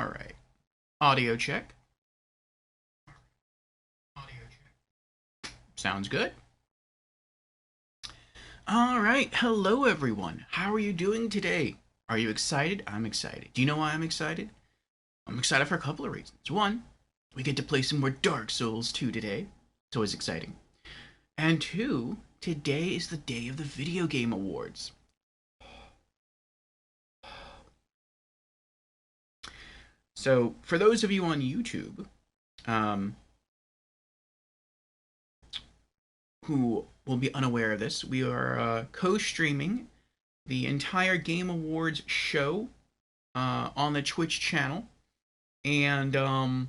All right. Audio check. Audio check. Sounds good. All right. Hello, everyone. How are you doing today? Are you excited? I'm excited. Do you know why I'm excited? I'm excited for a couple of reasons. One, we get to play some more Dark Souls 2 today. It's always exciting. And two, today is the day of the Video Game Awards. So, for those of you on YouTube, um, who will be unaware of this, we are co-streaming the entire Game Awards show on the Twitch channel. And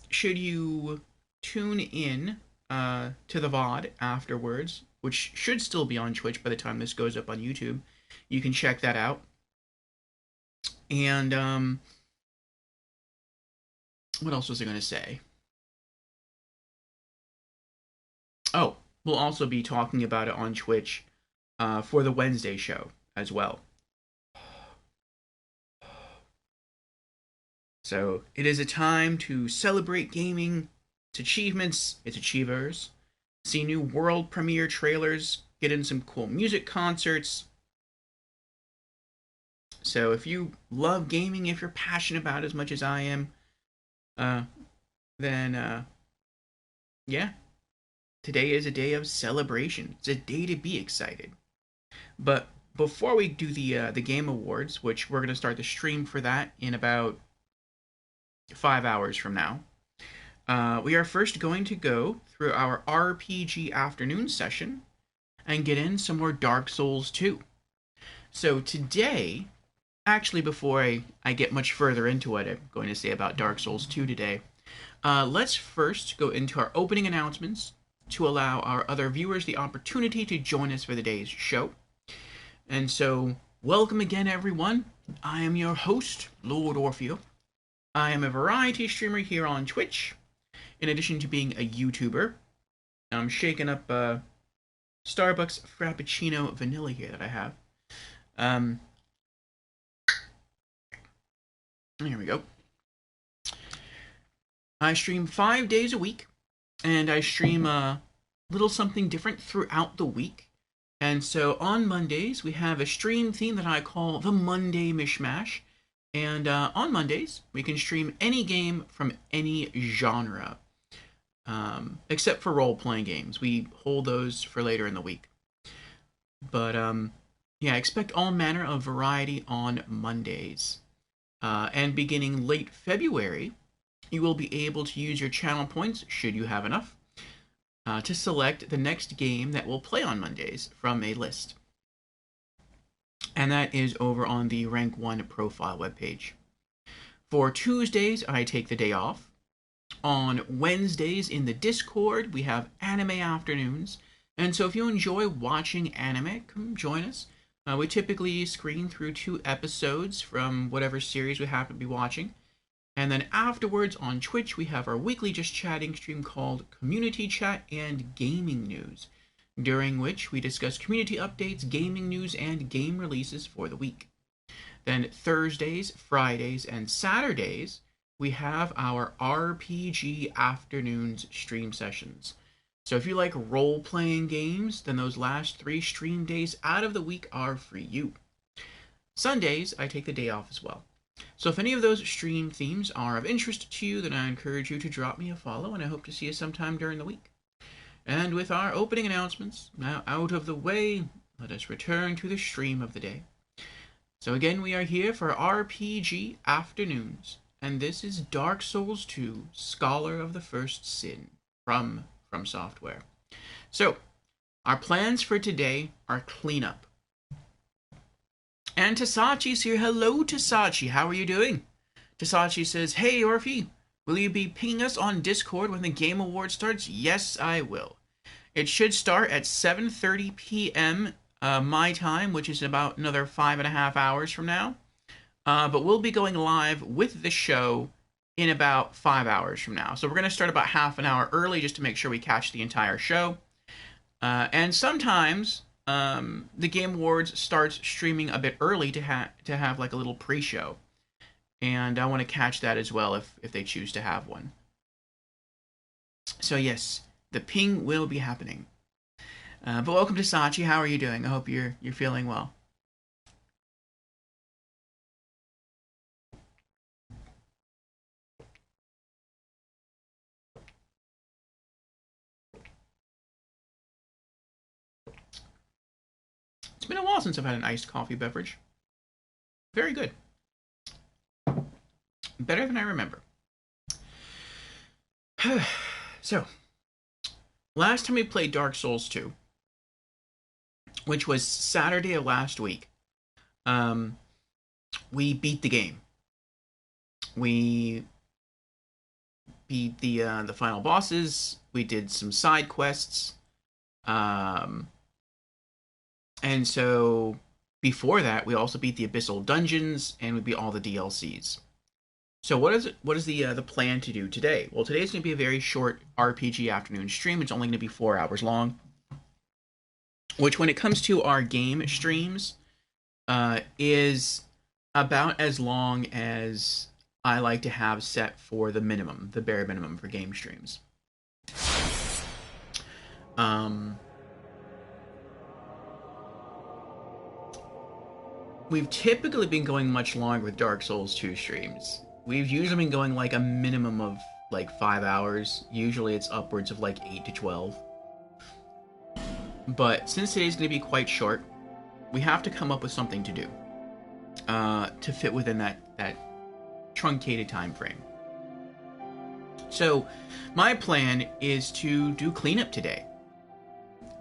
should you tune in to the VOD afterwards, which should still be on Twitch by the time this goes up on YouTube, you can check that out. And what else was I going to say? Oh, we'll also be talking about it on Twitch for the Wednesday show as well. So it is a time to celebrate gaming, its achievements, its achievers, see new world premiere trailers, get in some cool music concerts. So if you love gaming, if you're passionate about it as much as I am, then yeah, today is a day of celebration. It's a day to be excited. But before we do the Game Awards, which we're gonna start the stream for that in about 5 hours from now, we are first going to go through our RPG afternoon session and get in some more Dark Souls 2. So today, actually before I get much further into what I'm going to say about Dark Souls 2 today, let's first go into our opening announcements to allow our other viewers the opportunity to join us for the day's show. And so, welcome again, everyone. I am your host, Lord Orfeo. I am a variety streamer here on Twitch, in addition to being a YouTuber. I'm shaking up Starbucks Frappuccino Vanilla here that I have. Here we go. I stream 5 days a week, and I stream a little something different throughout the week. And so on Mondays, we have a stream theme that I call the Monday Mishmash. And on Mondays, we can stream any game from any genre, except for role-playing games. We hold those for later in the week. But yeah, expect all manner of variety on Mondays. And beginning late February, you will be able to use your channel points, should you have enough, to select the next game that will play on Mondays from a list. And that is over on the Rank 1 profile webpage. For Tuesdays, I take the day off. On Wednesdays in the Discord, we have anime afternoons. And so if you enjoy watching anime, come join us. We typically screen through 2 episodes from whatever series we happen to be watching. And then afterwards on Twitch, we have our weekly Just Chatting stream called Community Chat and Gaming News, during which we discuss community updates, gaming news, and game releases for the week. Then Thursdays, Fridays, and Saturdays, we have our RPG afternoons stream sessions. So if you like role-playing games, then those last 3 stream days out of the week are for you. Sundays, I take the day off as well. So if any of those stream themes are of interest to you, then I encourage you to drop me a follow, and I hope to see you sometime during the week. And with our opening announcements now out of the way, let us return to the stream of the day. So again, we are here for RPG Afternoons, and this is Dark Souls 2, Scholar of the First Sin, from Software. So, our plans for today are cleanup. And Tasachi's here. Hello, Tasachi. How are you doing? Tasachi says, hey, Orphe, will you be pinging us on Discord when the Game Award starts? Yes, I will. It should start at 7:30 p.m. My time, which is about another 5.5 hours from now. But we'll be going live with the show in about 5 hours from now. So we're going to start about half an hour early just to make sure we catch the entire show. And sometimes the Game Awards starts streaming a bit early to have like a little pre-show. and I want to catch that as well if they choose to have one. So yes, the ping will be happening. But welcome to Sachi. How are you doing? I hope you're feeling well. It's been a while since I've had an iced coffee beverage. Very good. Better than I remember. So, last time we played Dark Souls 2, which was Saturday of last week, we beat the game. We beat the final bosses. We did some side quests. And so before that, we also beat the Abyssal Dungeons, and we beat all the DLCs. So what is the plan to do today? Well, today's going to be a very short RPG afternoon stream. It's only going to be 4 hours long, which, when it comes to our game streams, is about as long as I like to have set for the minimum, the bare minimum for game streams. We've typically been going much longer with Dark Souls 2 streams. We've usually been going like a minimum of like 5 hours. Usually it's upwards of like 8 to 12. But since today's going to be quite short, we have to come up with something to do to fit within that truncated time frame. So my plan is to do cleanup today.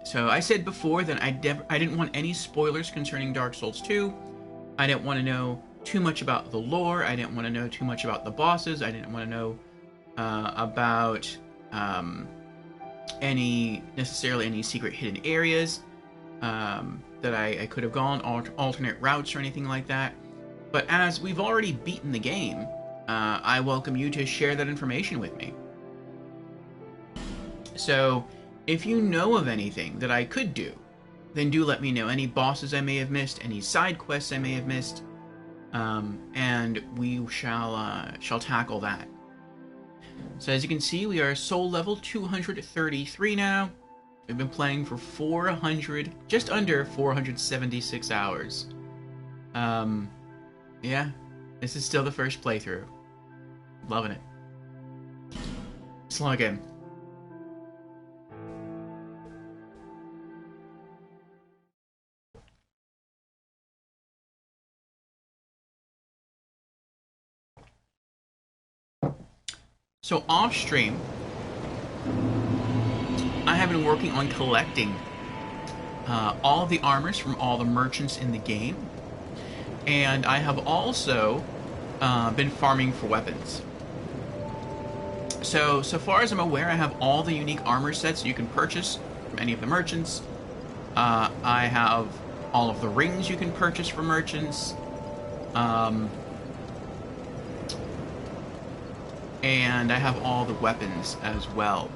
So I said before that I didn't want any spoilers concerning Dark Souls 2. I didn't want to know too much about the lore. I didn't want to know too much about the bosses. I didn't want to know about any secret hidden areas that I could have gone, alternate routes or anything like that. But as we've already beaten the game, I welcome you to share that information with me. So if you know of anything that I could do, then do let me know. Any bosses I may have missed, any side quests I may have missed, and we shall tackle that. So as you can see, we are soul level 233 now. We've been playing for just under 476 hours. Yeah, this is still the first playthrough. Loving it. Let's log in. So off stream, I have been working on collecting all of the armors from all the merchants in the game, and I have also been farming for weapons. So far as I'm aware, I have all the unique armor sets you can purchase from any of the merchants. I have all of the rings you can purchase from merchants. And I have all the weapons as well.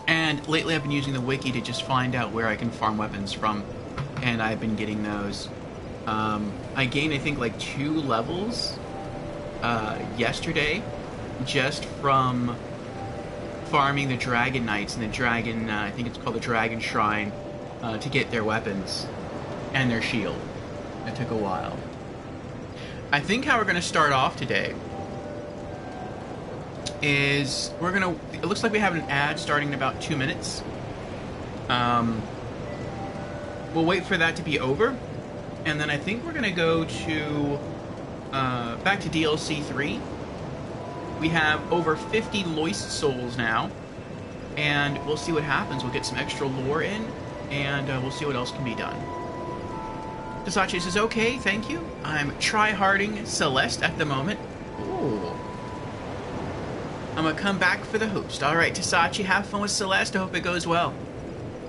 And lately I've been using the wiki to just find out where I can farm weapons from, and I've been getting those. I gained, I think, like 2 levels yesterday just from farming the Dragon Knights and the Dragon, I think it's called the Dragon Shrine, to get their weapons and their shield. It took a while. I think how we're going to start off today is it looks like we have an ad starting in about 2 minutes. We'll wait for that to be over, and then I think we're gonna go to back to DLC 3. We have over 50 Loist Souls now, and we'll see what happens. We'll get some extra lore in, and we'll see what else can be done. Tasachi says, okay, thank you. I'm tryharding Celeste at the moment. Ooh. I'm gonna come back for the host. Alright, Tasachi, have fun with Celeste. I hope it goes well.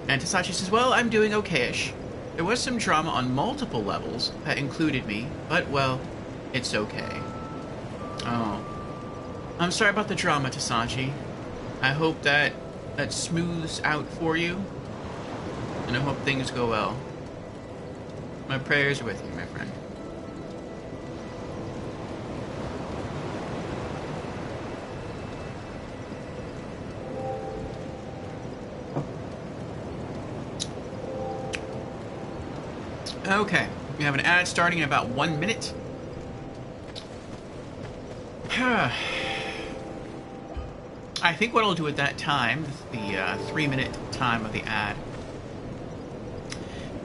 And Tasachi says, well, I'm doing okay-ish. There was some drama on multiple levels that included me, but, well, it's okay. Oh. I'm sorry about the drama, Tasachi. I hope that smooths out for you, and I hope things go well. My prayers are with you, my friend. Okay, we have an ad starting in about 1 minute. I think what I'll do at that time, the 3-minute time of the ad,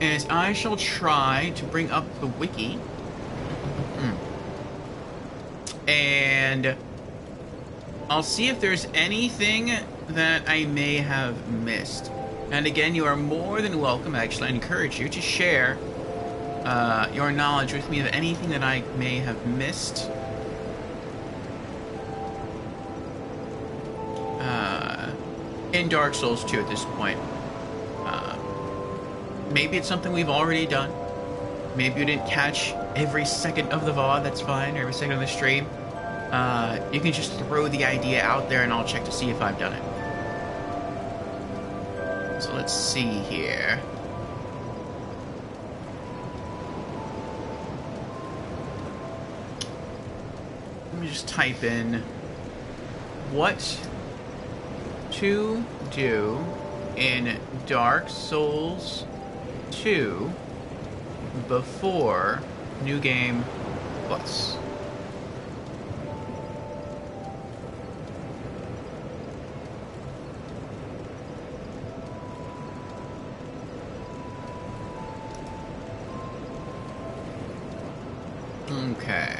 is I shall try to bring up the wiki. And I'll see if there's anything that I may have missed. And again, you are more than welcome, actually, I encourage you to share your knowledge with me of anything that I may have missed. In Dark Souls 2 at this point. Maybe it's something we've already done. Maybe you didn't catch every second of the VOD, that's fine, or every second of the stream. You can just throw the idea out there and I'll check to see if I've done it. So let's see here. Let me just type in what to do in Dark Souls 2 before New Game Plus. Okay.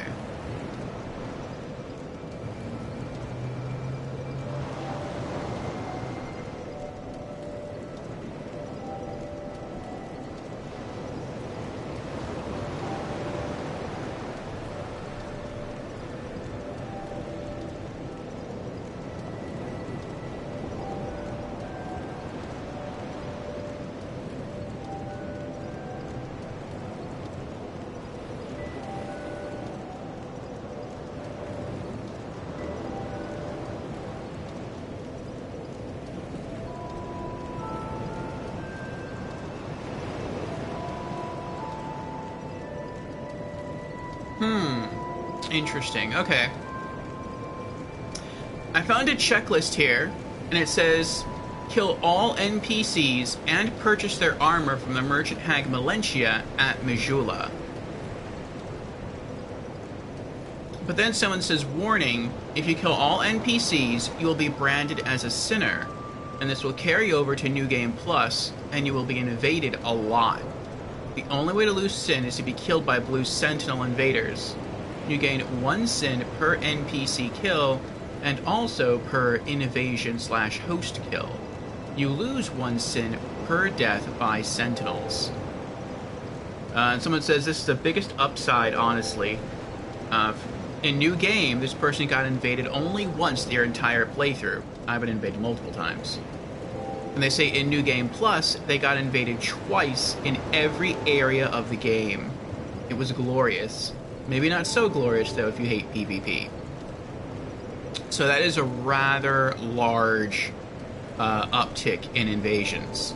Interesting. Okay. I found a checklist here, and it says, kill all NPCs and purchase their armor from the merchant hag Melentia at Majula. But then someone says, warning, if you kill all NPCs, you will be branded as a sinner, and this will carry over to New Game Plus, and you will be invaded a lot. The only way to lose sin is to be killed by blue sentinel invaders. You gain 1 sin per NPC kill, and also per invasion/host kill. You lose 1 sin per death by sentinels. And someone says this is the biggest upside, honestly. In New Game, this person got invaded only once their entire playthrough. I've been invaded multiple times. And they say in New Game Plus, they got invaded twice in every area of the game. It was glorious. Maybe not so glorious, though, if you hate PvP. So that is a rather large uptick in invasions.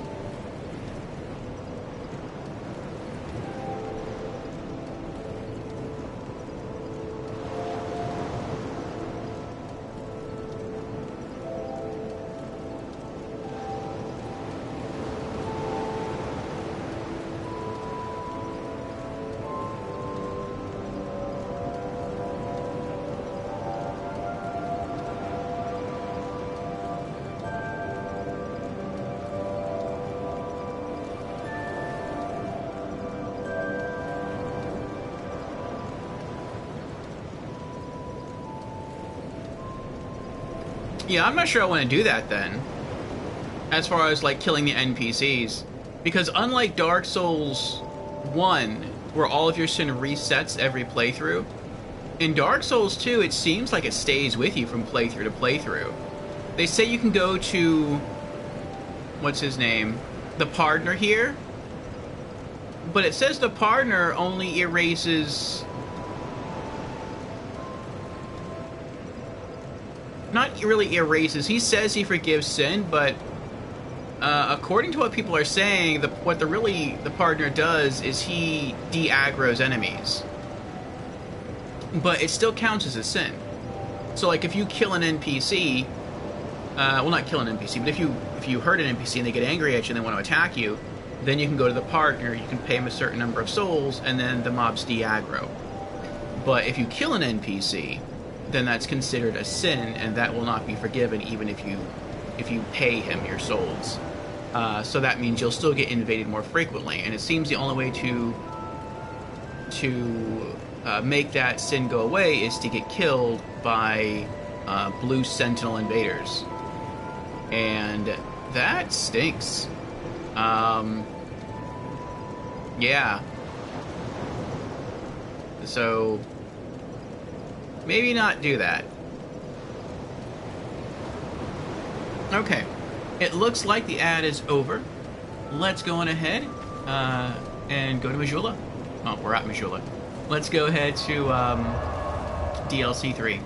Yeah, I'm not sure I want to do that then. As far as, like, killing the NPCs. Because unlike Dark Souls 1, where all of your sin resets every playthrough, in Dark Souls 2, it seems like it stays with you from playthrough to playthrough. They say you can go to... what's his name? The Pardoner here? But it says the Pardoner only erases... not really erases. He says he forgives sin, but according to what people are saying, what the Pardoner does is he de-aggroes enemies. But it still counts as a sin. So, like, if you kill an NPC, well, not kill an NPC, but if you hurt an NPC and they get angry at you and they want to attack you, then you can go to the partner, you can pay him a certain number of souls, and then the mobs de-aggro. But if you kill an NPC, then that's considered a sin, and that will not be forgiven even if you pay him your souls. So that means you'll still get invaded more frequently, and it seems the only way to make that sin go away is to get killed by blue sentinel invaders, and that stinks. Yeah. So maybe not do that. Okay. It looks like the ad is over. Let's go on ahead and go to Majula. Oh, we're at Majula. Let's go ahead to DLC 3.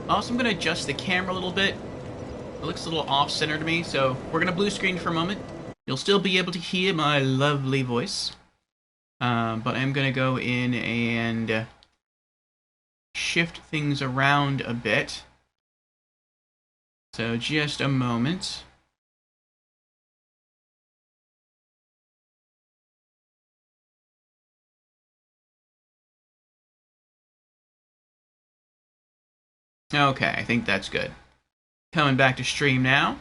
Also, I'm going to adjust the camera a little bit. It looks a little off-center to me, so we're going to blue screen for a moment. You'll still be able to hear my lovely voice. But I'm going to go in and shift things around a bit. So just a moment. Okay, I think that's good. Coming back to stream now.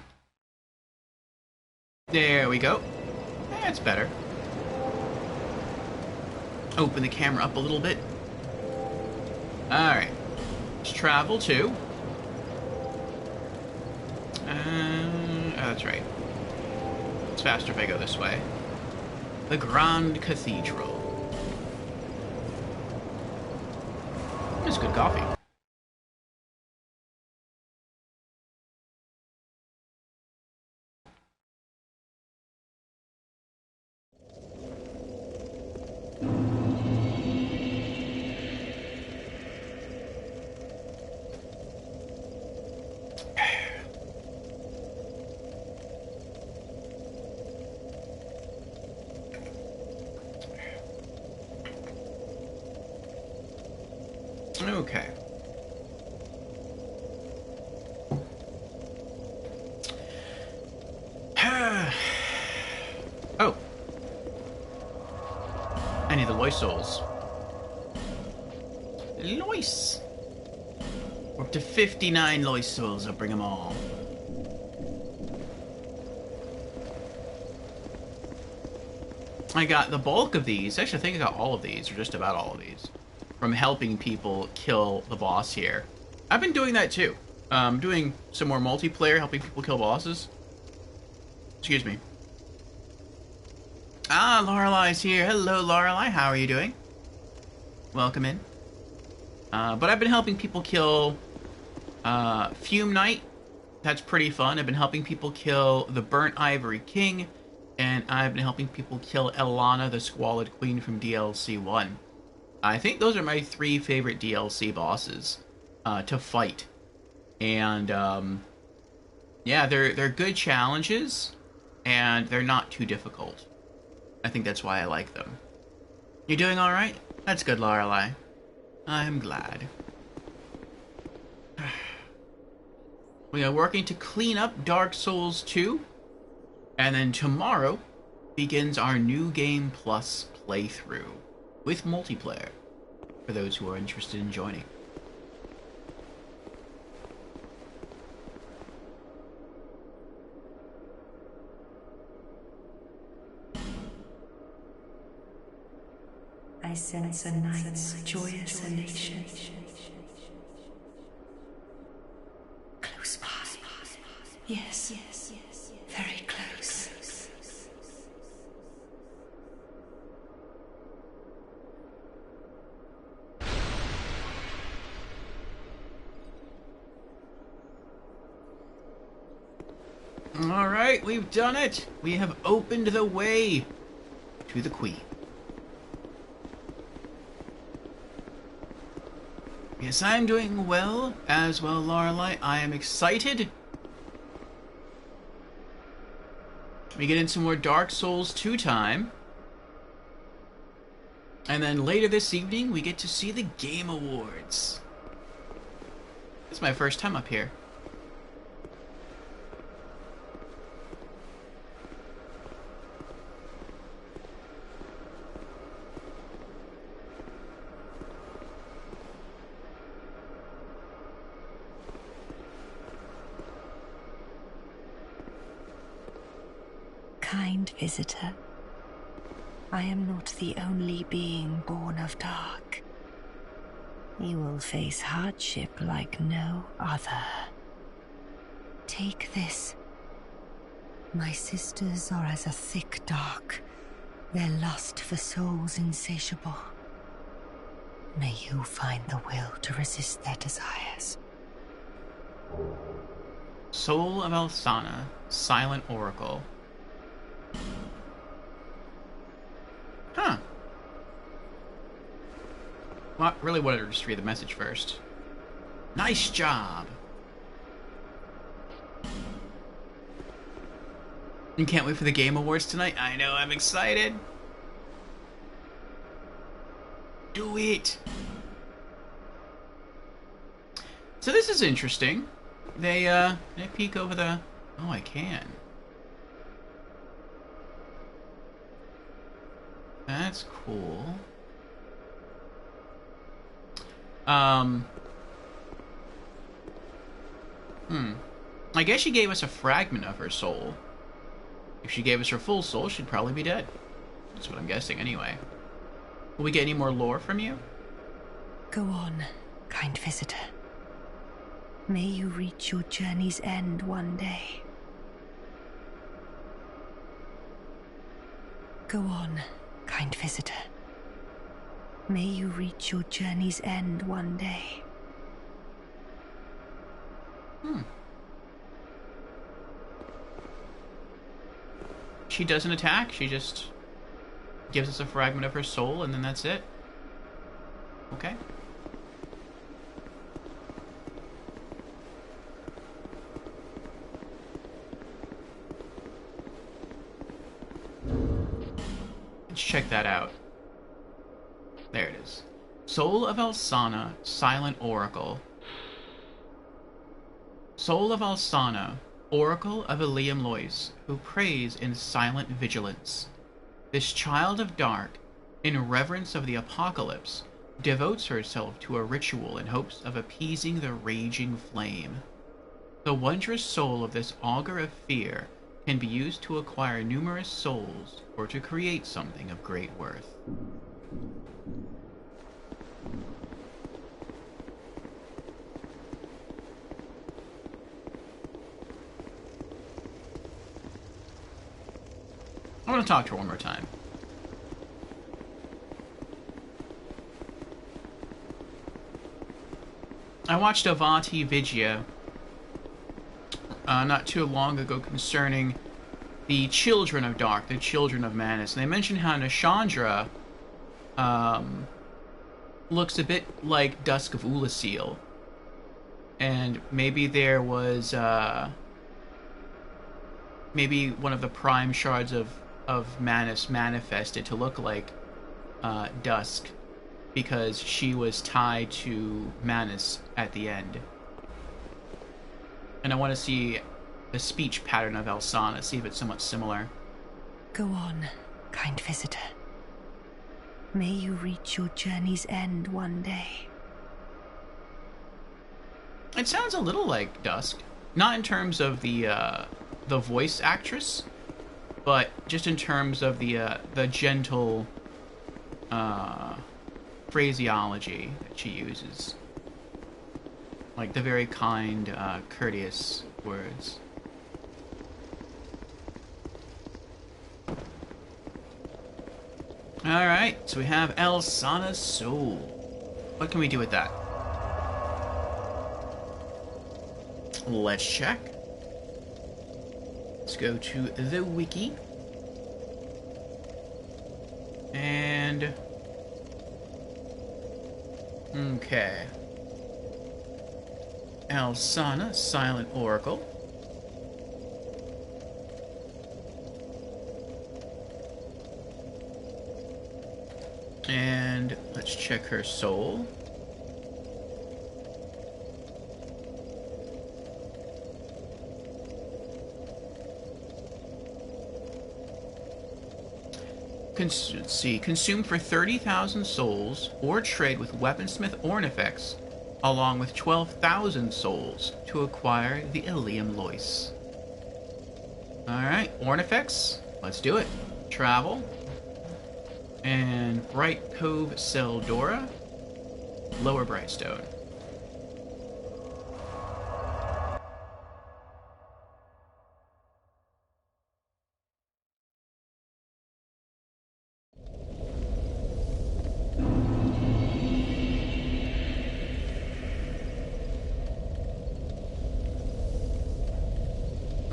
There we go. That's better. Open the camera up a little bit. Alright. Let's travel to... oh, that's right. It's faster if I go this way. The Grand Cathedral. It's good coffee. Okay. Oh. I need the Lois souls. Lois! We're up to 59 Lois souls. I'll bring them all. I got the bulk of these. Actually, I think I got all of these, or just about all of these, from helping people kill the boss here. I've been doing that too. Doing some more multiplayer, helping people kill bosses. Excuse me. Ah, Lorelai's here. Hello, Lorelai. How are you doing? Welcome in. But I've been helping people kill Fume Knight. That's pretty fun. I've been helping people kill the Burnt Ivory King, and I've been helping people kill Elana, the Squalid Queen from DLC 1. I think those are my 3 favorite DLC bosses to fight. And yeah, they're good challenges, and they're not too difficult. I think that's why I like them. You doing all right? That's good, Lorelai. I'm glad. We are working to clean up Dark Souls 2, and then tomorrow begins our New Game Plus playthrough with multiplayer for those who are interested in joining. I sense a night's joyous elation. Close by. Yes, very close. All right, we've done it. We have opened the way to the Queen. Yes, I'm doing well, as well, Lorelai. I am excited. We get in some more Dark Souls 2 time. And then later this evening, we get to see the Game Awards. This is my first time up here. kind visitor. I am not the only being born of dark. You will face hardship like no other. Take this. My sisters are as a thick dark, their lust for souls insatiable. May you find the will to resist their desires. Soul of Elsana, Silent Oracle. Huh. Well, I really wanted to just read the message first. Nice job. You can't wait for the Game Awards tonight? I know, I'm excited. Do it. So this is interesting. They peek over the... Oh, I can. That's cool. I guess she gave us a fragment of her soul. If she gave us her full soul, she'd probably be dead. That's what I'm guessing, anyway. Will we get any more lore from you? Go on, kind visitor. May you reach your journey's end one day. Go on, kind visitor. May you reach your journey's end one day. She doesn't attack, she just gives us a fragment of her soul, and then that's it. Okay. Let's check that out. There it is. Soul of Elsana, Silent Oracle. Soul of Elsana, Oracle of Eliam Lois, who prays in silent vigilance. This child of dark, in reverence of the apocalypse, devotes herself to a ritual in hopes of appeasing the raging flame. The wondrous soul of this augur of fear can be used to acquire numerous souls or to create something of great worth. I want to talk to her one more time. I watched Avati Vidya not too long ago concerning the Children of Dark, the Children of Manus, and they mentioned how Nashandra looks a bit like Dusk of Ulasil, and maybe there was maybe one of the prime shards of Manus manifested to look like Dusk because she was tied to Manus at the end. And I want to see the speech pattern of Elsana, see if it's somewhat similar. Go on, kind visitor. May you reach your journey's end one day. It sounds a little like Dusk. Not in terms of the voice actress, but just in terms of the gentle phraseology that she uses. Like the very kind, courteous words. Alright, so we have Elsana's soul. What can we do with that? Let's check. Let's go to the wiki. And... okay. Elsana, Silent Oracle. And let's check her soul. Let's see. Consume for 30,000 souls, or trade with Weaponsmith Ornifex, along with 12,000 souls to acquire the Eliam Lois. Alright, Ornifex. Let's do it. Travel. And Bright Cove Seldora. Lower Brightstone.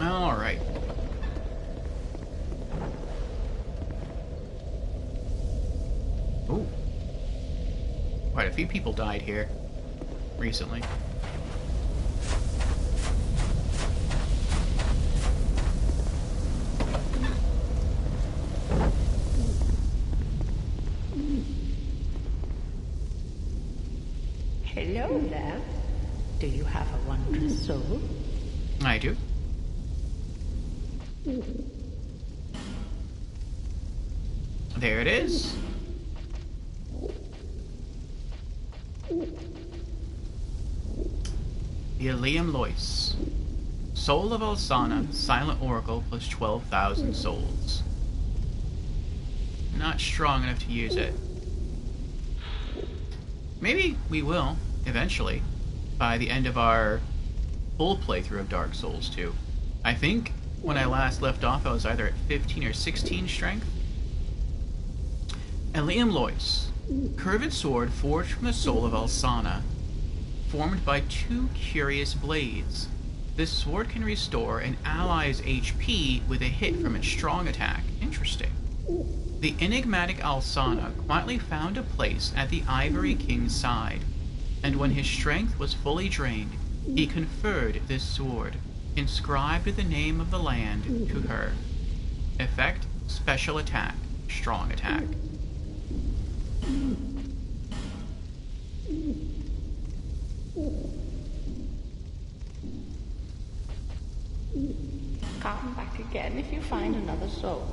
Alright. Ooh. Quite a few people died here recently. Hello there. Do you have a wondrous soul? I do. There it is. The Eliam Lois. Soul of Alsana, Silent Oracle plus 12,000 souls. Not strong enough to use it. Maybe we will, eventually, by the end of our full playthrough of Dark Souls 2. I think when I last left off, I was either at 15 or 16 strength. Eliam Lois. Curved sword forged from the soul of Alsana, formed by two curious blades. This sword can restore an ally's HP with a hit from its strong attack. Interesting. The enigmatic Alsana quietly found a place at the Ivory King's side, and when his strength was fully drained, he conferred this sword, inscribed with the name of the land, to her. Effect, special attack, strong attack. Come back again if you find another soul.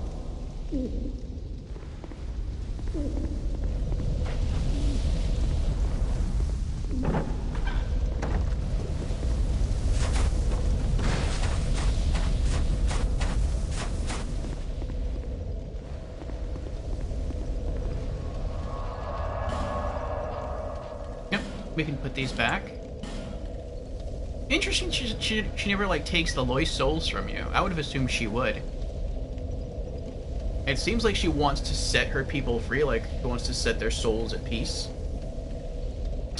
Yep, we can put these back. Interesting, she never, like, takes the Lois souls from you. I would have assumed she would. It seems like she wants to set her people free, like, she wants to set their souls at peace.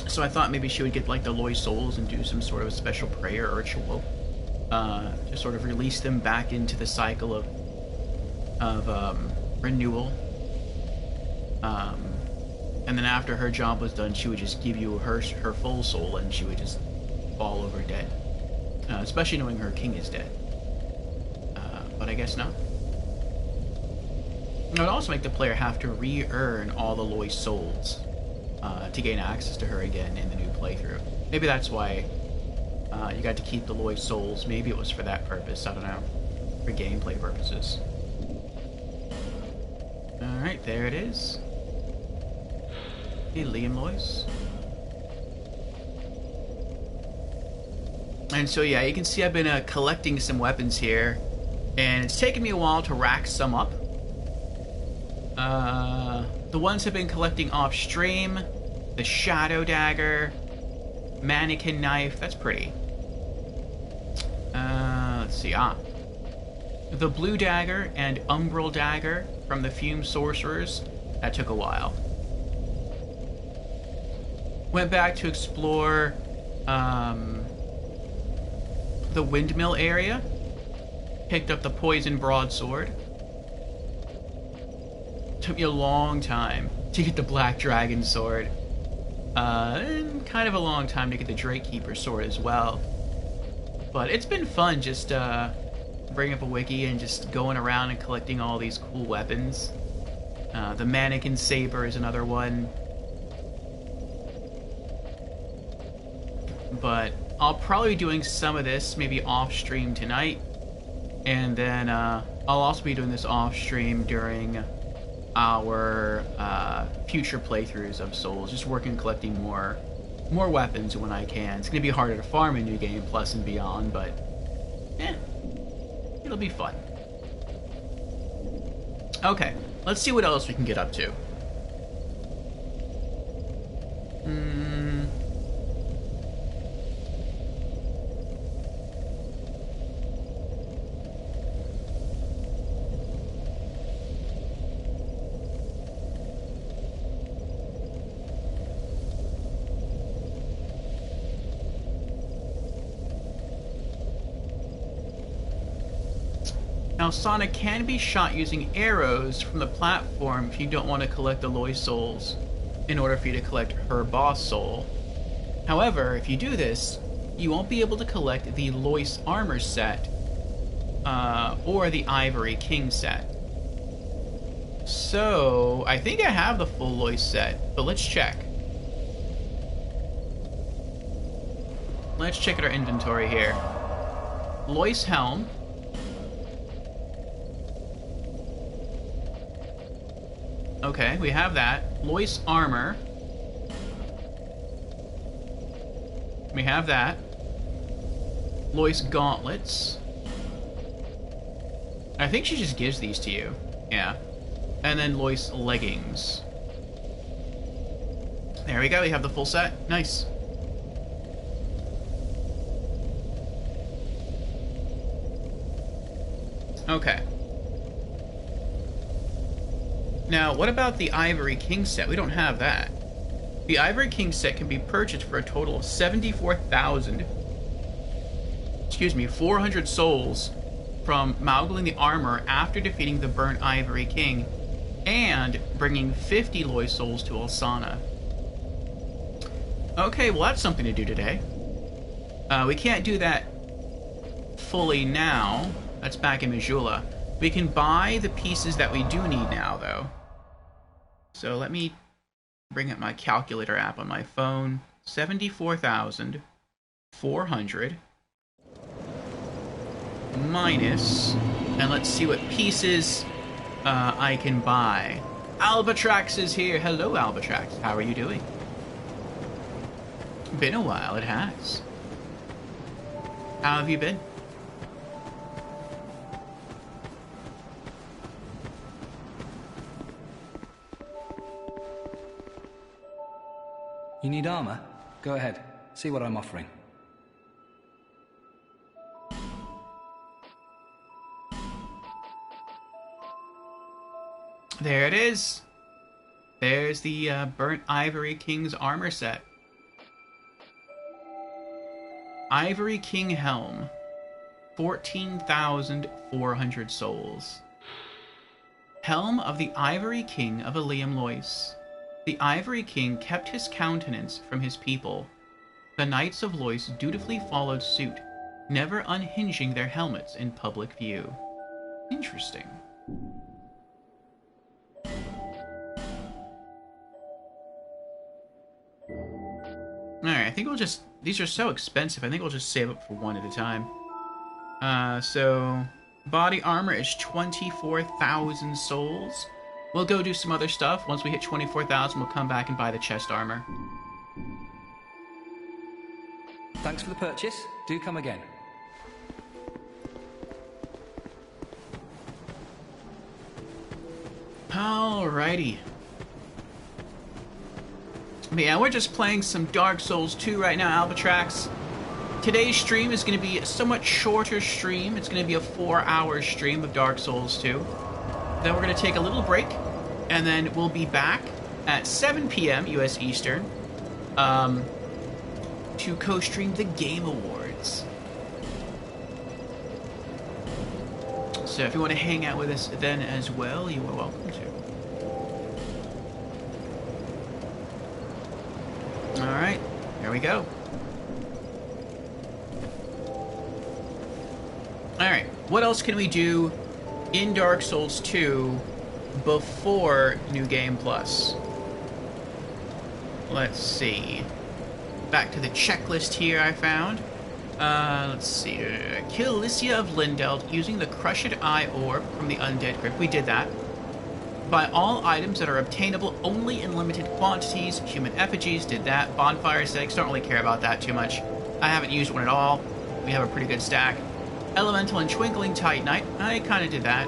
So I thought maybe she would get, like, the Lois souls and do some sort of a special prayer or ritual. To sort of release them back into the cycle of renewal. And then after her job was done, she would just give you her full soul, and she would just fall over dead. Especially knowing her king is dead. But I guess not. It would also make the player have to re-earn all the Lois souls to gain access to her again in the new playthrough. Maybe that's why you got to keep the Lois souls. Maybe it was for that purpose. I don't know. For gameplay purposes. Alright, there it is. Eliam Lois. And so yeah, you can see I've been collecting some weapons here, and it's taken me a while to rack some up. The ones I've been collecting off stream, the Shadow Dagger, Mannequin Knife, that's pretty. Let's see, the Blue Dagger and Umbral Dagger from the Fume Sorcerers, that took a while. Went back to explore, the Windmill area. Picked up the Poison Broadsword. Took me a long time to get the Black Dragon Sword. And kind of a long time to get the Drakekeeper Sword as well. But it's been fun just bringing up a wiki and just going around and collecting all these cool weapons. The Mannequin Saber is another one. But I'll probably be doing some of this maybe off stream tonight, and then I'll also be doing this off stream during our future playthroughs of Souls, just working collecting more weapons when I can. It's gonna be harder to farm in New Game Plus and beyond, but it'll be fun. Okay, let's see what else we can get up to. Now, Sonic can be shot using arrows from the platform if you don't want to collect the Lois souls in order for you to collect her boss soul. However, if you do this, you won't be able to collect the Lois armor set or the Ivory King set. So, I think I have the full Lois set, but let's check. Let's check out our inventory here. Lois helm. Okay, we have that. Lois armor. We have that. Lois gauntlets. I think she just gives these to you. Yeah. And then Lois leggings. There we go, we have the full set. Nice. Okay. Now, what about the Ivory King set? We don't have that. The Ivory King set can be purchased for a total of 400 souls from mougling the armor after defeating the burnt Ivory King and bringing 50 Lois souls to Alsana. Okay, well that's something to do today. We can't do that fully now. That's back in Majula. We can buy the pieces that we do need now, though. So let me bring up my calculator app on my phone. 74,400 minus, and let's see what pieces I can buy. Albatrax is here. Hello, Albatrax. How are you doing? Been a while, it has. How have you been? You need armor? Go ahead. See what I'm offering. There it is. There's the Burnt Ivory King's armor set. Ivory King Helm. 14,400 souls. Helm of the Ivory King of Ilium Lois. The Ivory King kept his countenance from his people. The Knights of Lois dutifully followed suit, never unhinging their helmets in public view. Interesting. Alright, I think we'll just... These are so expensive, I think we'll just save up for one at a time. So... Body armor is 24,000 souls. We'll go do some other stuff. Once we hit 24,000, we'll come back and buy the chest armor. Thanks for the purchase. Do come again. Alrighty. But yeah, we're just playing some Dark Souls 2 right now, Albatrax. Today's stream is going to be a somewhat shorter stream. It's going to be a 4-hour stream of Dark Souls 2. Then we're going to take a little break, and then we'll be back at 7 p.m. US Eastern to co-stream the Game Awards. So if you want to hang out with us then as well, you are welcome to. Alright, here we go. Alright, what else can we do in Dark Souls 2 before New Game Plus? Let's see. Back to the checklist here I found. Let's see. Kill Lycia of Lindeld using the Crushed Eye Orb from the Undead Crypt. We did that. Buy all items that are obtainable only in limited quantities. Human effigies, did that. Bonfire aesthetics, don't really care about that too much. I haven't used one at all. We have a pretty good stack. Elemental and Twinkling Titanite, I kind of did that.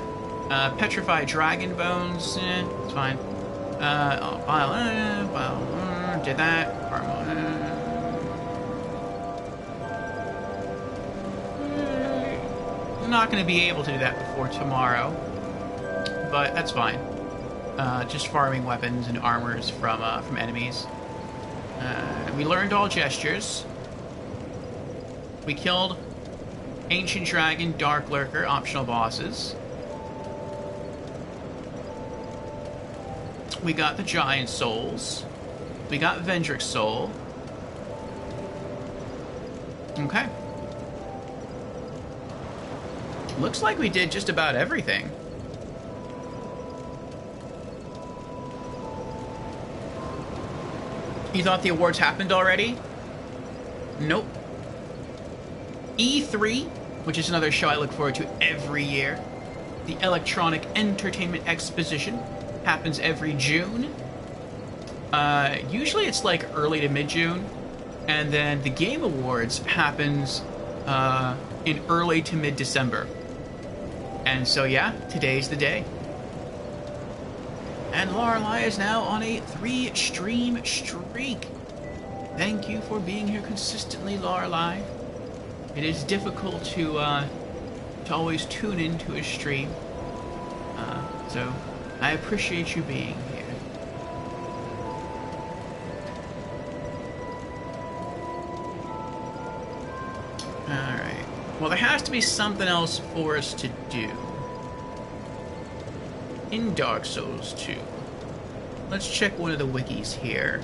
Petrified dragon bones, it's fine. Did that. Not going to be able to do that before tomorrow, but that's fine. Just farming weapons and armors from enemies. We learned all gestures. We killed Ancient Dragon, Dark Lurker, optional bosses. We got the Giant Souls. We got Vendrick's Soul. Okay. Looks like we did just about everything. You thought the awards happened already? Nope. E3, which is another show I look forward to every year. The Electronic Entertainment Exposition happens every June. Usually it's like early to mid-June. And then the Game Awards happens in early to mid-December. And so yeah, today's the day. And Lorelei is now on a 3-stream streak. Thank you for being here consistently, Lorelei. It is difficult to always tune into a stream. So I appreciate you being here. Alright. Well, there has to be something else for us to do in Dark Souls 2. Let's check one of the wikis here.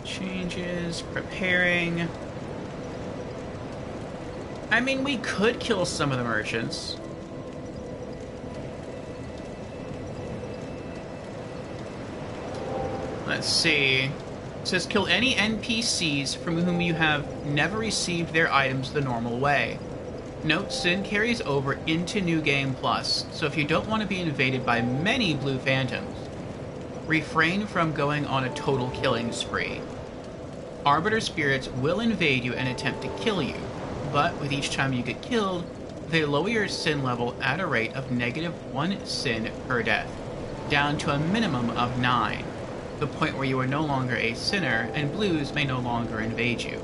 Changes, preparing. I mean, we could kill some of the merchants. Let's see. It says kill any NPCs from whom you have never received their items the normal way. Note, Sin carries over into New Game Plus, so if you don't want to be invaded by many blue phantoms, refrain from going on a total killing spree. Arbiter spirits will invade you and attempt to kill you, but with each time you get killed, they lower your sin level at a rate of -1 sin per death, down to a minimum of 9, the point where you are no longer a sinner and blues may no longer invade you.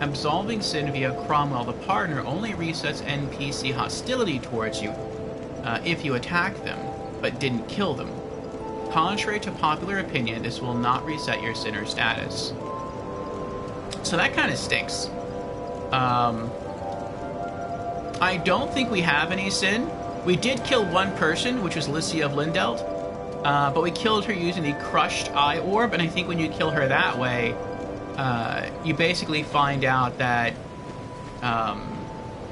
Absolving Sin via Cromwell the Pardoner only resets NPC hostility towards you if you attack them, but didn't kill them. Contrary to popular opinion, this will not reset your sinner status. So that kind of stinks. I don't think we have any sin. We did kill one person, which was Lissia of Lindelt, but we killed her using the Crushed Eye Orb, and I think when you kill her that way, you basically find out that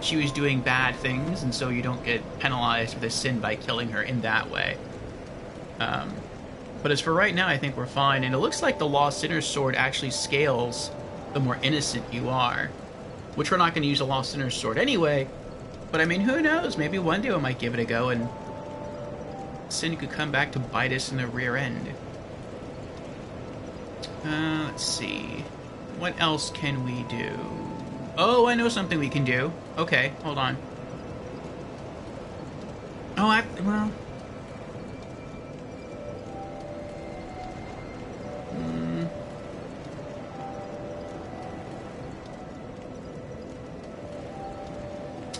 she was doing bad things, and so you don't get penalized with a sin by killing her in that way. But as for right now, I think we're fine, and it looks like the Lost Sinner's Sword actually scales the more innocent you are, which we're not going to use a Lost Sinner's Sword anyway, but I mean, who knows, maybe one day we might give it a go, and Sin could come back to bite us in the rear end. Let's see. What else can we do? Oh, I know something we can do. Okay, hold on. Oh, well...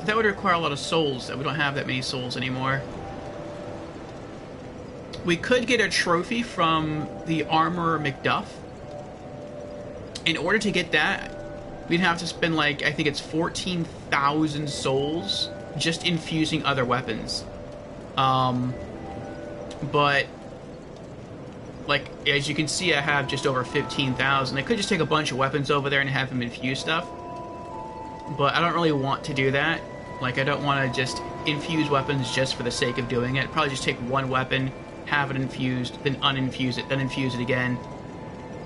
That would require a lot of souls. We don't have that many souls anymore. We could get a trophy from the Armorer Macduff. In order to get that, we'd have to spend, like, I think it's 14,000 souls just infusing other weapons. But, like, as you can see, I have just over 15,000. I could just take a bunch of weapons over there and have them infuse stuff. But I don't really want to do that. Like, I don't want to just infuse weapons just for the sake of doing it. Probably just take one weapon, have it infused, then uninfuse it, then infuse it again.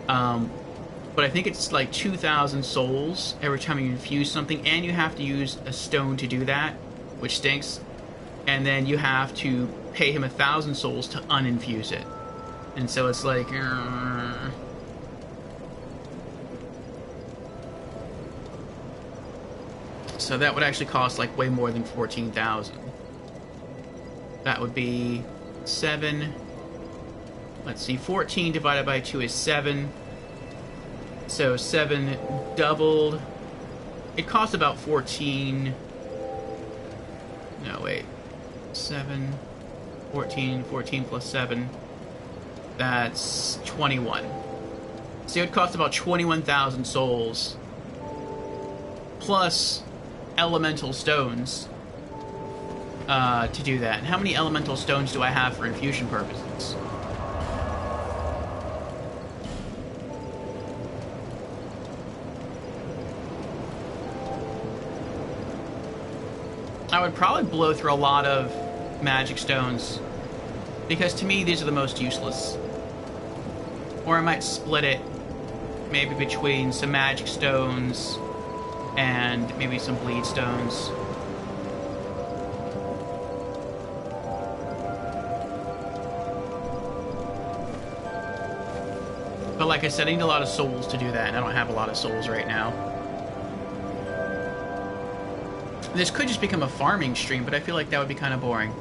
But I think it's like 2,000 souls every time you infuse something, and you have to use a stone to do that, which stinks. and then you have to pay him 1,000 souls to uninfuse it. And so it's like... So that would actually cost like way more than 14,000. That would be 7. Let's see, 14 divided by 2 is 7. So 7 doubled. It costs about 14. No, wait. 7, 14, 14 plus 7. That's 21. So it would cost about 21,000 souls. Plus elemental stones to do that. And how many elemental stones do I have for infusion purposes? I would probably blow through a lot of magic stones, because to me these are the most useless. Or I might split it maybe between some magic stones and maybe some bleed stones. But like I said, I need a lot of souls to do that, and I don't have a lot of souls right now. This could just become a farming stream, but I feel like that would be kind of boring.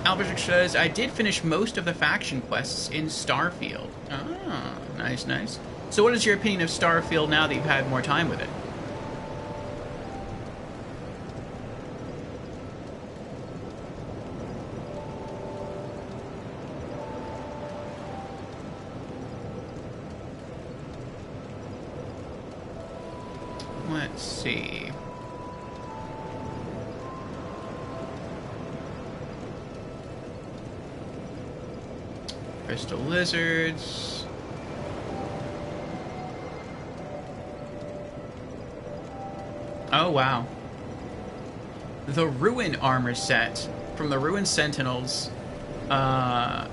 Albert says, I did finish most of the faction quests in Starfield. Ah, nice, nice. So what is your opinion of Starfield now that you've had more time with it? Let's see. Crystal lizards. Oh, wow. The Ruin armor set from the Ruin Sentinels can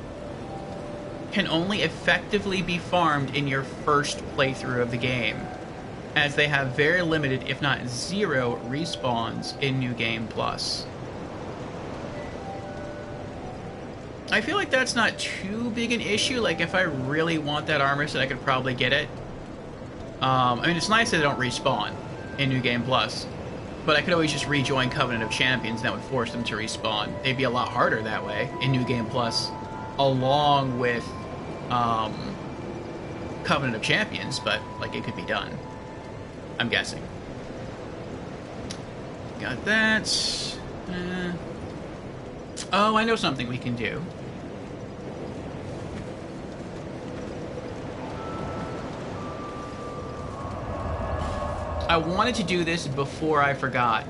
only effectively be farmed in your first playthrough of the game, as they have very limited, if not zero, respawns in New Game Plus. I feel like that's not too big an issue. Like, if I really want that armor set, I could probably get it. I mean, it's nice that they don't respawn in New Game Plus, but I could always just rejoin Covenant of Champions, and that would force them to respawn. They'd be a lot harder that way in New Game Plus, along with Covenant of Champions, but, like, it could be done. I'm guessing. Got that. Oh, I know something we can do. I wanted to do this before I forgot,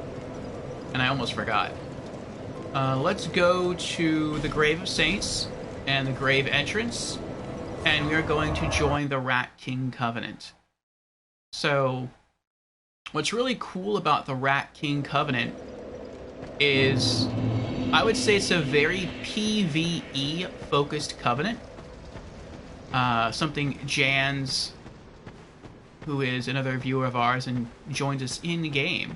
and I almost forgot. Let's go to the Grave of Saints and the Grave Entrance, and we are going to join the Rat King Covenant. So, what's really cool about the Rat King Covenant is, I would say it's a very PvE-focused covenant. Something Jans, who is another viewer of ours and joins us in-game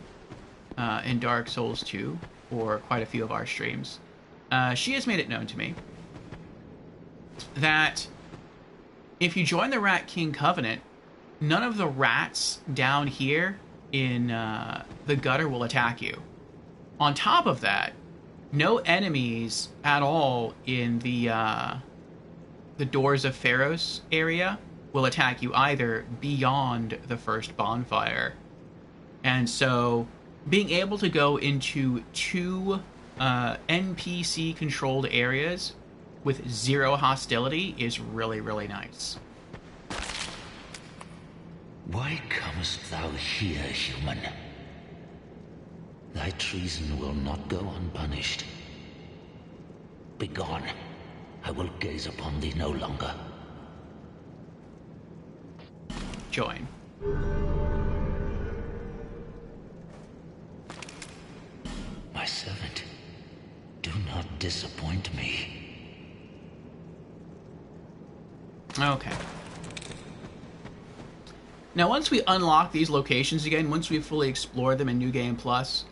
in Dark Souls 2 for quite a few of our streams, she has made it known to me that if you join the Rat King Covenant, none of the rats down here in the gutter will attack you. On top of that, no enemies at all in the Doors of Pharos area will attack you either beyond the first bonfire. And so being able to go into 2 NPC-controlled areas with 0 hostility is really, really nice. Why comest thou here, human? Thy treason will not go unpunished. Begone. I will gaze upon thee no longer. Join. My servant, do not disappoint me. Okay. Now, once we unlock these locations again, once we fully explore them in New Game Plus,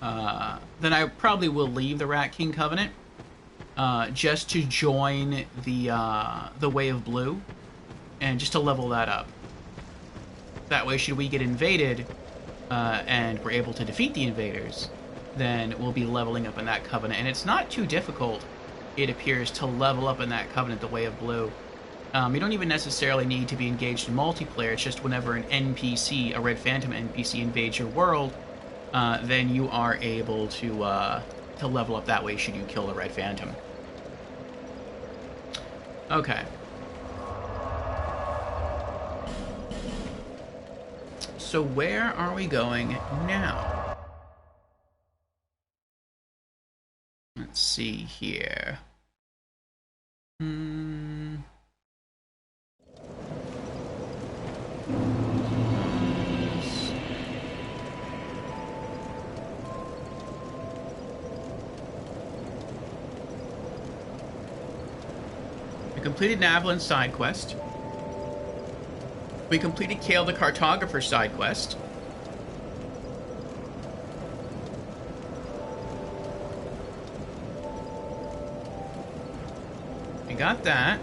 then I probably will leave the Rat King Covenant just to join the Way of Blue, and just to level that up. That way, should we get invaded and we're able to defeat the invaders, then we'll be leveling up in that Covenant. And it's not too difficult, it appears, to level up in that Covenant, the Way of Blue. You don't even necessarily need to be engaged in multiplayer. It's just whenever an NPC, a Red Phantom NPC, invades your world, then you are able to level up that way should you kill the Red Phantom. Okay. So where are we going now? Let's see here. We completed Navalon's side quest. We completed Kale the Cartographer side quest. We got that.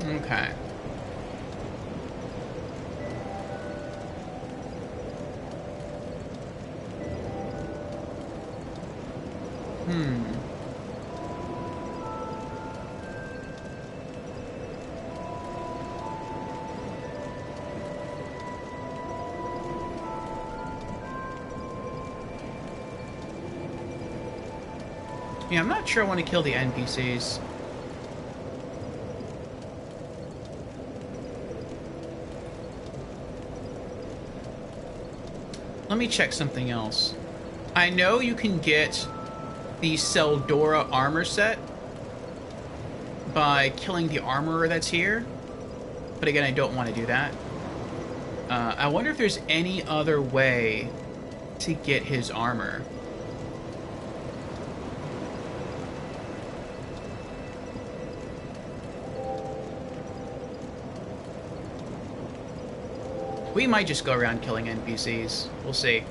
Okay. Yeah, I'm not sure I want to kill the NPCs. Let me check something else. I know you can get the Seldora armor set by killing the armorer that's here, but again, I don't want to do that. I wonder if there's any other way to get his armor. We might just go around killing NPCs. We'll see.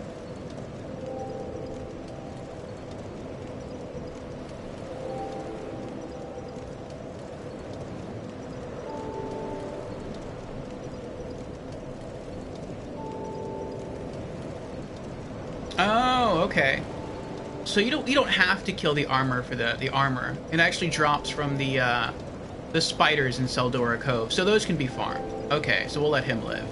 Oh, okay. So you don't have to kill the armor for the armor. It actually drops from the spiders in Seldora Cove. So those can be farmed. Okay, so we'll let him live.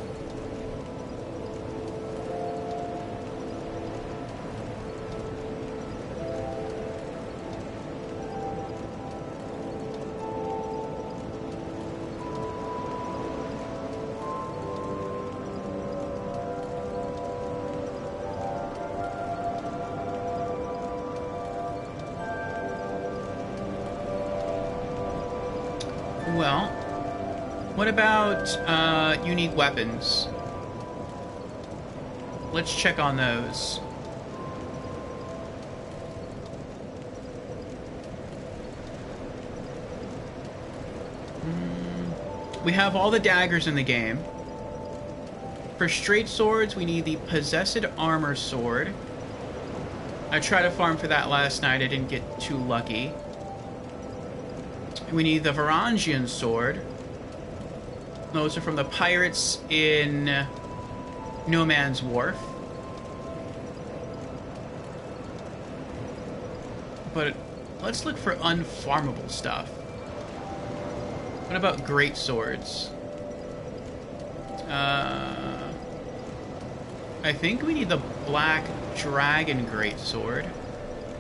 Well, what about unique weapons? Let's check on those. We have all the daggers in the game. For straight swords, we need the Possessed Armor Sword. I tried to farm for that last night. I didn't get too lucky. We need the Varangian Sword. Those are from the pirates in No Man's Wharf. But let's look for unfarmable stuff. What about great swords? I think we need the Black Dragon Great Sword.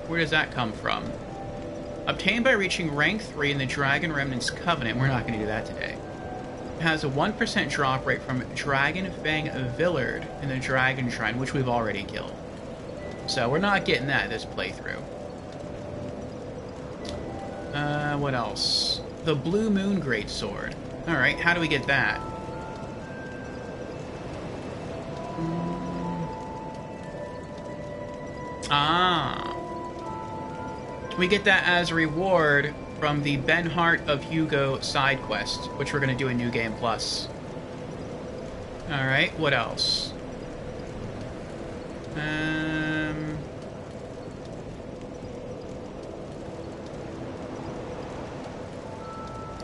Where does that come from? Obtained by reaching rank 3 in the Dragon Remnants Covenant. We're not going to do that today. has a 1% drop rate from Dragon Fang Villard in the Dragon Shrine, which we've already killed. So we're not getting that this playthrough. What else? The Blue Moon Greatsword. Alright, how do we get that? We get that as a reward from the Ben Hart of Hugo side quest, which we're going to do in New Game Plus. Alright, what else?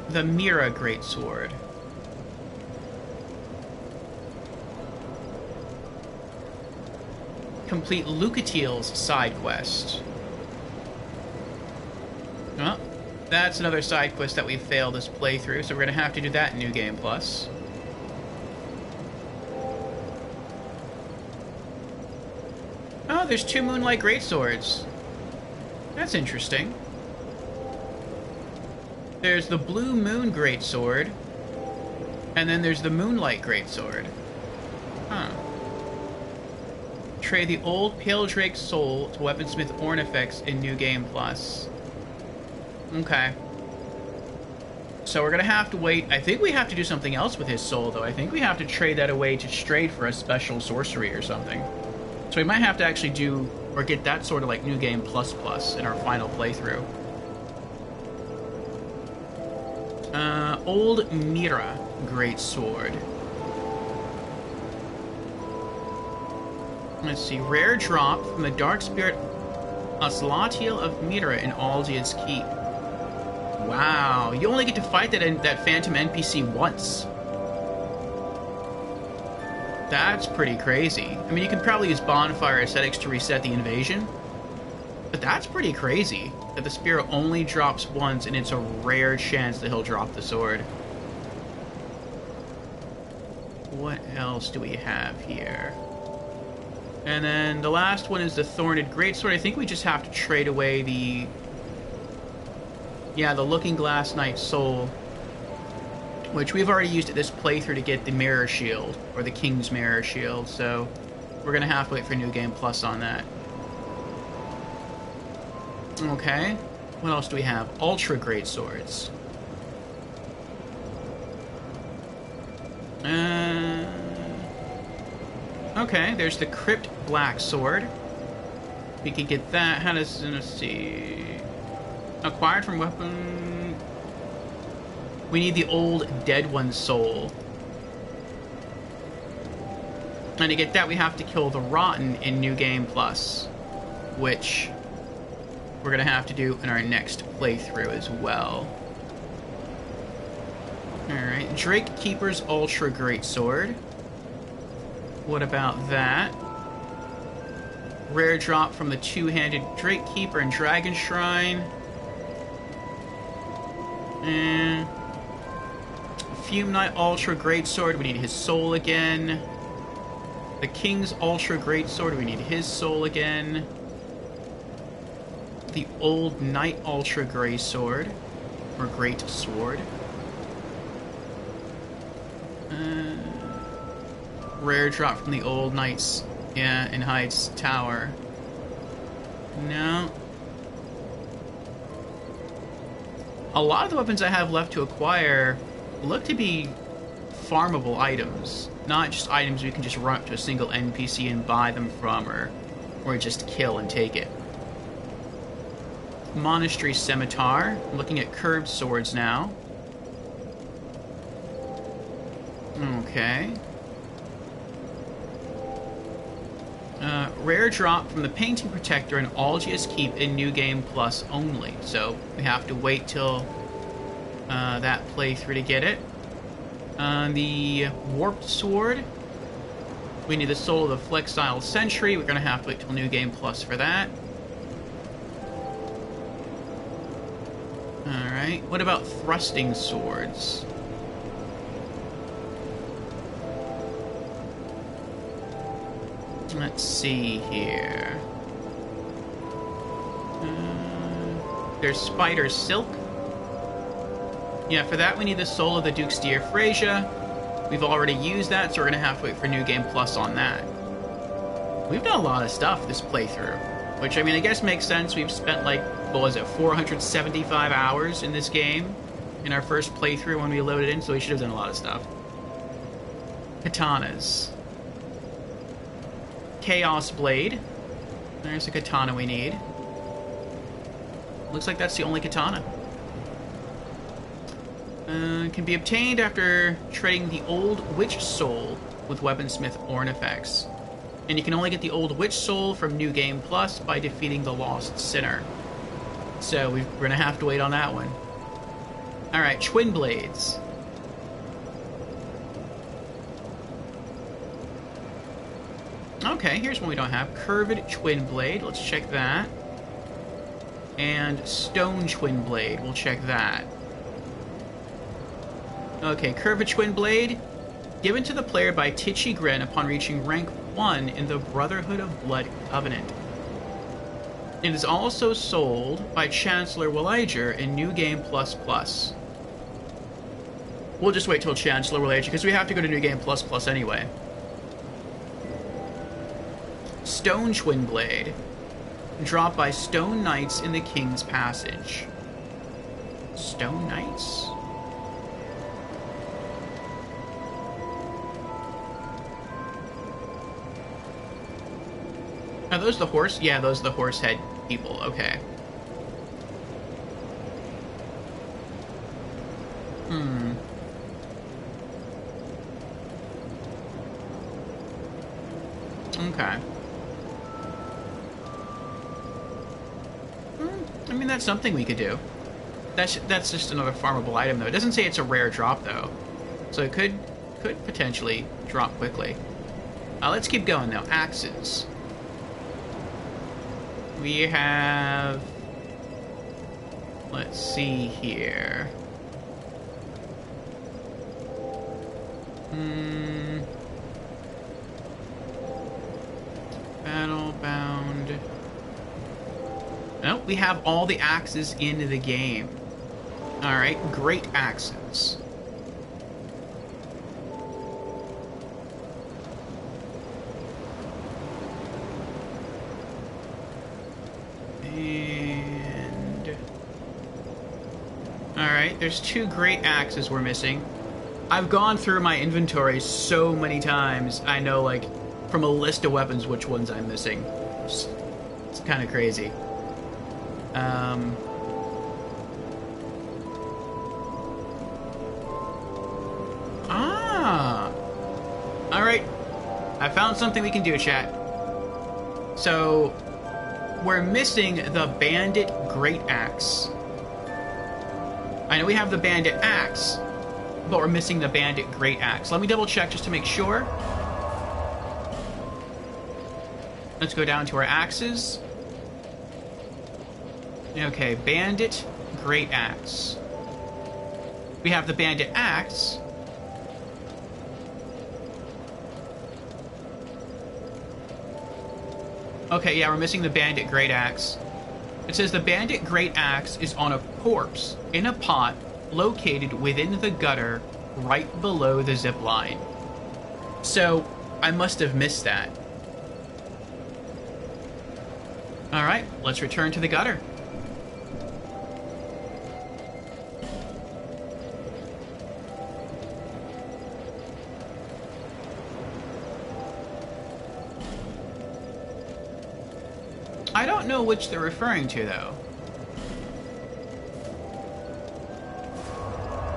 The Mira Greatsword. Complete Lucatiel's side quest. Well, that's another side quest that we failed this playthrough, so we're going to have to do that in New Game Plus. Oh, there's 2 Moonlight Greatswords. That's interesting. There's the Blue Moon Greatsword, and then there's the Moonlight Greatsword. Huh. Trade the old Pale Drake soul to Weaponsmith Ornifex in New Game Plus. Okay. So we're gonna have to wait. I think we have to do something else with his soul, though. I think we have to trade that away to Strayed for a special sorcery or something. So we might have to actually do, or get that sort of like New Game Plus Plus in our final playthrough. Old Mira Greatsword. Let's see. Rare drop from the Dark Spirit Oslatiel of Mira in Aldia's Keep. Wow. You only get to fight that Phantom NPC once. That's pretty crazy. I mean, you can probably use Bonfire Ascetics to reset the invasion. But that's pretty crazy. That the Spirit only drops once, and it's a rare chance that he'll drop the sword. What else do we have here? And then the last one is the Thorned Greatsword. I think we just have to trade away the... yeah, the Looking Glass Knight's soul, which we've already used at this playthrough to get the Mirror Shield, or the King's Mirror Shield, so we're going to have to wait for New Game Plus on that. Okay, what else do we have? Ultra Greatswords. Okay, there's the Crypt Black Sword. We could get that. How does... let's see... acquired from weapon... we need the old Dead One's soul. And to get that, we have to kill the Rotten in New Game Plus, which we're going to have to do in our next playthrough as well. Alright, Drake Keeper's Ultra Greatsword. What about that? Rare drop from the two-handed Drake Keeper and Dragon Shrine. And Fume Knight Ultra Greatsword, we need his soul again. The King's Ultra Greatsword, we need his soul again. The Old Knight Ultra Greatsword, or Great Sword. Rare drop from the Old Knights, yeah, in Hyde's Tower. No. A lot of the weapons I have left to acquire look to be farmable items, not just items we can just run up to a single NPC and buy them from, or just kill and take it. Monastery Scimitar. I'm looking at curved swords now. Okay. Rare drop from the Painting Protector and Algia's Keep in New Game Plus only. So we have to wait till that playthrough to get it. The Warped Sword. We need the Soul of the Flexile Sentry. We're going to have to wait till New Game Plus for that. Alright, what about Thrusting Swords? Let's see here. There's Spider Silk. Yeah, for that we need the Soul of the Duke's Dear Freyja. We've already used that, so we're going to have to wait for New Game Plus on that. We've done a lot of stuff this playthrough, which, I mean, I guess makes sense. We've spent, like, what was it, 475 hours in this game in our first playthrough when we loaded in, so we should have done a lot of stuff. Katanas. Chaos Blade. There's a katana we need. Looks like that's the only katana. Can be obtained after trading the Old Witch Soul with Weaponsmith Ornifex. And you can only get the Old Witch Soul from New Game Plus by defeating the Lost Sinner. So we're going to have to wait on that one. Alright, Twin Blades. Okay, here's one we don't have. Curved Twin Blade. Let's check that. And Stone Twin Blade. We'll check that. Okay, Curved Twin Blade. Given to the player by Titchy Grin upon reaching rank 1 in the Brotherhood of Blood Covenant. It is also sold by Chancellor Willager in New Game Plus Plus. We'll just wait till Chancellor Willager, because we have to go to New Game Plus Plus anyway. Stone Twin Blade. Dropped by Stone Knights in the King's Passage. Stone Knights? Are those the horse? Yeah, those are the horse head people. Okay. Okay. I mean, that's something we could do. That's just another farmable item, though. It doesn't say it's a rare drop, though. So it could potentially drop quickly. Let's keep going, though. Axes. We have... Let's see here. Battlebound. Nope, we have all the axes in the game. Alright, great axes. And... Alright, there's 2 great axes we're missing. I've gone through my inventory so many times, I know, like, from a list of weapons which ones I'm missing. It's kind of crazy. Alright. I found something we can do, chat. So, we're missing the Bandit Great Axe. I know we have the Bandit Axe, but we're missing the Bandit Great Axe. Let me double check just to make sure. Let's go down to our axes. Okay, Bandit Great Axe. We have the Bandit Axe. Okay, yeah, we're missing the Bandit Great Axe. It says the Bandit Great Axe is on a corpse in a pot located within the gutter right below the zip line. So, I must have missed that. Alright, let's return to the gutter. I don't know which they're referring to, though.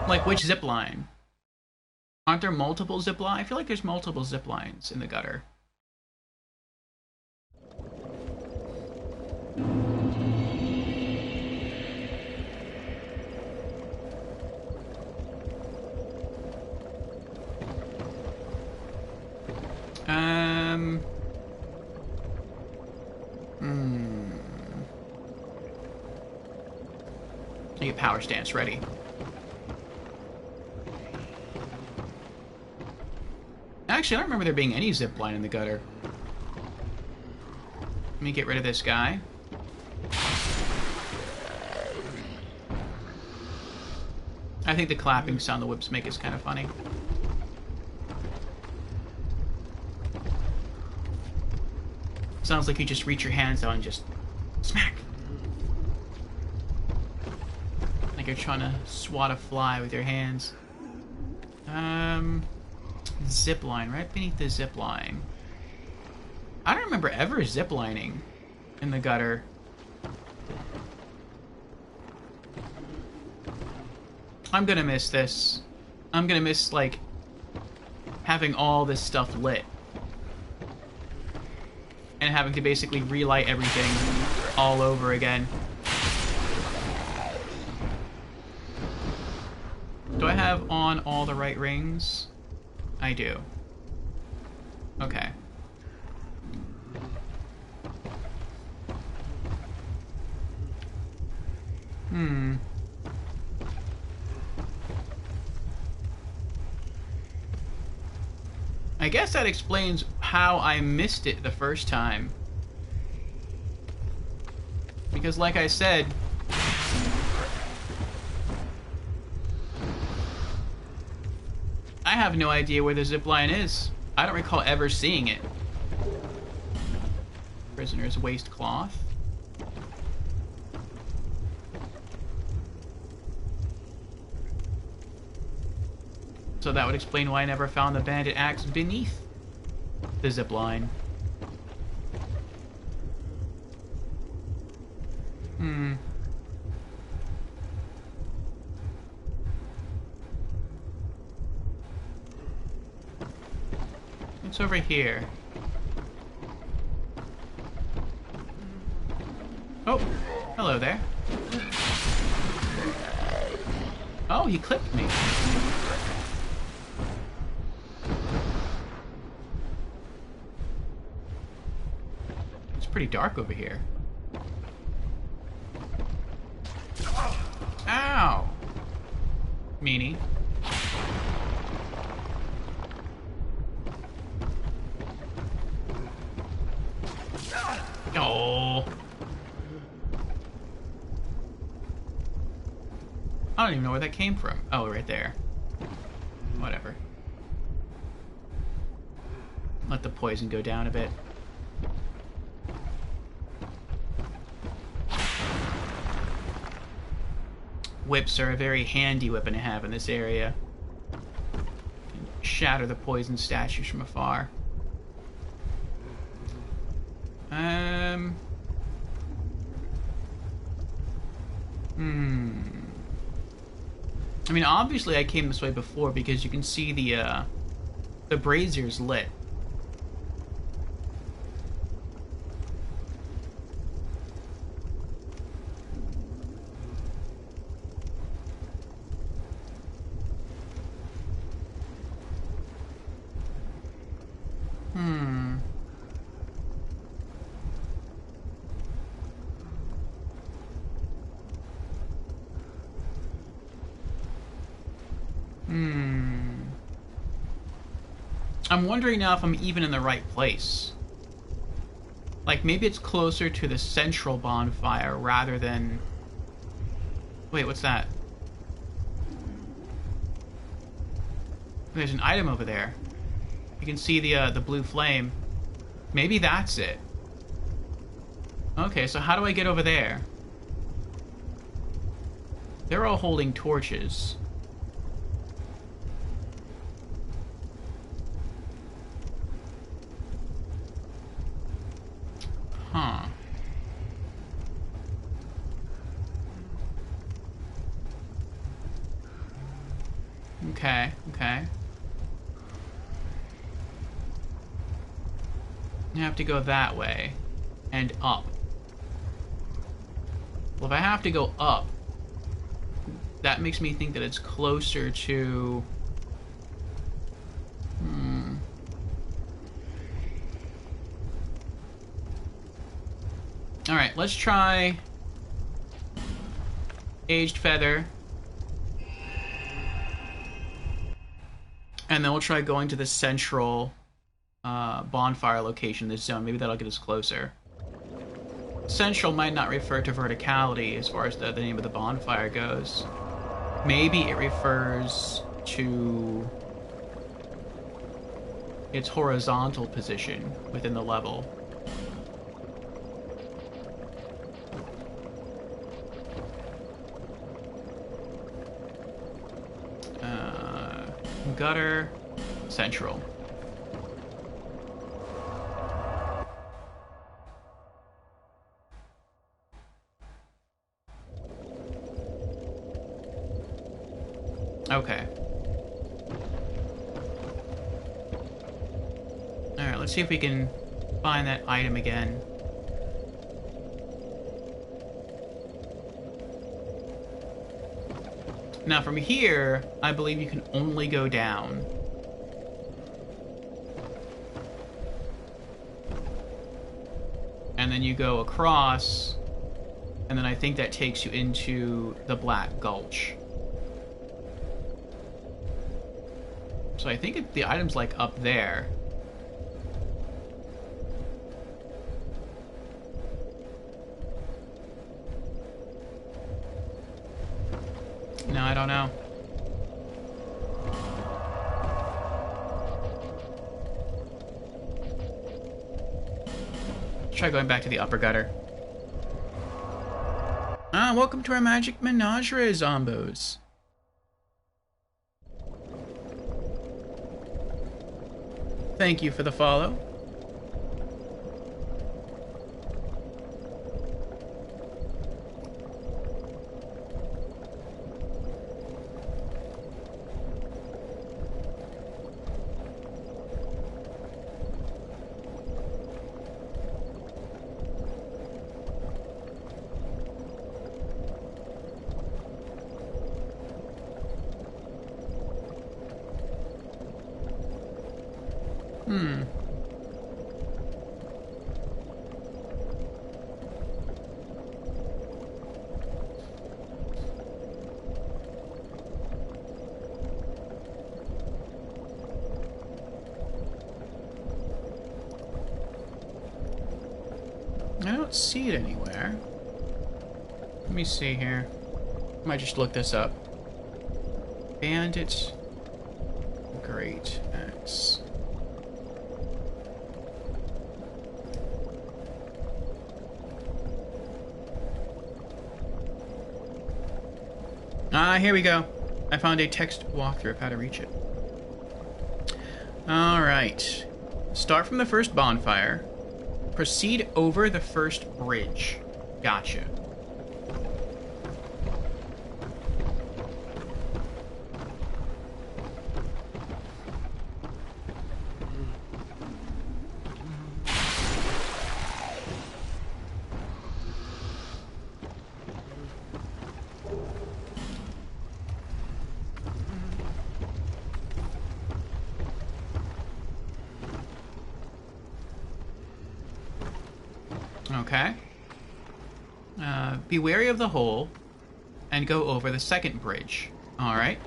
Like, which zip line? Aren't there multiple zip lines? I feel like there's multiple zip lines in the gutter. I get power stance ready. Actually, I don't remember there being any zip line in the gutter. Let me get rid of this guy. I I think the clapping sound the whips make is kind of funny. Sounds like you just reach your hands out and just smack. Like you're trying to swat a fly with your hands. Zip line, right beneath the zip line. I don't remember ever zip lining in the gutter. I'm gonna miss this. I'm gonna miss, like, having all this stuff lit. And having to basically relight everything all over again. Do I have on all the right rings? I do. Okay. I guess that explains how I missed it the first time. Because like I said, I have no idea where the zipline is. I don't recall ever seeing it. Prisoner's waistcloth. So that would explain why I never found the bandit axe beneath the zipline. What's over here? Oh, hello there. Oh, he clipped me. It's pretty dark over here. Ow! Meanie. Oh. I don't even know where that came from. Oh, right there. Whatever. Let the poison go down a bit. Whips are a very handy weapon to have in this area. Shatter the poison statues from afar. I mean, obviously I came this way before because you can see the braziers lit. I'm wondering now if I'm even in the right place. Like, maybe it's closer to the central bonfire rather than... Wait, what's that? There's an item over there. You can see the blue flame. Maybe that's it. Okay, so how do I get over there? They're all holding torches. Huh. Okay, okay. I have to go that way. And up. Well, if I have to go up, that makes me think that it's closer to... Alright, let's try Aged Feather. And then we'll try going to the central bonfire location in this zone. Maybe that'll get us closer. Central might not refer to verticality as far as the name of the bonfire goes. Maybe it refers to its horizontal position within the level. Gutter Central. Okay. Alright, let's see if we can find that item again. Now from here, I believe you can only go down. And then you go across, and then I think that takes you into the Black Gulch. So I think the item's like up there. No, I don't know. Let's try going back to the upper gutter. Ah, welcome to our Magic Menagerie, Zombos. Thank you for the follow. I don't see it anywhere. Let me see here. I might just look this up. Bandit Great Axe. Ah, here we go. I found a text walkthrough of how to reach it. Alright. Start from the first bonfire. Proceed over the first bridge. Gotcha. Okay. Be wary of the hole and go over the second bridge. Alright.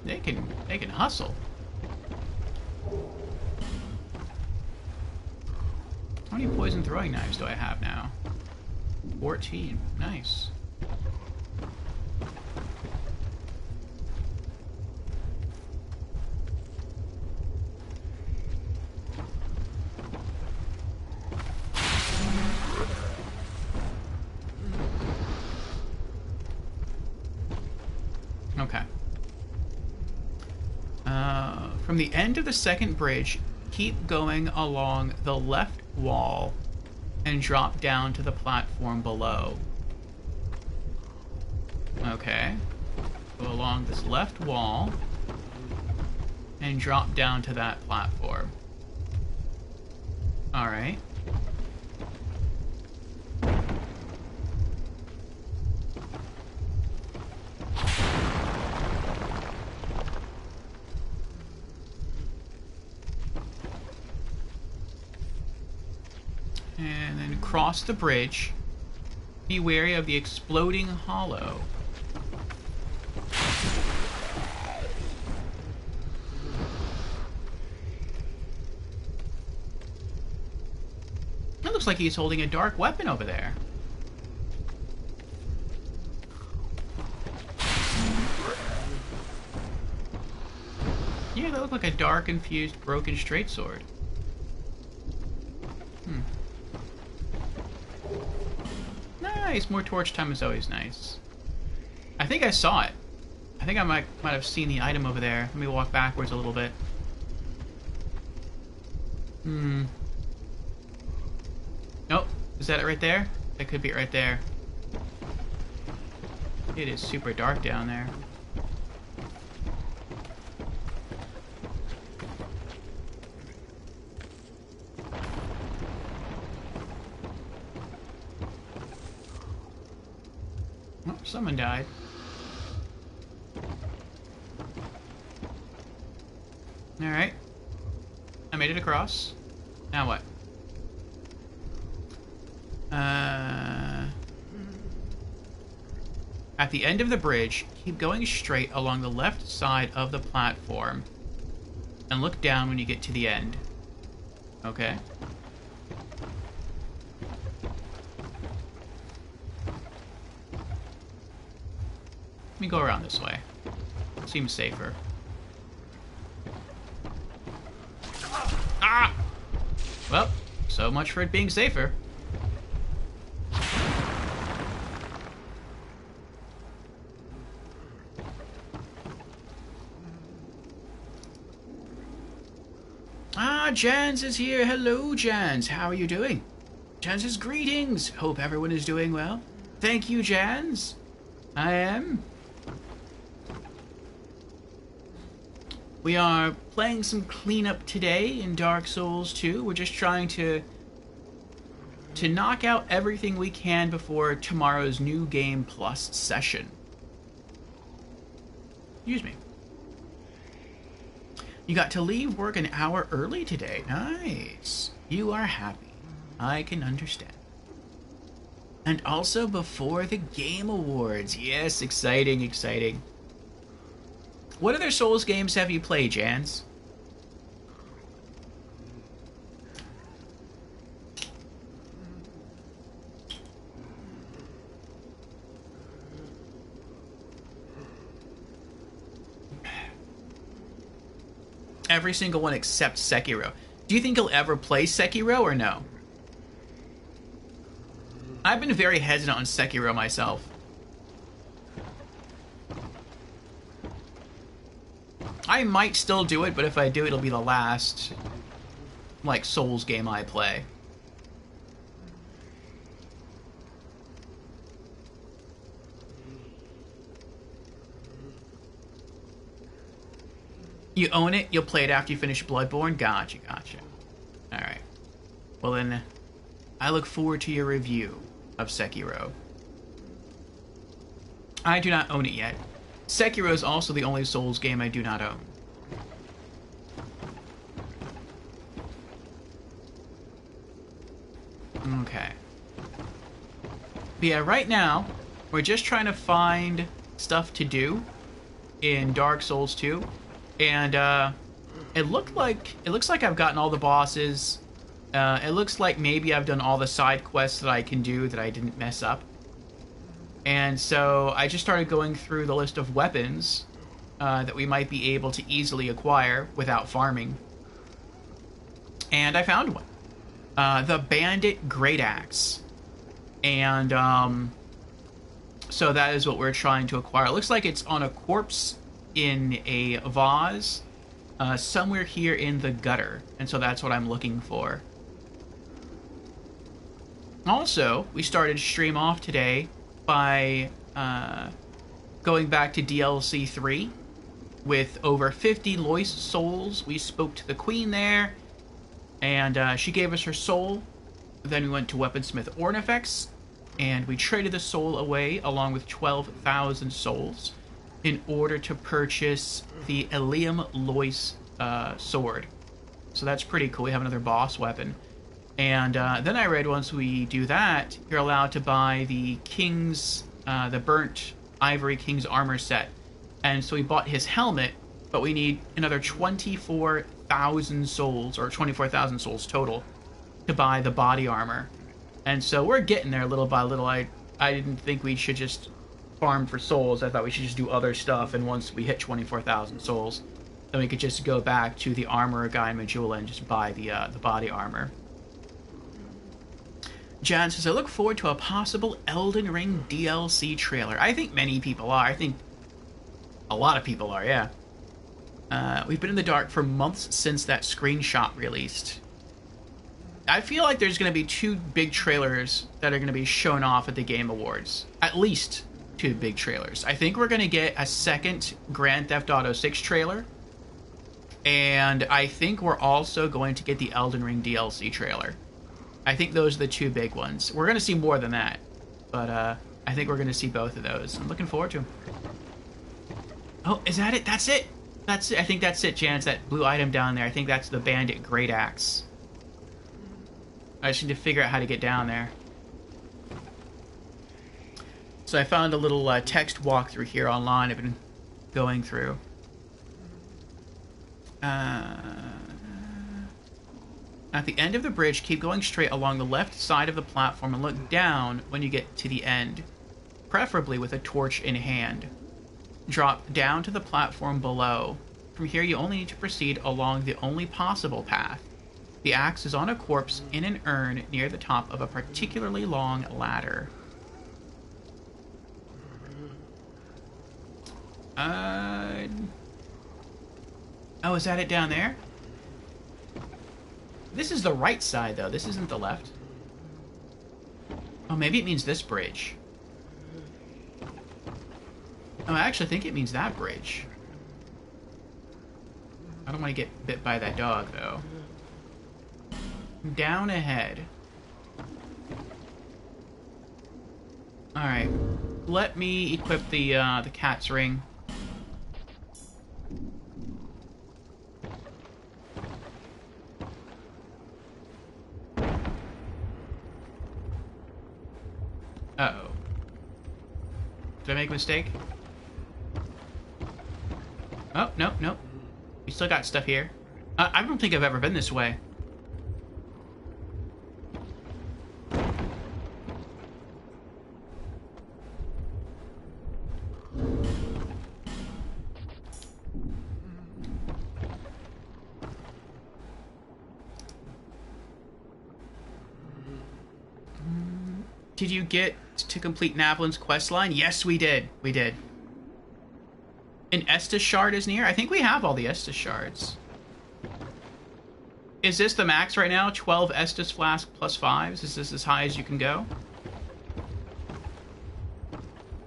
They can hustle. How many poison throwing knives do I have now? 14. Nice. Okay. From the end of the second bridge, keep going along the left wall and drop down to the platform below. Okay. Go along this left wall and drop down to that platform. Alright. And then cross the bridge. Be wary of the exploding hollow. looks like he's holding a dark weapon over there. Yeah, that looked like a dark, infused, broken straight sword. Nice! More torch time is always nice. I think I saw it. I think I might have seen the item over there. Let me walk backwards a little bit. Nope. Is that it right there? That could be it right there. It is super dark down there. Oh, someone died. Alright. I made it across. Now what? At the end of the bridge, keep going straight along the left side of the platform and look down when you get to the end. Okay. Let me go around this way. Seems safer. Ah! Well, so much for it being safer. Ah, Jans is here. Hello, Jans. How are you doing? Jans says greetings. Hope everyone is doing well. Thank you, Jans. I am. We are playing some cleanup today in Dark Souls 2. We're just trying to knock out everything we can before tomorrow's New Game Plus session. Excuse me. You got to leave work an hour early today. Nice. You are happy. I can understand. And also before the Game Awards. Yes, exciting, exciting. What other Souls games have you played, Jans? Every single one except Sekiro. Do you think you'll ever play Sekiro or no? I've been very hesitant on Sekiro myself. I might still do it, but if I do, it'll be the last, like, Souls game I play. You own it, you'll play it after you finish Bloodborne? Gotcha, gotcha. Alright. Well then, I look forward to your review of Sekiro. I do not own it yet. Sekiro is also the only Souls game I do not own. Okay. But yeah, right now, we're just trying to find stuff to do in Dark Souls 2. And it looks like I've gotten all the bosses. It looks like maybe I've done all the side quests that I can do that I didn't mess up. And so I just started going through the list of weapons that we might be able to easily acquire without farming. And I found one. The Bandit Great Axe. And so that is what we're trying to acquire. It looks like it's on a corpse in a vase somewhere here in the gutter. And so that's what I'm looking for. Also, we started stream off today by going back to DLC 3 with over 50 Loist souls. We spoke to the queen there, and she gave us her soul. Then we went to Weaponsmith Ornifex, and we traded the soul away along with 12,000 souls in order to purchase the Eliam Loist sword. So that's pretty cool. We have another boss weapon. And then I read once we do that, you're allowed to buy the King's, the Burnt Ivory King's Armor set. And so we bought his helmet, but we need another 24,000 souls, or 24,000 souls total, to buy the body armor. And so we're getting there little by little. I didn't think we should just farm for souls. I thought we should just do other stuff, and once we hit 24,000 souls, then we could just go back to the armorer guy in Majula and just buy the body armor. Jan says, I look forward to a possible Elden Ring DLC trailer. I think many people are. I think a lot of people are, yeah. We've been in the dark for months since that screenshot released. I feel like there's going to be 2 big trailers that are going to be shown off at the Game Awards. At least 2 big trailers. I think we're going to get a second Grand Theft Auto 6 trailer. And I think we're also going to get the Elden Ring DLC trailer. I think those are the 2 big ones. We're going to see more than that. But I think we're going to see both of those. I'm looking forward to them. Oh, is that it? That's it? That's it. I think that's it, Jan. It's that blue item down there. I think that's the Bandit Great Axe. I just need to figure out how to get down there. So I found a little text walkthrough here online I've been going through. At the end of the bridge, keep going straight along the left side of the platform and look down when you get to the end, preferably with a torch in hand. Drop down to the platform below. From here, you only need to proceed along the only possible path. The axe is on a corpse in an urn near the top of a particularly long ladder. Oh, is that it down there? This is the right side, though. This isn't the left. Oh, maybe it means this bridge. Oh, I actually think it means that bridge. I don't want to get bit by that dog, though. Down ahead. Alright. Let me equip the cat's ring. Uh-oh. Did I make a mistake? Oh, no, no. We still got stuff here. I don't think I've ever been this way. Did you get to complete Navlin's questline? Yes, we did. We did. An Estus shard is near? I think we have all the Estus shards. Is this the max right now? 12 Estus flask plus 5s? Is this as high as you can go?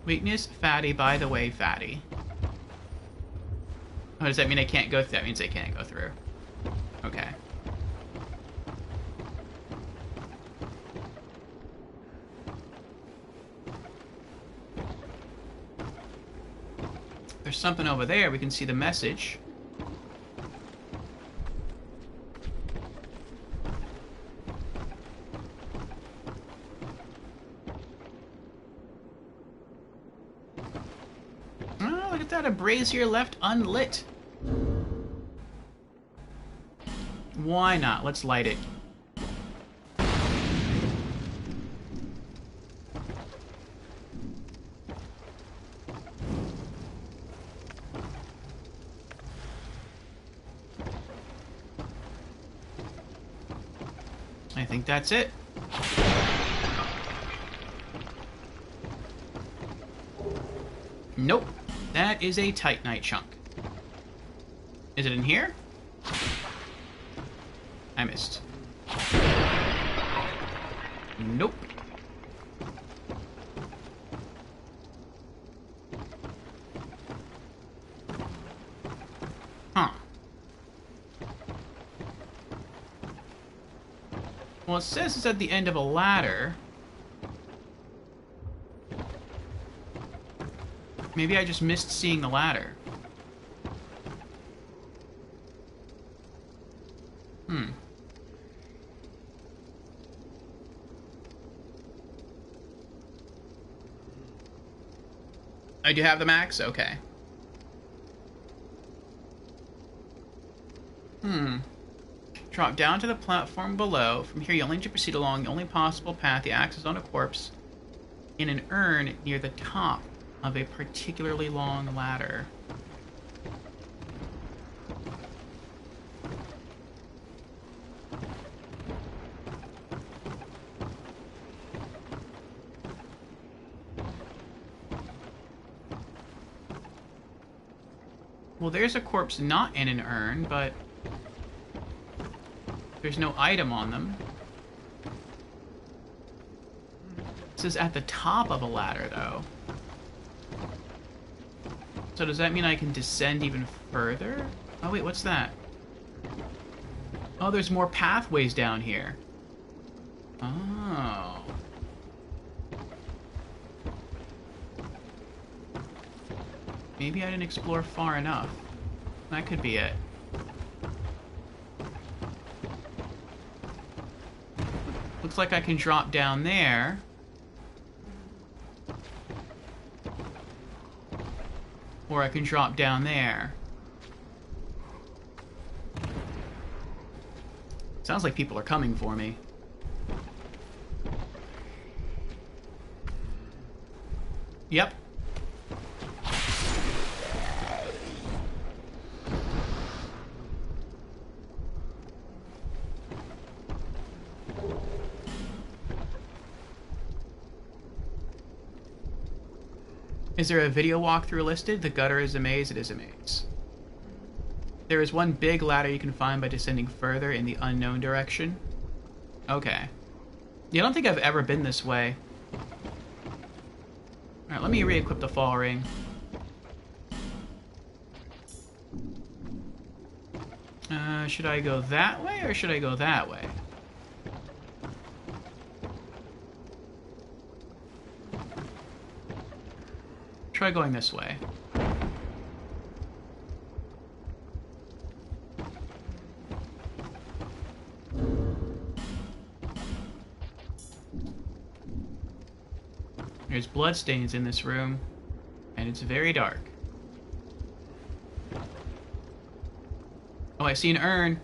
Weakness, fatty, by the way, fatty. Oh, does that mean I can't go through? That means I can't go through. Okay. There's something over there. We can see the message. Oh, look at that. A brazier left unlit. Why not? Let's light it. I think that's it. Nope. That is a Titanite chunk. Is it in here? I missed. Nope. Huh. Well, it says it's at the end of a ladder. Maybe I just missed seeing the ladder. I do have the max? Okay. Drop down to the platform below. From here, you only need to proceed along the only possible path. The axe is on a corpse in an urn near the top of a particularly long ladder. Well, there's a corpse not in an urn, but there's no item on them. It says at the top of a ladder, though. So does that mean I can descend even further? Oh, wait, what's that? Oh, there's more pathways down here. Oh. Maybe I didn't explore far enough. That could be it. Looks like I can drop down there. Or I can drop down there. Sounds like people are coming for me. Yep. Is there a video walkthrough listed? The gutter is a maze, it is a maze. There is one big ladder you can find by descending further in the unknown direction. Okay. Yeah, I don't think I've ever been this way. Alright, let me re-equip the fall ring. Should I go that way or should I go that way? Try going this way. There's bloodstains in this room, and it's very dark. Oh, I see an urn.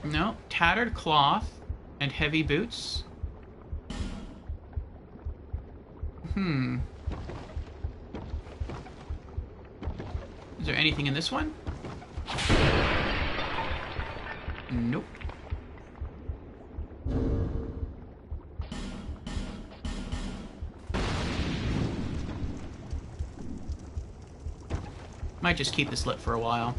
No, tattered cloth and heavy boots. Is there anything in this one? Nope. Might just keep this lit for a while.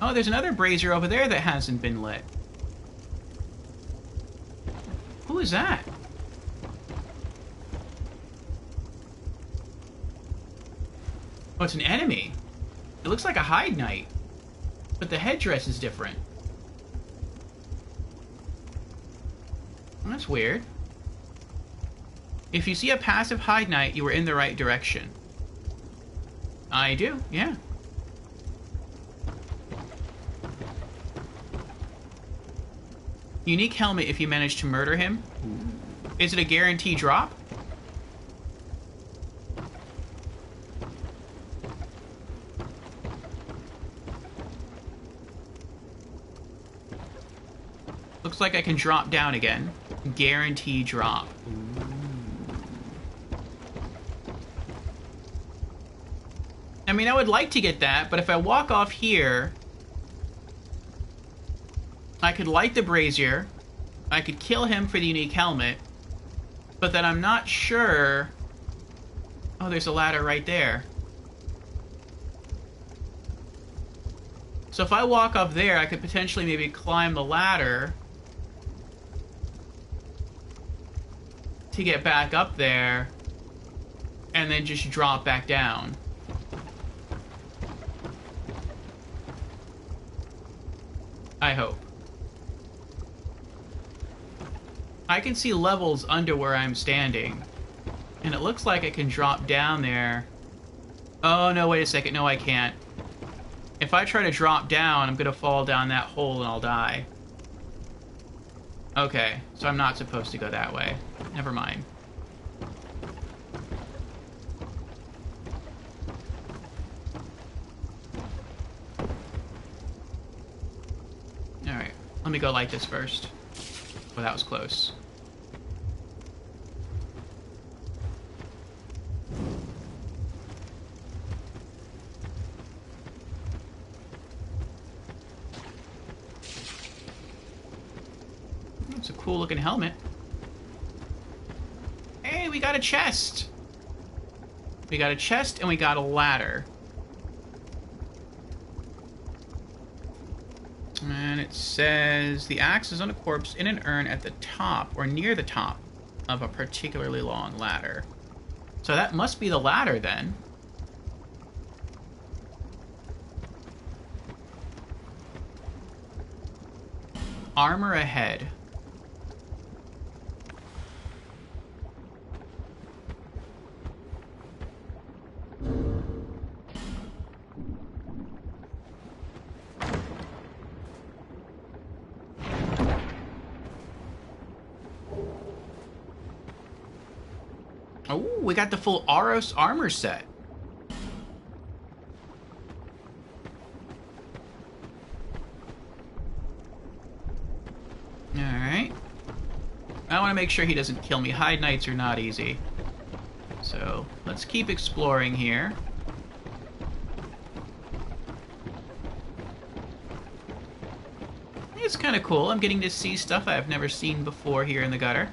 Oh, there's another brazier over there that hasn't been lit. Who is that? Oh, it's an enemy. It looks like a Hide Knight, but the headdress is different. Well, that's weird. If you see a passive Hide Knight, you are in the right direction. I do, yeah. Unique helmet if you manage to murder him. Is it a guarantee drop? Looks like I can drop down again. Guarantee drop. I mean, I would like to get that, but if I walk off here, I could light the brazier, I could kill him for the unique helmet, but then I'm not sure... Oh, there's a ladder right there. So if I walk up there, I could potentially maybe climb the ladder to get back up there, and then just drop back down. I hope. I can see levels under where I'm standing, and it looks like I can drop down there. Oh, no, wait a second. No, I can't. if I try to drop down, I'm gonna fall down that hole and I'll die. Okay, so I'm not supposed to go that way. Never mind. Alright, let me go light this first. Well, that was close. It's a cool looking helmet. Hey, we got a chest. We got a chest and we got a ladder. And it says the axe is on a corpse in an urn at the top or near the top of a particularly long ladder. So that must be the ladder then. Armor ahead. Oh, we got the full Aros armor set. Alright. I want to make sure he doesn't kill me. Hide Knights are not easy. So, let's keep exploring here. It's kind of cool. I'm getting to see stuff I've never seen before here in the gutter.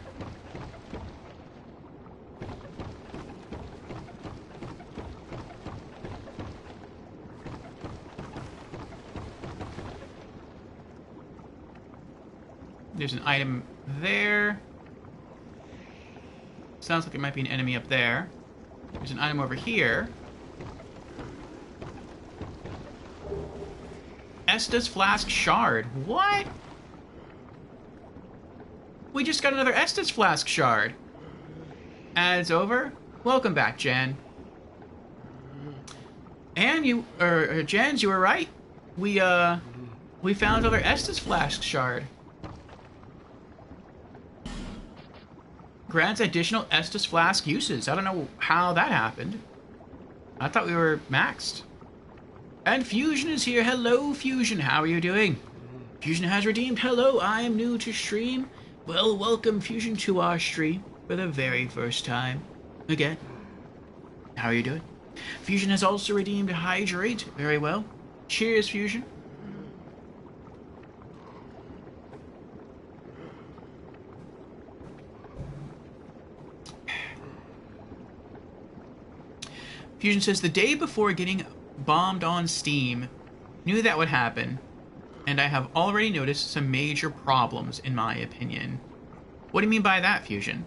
There's an item there. Sounds like there might be an enemy up there. There's an item over here. Estus Flask Shard. What? We just got another Estus Flask Shard. Ads over. Welcome back, Jan. And you, Jans, you were right. We found another Estus Flask Shard. Grants additional Estus Flask uses. I don't know how that happened. I thought we were maxed. And Fusion is here. Hello, Fusion. How are you doing? Fusion has redeemed. Hello, I am new to stream. Well, welcome, Fusion, to our stream for the very first time. Again. How are you doing? Fusion has also redeemed Hydrate. Very well. Cheers, Fusion. Fusion says, the day before getting bombed on Steam, knew that would happen, and I have already noticed some major problems, in my opinion. What do you mean by that, Fusion?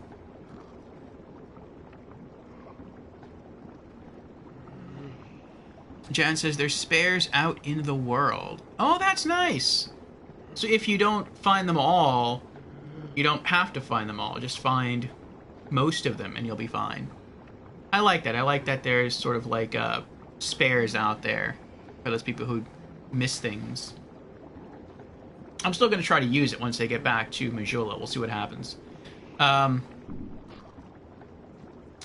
Jan says, there's spares out in the world. Oh, that's nice! So if you don't find them all, you don't have to find them all. Just find most of them, and you'll be fine. I like that. I like that there's sort of like spares out there for those people who miss things. I'm still going to try to use it once they get back to Majula. We'll see what happens.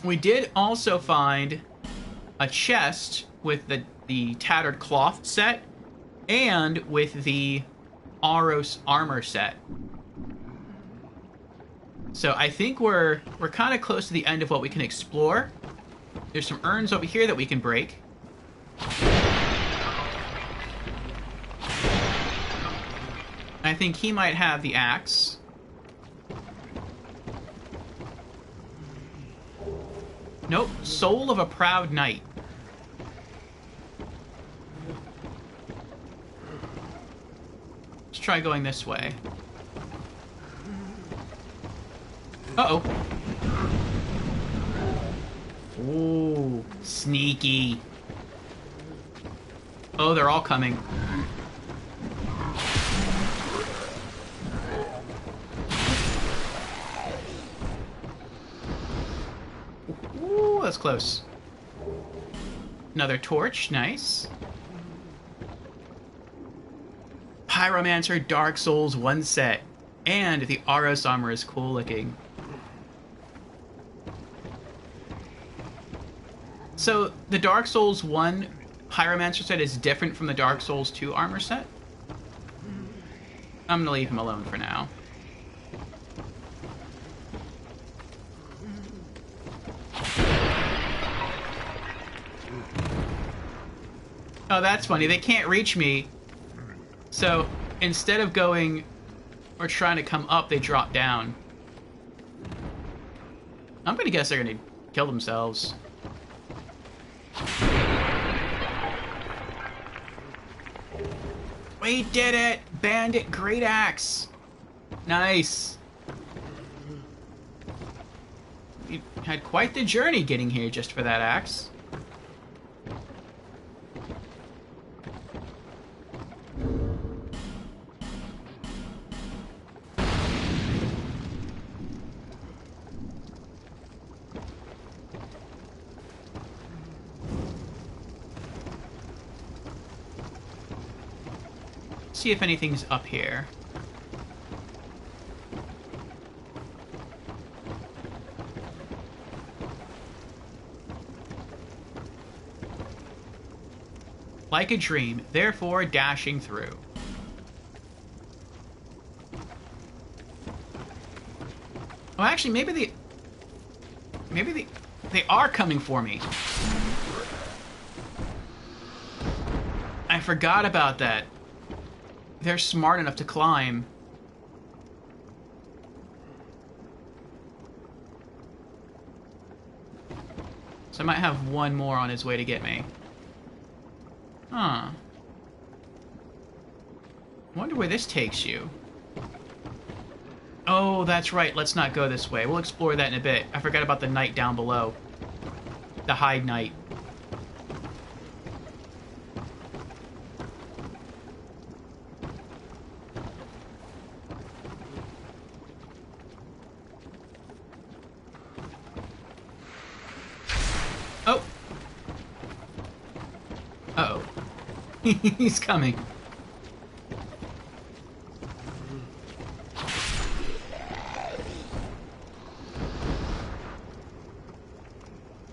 We did also find a chest with the Tattered Cloth set and with the Aros armor set. So I think we're kind of close to the end of what we can explore. There's some urns over here that we can break. I think he might have the axe. Nope. Soul of a Proud Knight. Let's try going this way. Uh-oh. Ooh, sneaky. Oh, they're all coming. Ooh, that's close. Another torch, nice. Pyromancer Dark Souls 1 set. And the Aros armor is cool looking. So the Dark Souls 1 Pyromancer set is different from the Dark Souls 2 armor set? I'm gonna leave him alone for now. Oh, that's funny. They can't reach me. So instead of going or trying to come up, they drop down. I'm gonna guess they're gonna kill themselves. We did it! Bandit Great Axe! Nice. You had quite the journey getting here just for that axe. See if anything's up here. Like a dream, therefore dashing through. Oh, actually, maybe they are coming for me. I forgot about that. They're smart enough to climb. So I might have one more on his way to get me. Huh. Wonder where this takes you. Oh, that's right. Let's not go this way. We'll explore that in a bit. I forgot about the knight down below. The Hide Knight. Oh. Uh-oh. He's coming.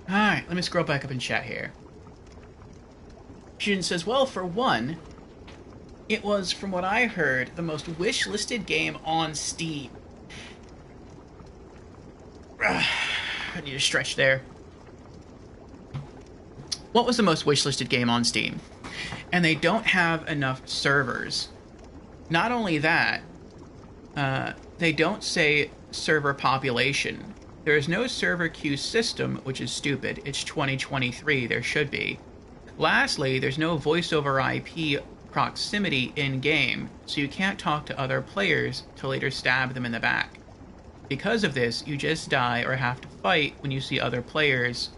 Alright, let me scroll back up in chat here. Jun says, well, for one, it was, from what I heard, the most wish-listed game on Steam. I need to stretch there. What was the most wish-listed game on Steam? And they don't have enough servers. Not only that, they don't say server population. There is no server queue system, which is stupid. It's 2023, there should be. Lastly, there's no voice over IP proximity in-game, so you can't talk to other players to later stab them in the back. Because of this, you just die or have to fight when you see other players,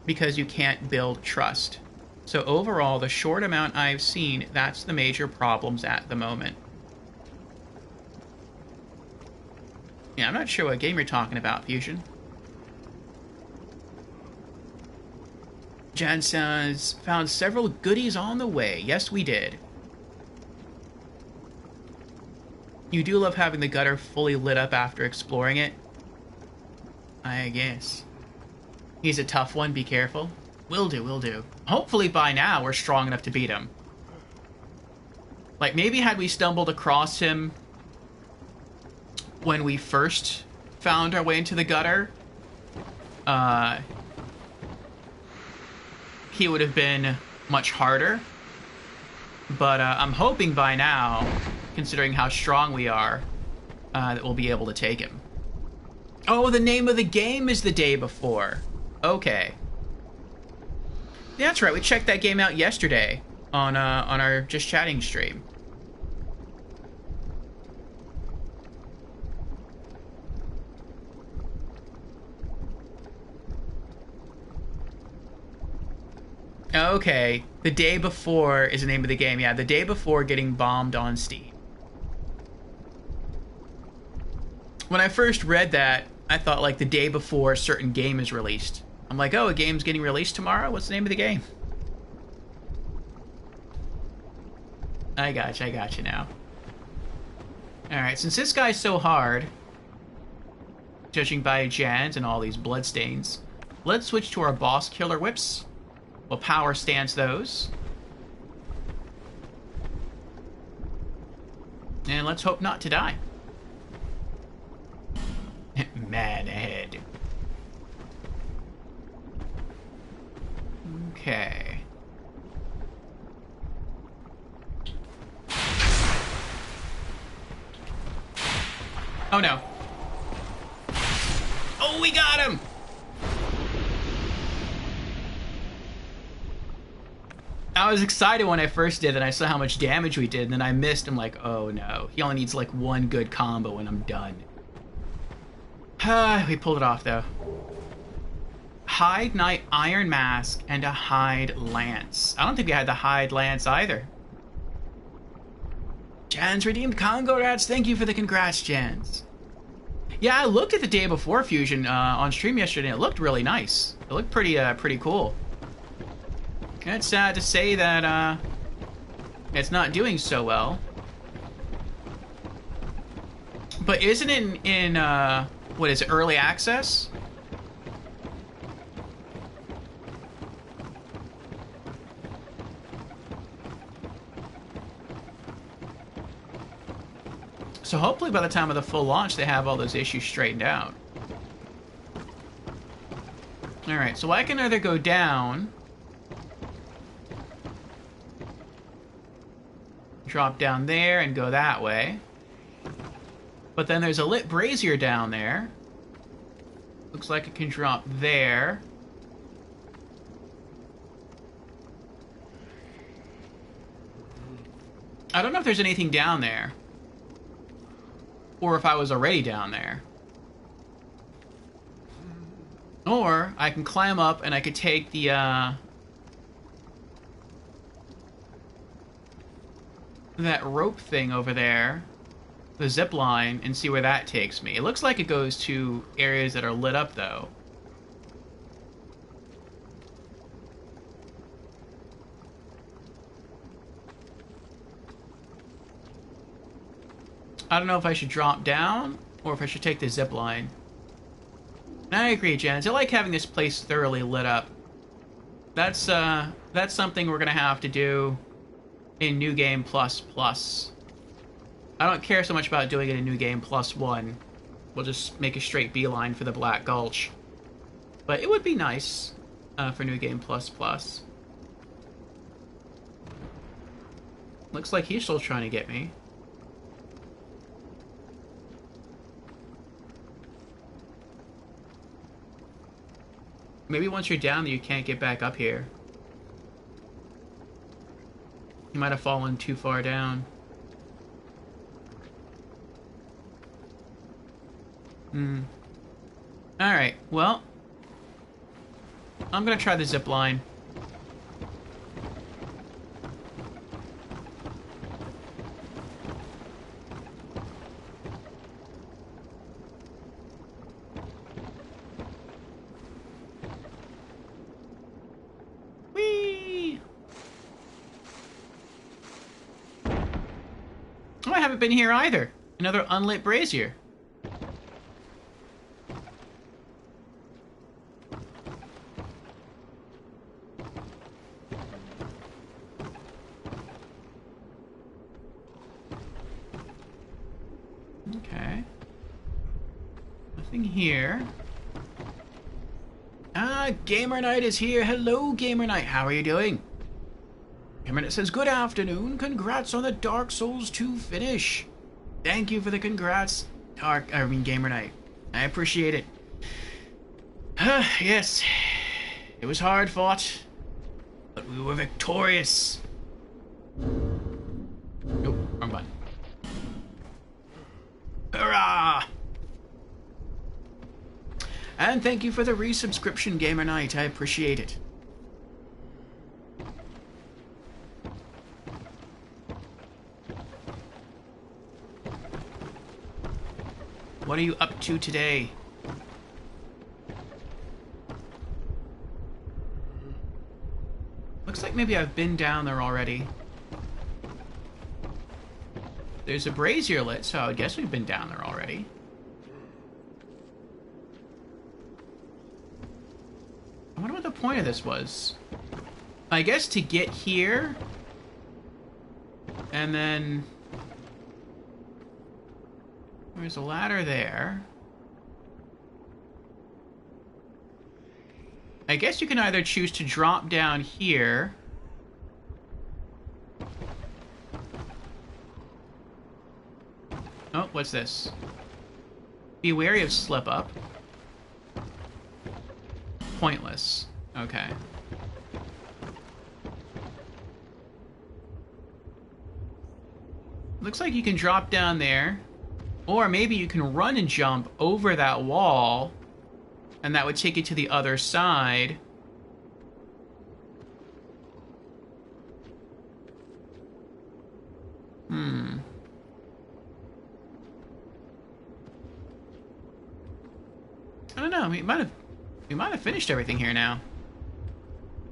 because you can't build trust. So overall, the short amount I've seen, that's the major problems at the moment. Yeah, I'm not sure what game you're talking about, Fusion. Jan says, found several goodies on the way. Yes, we did. You do love having the gutter fully lit up after exploring it? I guess. He's a tough one, be careful. Will do, will do. Hopefully by now we're strong enough to beat him. Like, maybe had we stumbled across him when we first found our way into the gutter, he would have been much harder. But I'm hoping by now, considering how strong we are, that we'll be able to take him. Oh, the name of the game is The Day Before. Okay. Yeah, that's right. We checked that game out yesterday on our Just Chatting stream. Okay, The Day Before is the name of the game. Yeah, The Day Before Getting Bombed on Steam. When I first read that, I thought like the day before a certain game is released. I'm like, oh, a game's getting released tomorrow? What's the name of the game? I got you now. Alright, since this guy's so hard, judging by Jans and all these bloodstains, let's switch to our boss killer whips. We'll power stance those. And let's hope not to die. Man ahead. Okay. Oh no. Oh, we got him! I was excited when I first did, and I saw how much damage we did, and then I missed. I'm like, oh no. He only needs like one good combo and I'm done. We pulled it off though. Hide Knight Iron Mask and a Hide Lance. I don't think we had the Hide Lance either. Jans redeemed Congo Rats. Thank you for the congrats, Jans. Yeah, I looked at the Day Before Fusion on stream yesterday. And it looked really nice. It looked pretty cool. It's sad to say that it's not doing so well. But isn't it in what is it, early access? So hopefully by the time of the full launch, they have all those issues straightened out. Alright, so I can either go down, drop down there and go that way. But then there's a lit brazier down there. Looks like it can drop there. I don't know if there's anything down there. Or if I was already down there. Or I can climb up and I could take the that rope thing over there, the zip line, and see where that takes me. It looks like it goes to areas that are lit up though. I don't know if I should drop down or if I should take the zip line. And I agree, Janice. I like having this place thoroughly lit up. That's something we're gonna have to do in New Game Plus Plus. I don't care so much about doing it in New Game Plus 1. We'll just make a straight beeline for the Black Gulch. But it would be nice for New Game Plus Plus. Looks like he's still trying to get me. Maybe once you're down there, you can't get back up here. You might have fallen too far down. Alright, well, I'm gonna try the zip line. Whee! Oh, I haven't been here either. Another unlit brazier. Okay. Nothing here. Gamer Knight is here. Hello, Gamer Knight. How are you doing? Gamer Knight says, good afternoon. Congrats on the Dark Souls 2 finish. Thank you for the congrats, Gamer Knight. I appreciate it. Yes. It was hard fought, but we were victorious. Nope, wrong button. Hurrah! And thank you for the resubscription, Gamer Knight. I appreciate it. What are you up to today? Looks like maybe I've been down there already. There's a brazier lit, so I guess we've been down there already. I wonder what the point of this was. I guess to get here... And then... There's a ladder there. I guess you can either choose to drop down here... Oh, what's this? Be wary of slip up. Pointless. Okay. Looks like you can drop down there. Or maybe you can run and jump over that wall. And that would take you to the other side. I don't know. We might have finished everything here now.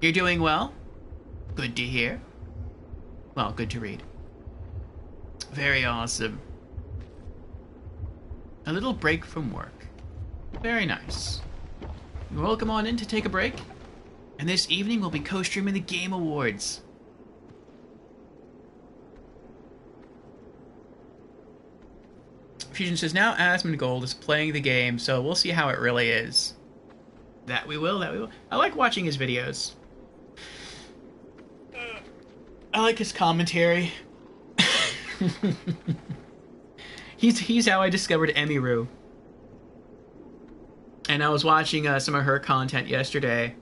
You're doing well? Good to hear. Well, good to read. Very awesome. A little break from work. Very nice. You're welcome on in to take a break. And this evening we'll be co-streaming the Game Awards. Fusion says, now Asmongold is playing the game, so we'll see how it really is. That we will. I like watching his videos. I like his commentary. He's how I discovered Emiru. And I was watching some of her content yesterday.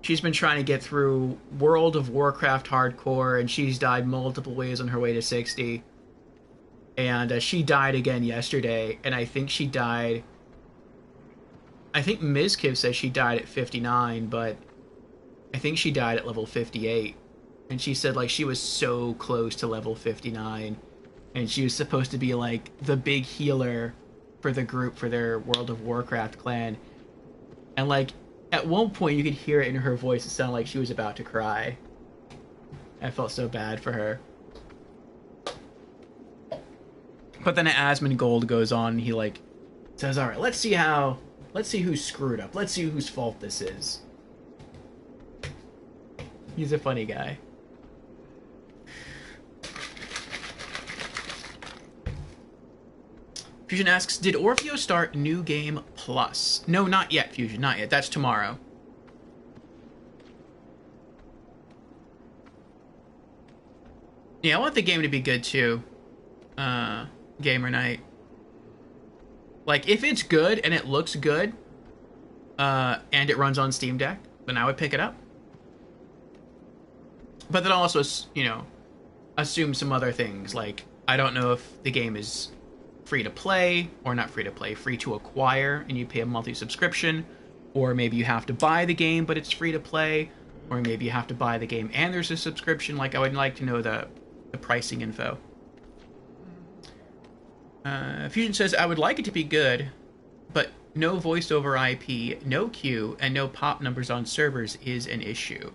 She's been trying to get through World of Warcraft Hardcore, and she's died multiple ways on her way to 60. And she died again yesterday, and I think she died... I think Mizkiv says she died at 59, but I think she died at level 58. And she said, like, she was so close to level 59, and she was supposed to be, like, the big healer for the group, for their World of Warcraft clan. And, like, at one point you could hear it in her voice, it sounded like she was about to cry. I felt so bad for her. But then Asmongold goes on and he, like, says, alright, let's see who's screwed up. Let's see whose fault this is. He's a funny guy. Fusion asks, did Orfeo start New Game Plus? No, not yet, Fusion, not yet. That's tomorrow. Yeah, I want the game to be good, too. Gamer Night. Like, if it's good and it looks good, and it runs on Steam Deck, then I would pick it up. But then also, you know, assume some other things. Like, I don't know if the game is free to play, or not free to play, free to acquire, and you pay a monthly subscription, or maybe you have to buy the game, but it's free to play, or maybe you have to buy the game and there's a subscription. Like, I would like to know the pricing info. Fusion says, I would like it to be good, but no voice over IP, no queue, and no pop numbers on servers is an issue.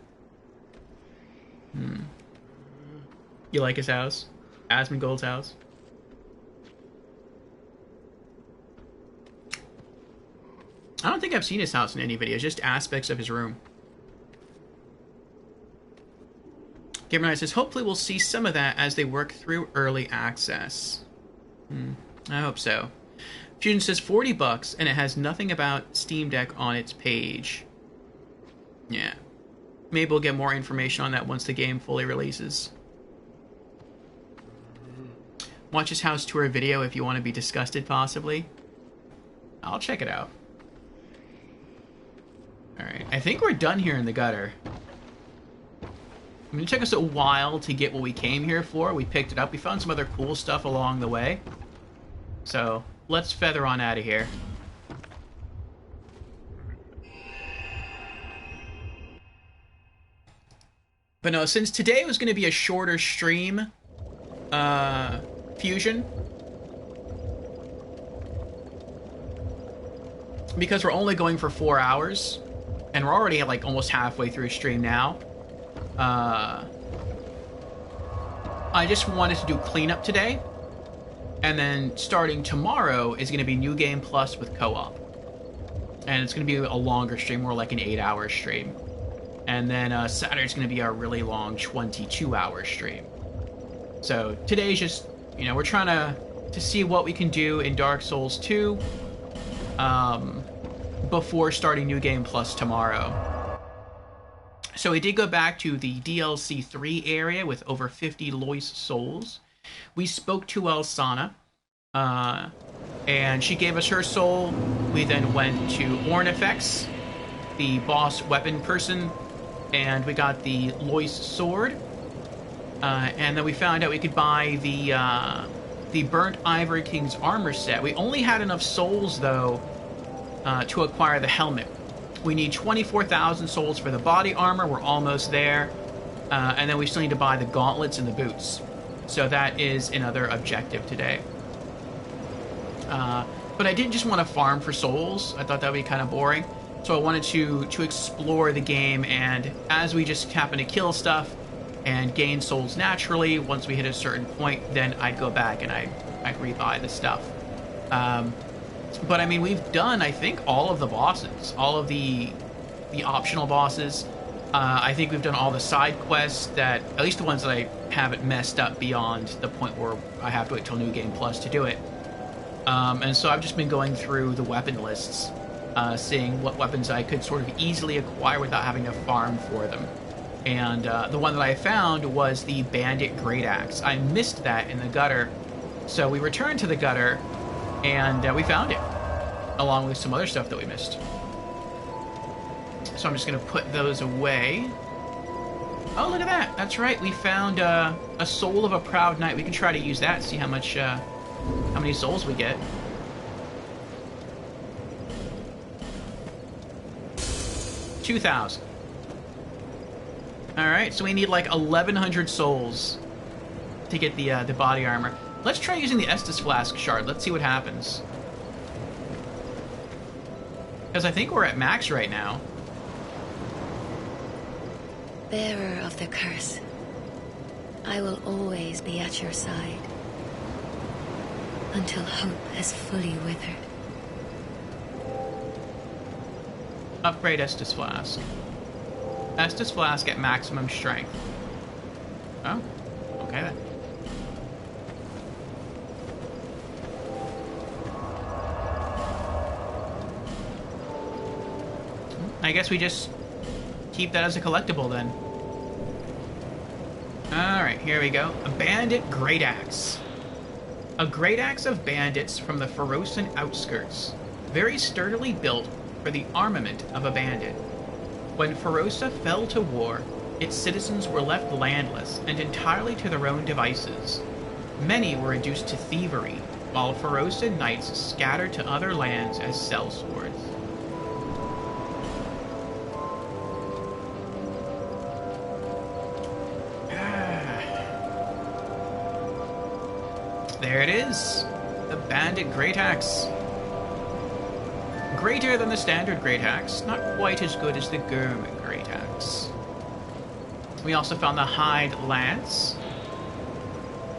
You like his house? Asmongold's house? I don't think I've seen his house in any videos, just aspects of his room. Gamer Knight says, hopefully we'll see some of that as they work through early access. I hope so. Fusion says $40 and it has nothing about Steam Deck on its page. Yeah. Maybe we'll get more information on that once the game fully releases. Watch his house tour video if you want to be disgusted, possibly. I'll check it out. Alright, I think we're done here in the gutter. I mean, it took us a while to get what we came here for. We picked it up. We found some other cool stuff along the way. So, let's feather on out of here. But no, since today was going to be a shorter stream, Fusion, because we're only going for 4 hours, and we're already like almost halfway through a stream now, I just wanted to do cleanup today, and then starting tomorrow is going to be New Game Plus with co-op. And it's going to be a longer stream, more like an 8-hour stream. And then Saturday's going to be a really long 22-hour stream. So today's just, you know, we're trying to see what we can do in Dark Souls 2 before starting New Game Plus tomorrow. So we did go back to the DLC 3 area with over 50 Lois souls. We spoke to Elsana, and she gave us her soul. We then went to Ornifex, the boss weapon person, and we got the Lois sword. And then we found out we could buy the Burnt Ivory King's armor set. We only had enough souls, though, to acquire the helmet. We need 24,000 souls for the body armor. We're almost there. And then we still need to buy the gauntlets and the boots. So that is another objective today. But I didn't just want to farm for souls. I thought that would be kind of boring. So I wanted to explore the game, and as we just happen to kill stuff and gain souls naturally, once we hit a certain point, then I'd go back and I'd rebuy the stuff. But I mean, we've done, I think, all of the bosses, all of the optional bosses. I think we've done all the side quests, that, at least the ones that I haven't messed up beyond the point where I have to wait till New Game Plus to do it. And so I've just been going through the weapon lists, seeing what weapons I could sort of easily acquire without having to farm for them. And the one that I found was the Bandit Great Axe. I missed that in the gutter, so we returned to the gutter, and we found it, along with some other stuff that we missed. So I'm just going to put those away. Oh, look at that. That's right. We found a Soul of a Proud Knight. We can try to use that, see how many souls we get. $2,000. Alright, so we need like 1,100 souls to get the body armor. Let's try using the Estus Flask shard. Let's see what happens. Because I think we're at max right now. Bearer of the curse, I will always be at your side until hope has fully withered. Upgrade Estus Flask. Estus Flask at maximum strength. Oh, okay then. I guess we just keep that as a collectible then. Alright, here we go. A Bandit Great Axe. A great axe of bandits from the Pharosan outskirts, very sturdily built for the armament of a bandit. When Pharosa fell to war, its citizens were left landless and entirely to their own devices. Many were reduced to thievery, while Pharosa knights scattered to other lands as sellswords. There it is, the Bandit Great Axe. Greater than the standard Great Axe, not quite as good as the Gurm Great Axe. We also found the Hide Lance.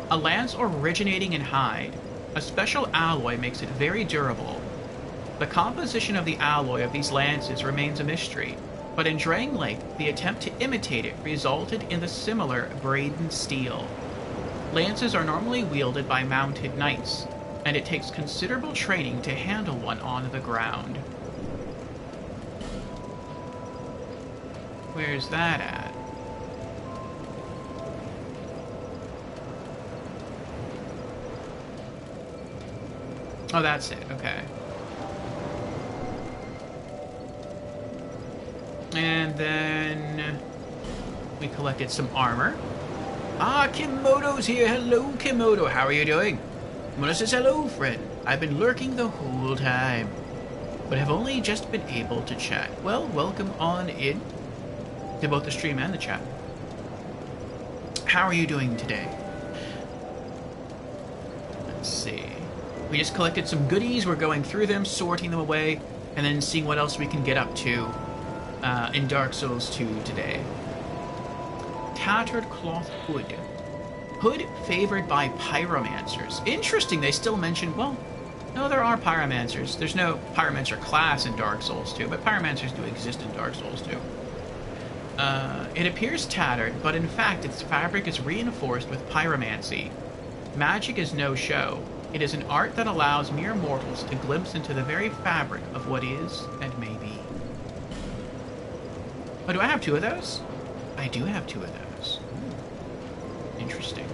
A lance originating in hide. A special alloy makes it very durable. The composition of the alloy of these lances remains a mystery, but in Drang Lake, the attempt to imitate it resulted in the similar Braden steel. Lances are normally wielded by mounted knights, and it takes considerable training to handle one on the ground. Where's that at? Oh, that's it. Okay. And then we collected some armor. Ah, Kimodo's here. Hello, Kimodo. How are you doing? Kimodo says, hello, friend. I've been lurking the whole time, but have only just been able to chat. Well, welcome on in to both the stream and the chat. How are you doing today? Let's see. We just collected some goodies. We're going through them, sorting them away, and then seeing what else we can get up to in Dark Souls 2 today. Tattered cloth hood. Hood favored by pyromancers. Interesting, they still mentioned, well, no, there are pyromancers. There's no pyromancer class in Dark Souls 2, but pyromancers do exist in Dark Souls 2. It appears tattered, but in fact its fabric is reinforced with pyromancy. Magic is no show. It is an art that allows mere mortals to glimpse into the very fabric of what is and may be. Oh, do I have 2 of those? I do have 2 of those. Interesting.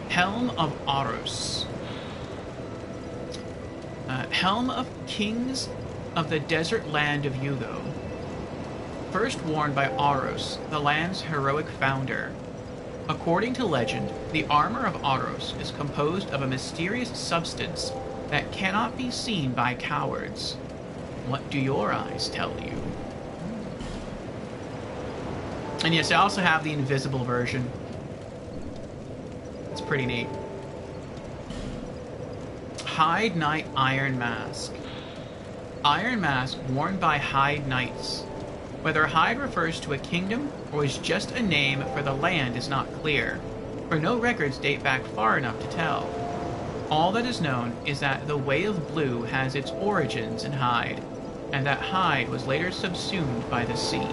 Helm of Aros. Helm of Kings of the Desert Land of Yugo. First worn by Aros, the land's heroic founder. According to legend, the armor of Aros is composed of a mysterious substance that cannot be seen by cowards. What do your eyes tell you? And yes, I also have the invisible version. It's pretty neat. Hyde Knight Iron Mask. Iron Mask worn by Hyde Knights. Whether Hyde refers to a kingdom or is just a name for the land is not clear, for no records date back far enough to tell. All that is known is that the Way of Blue has its origins in Hyde, and that Hyde was later subsumed by the sea.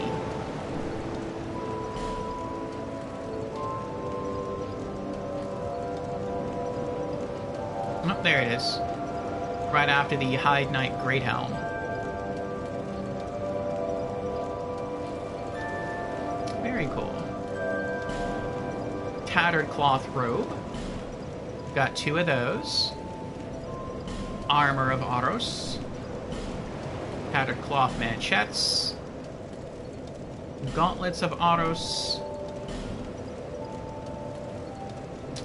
Oh, there it is. Right after the Hyde Knight Great Helm. Very cool. Tattered cloth robe. Got 2 of those. Armor of Aros. Tattered cloth manchettes. Gauntlets of Aros.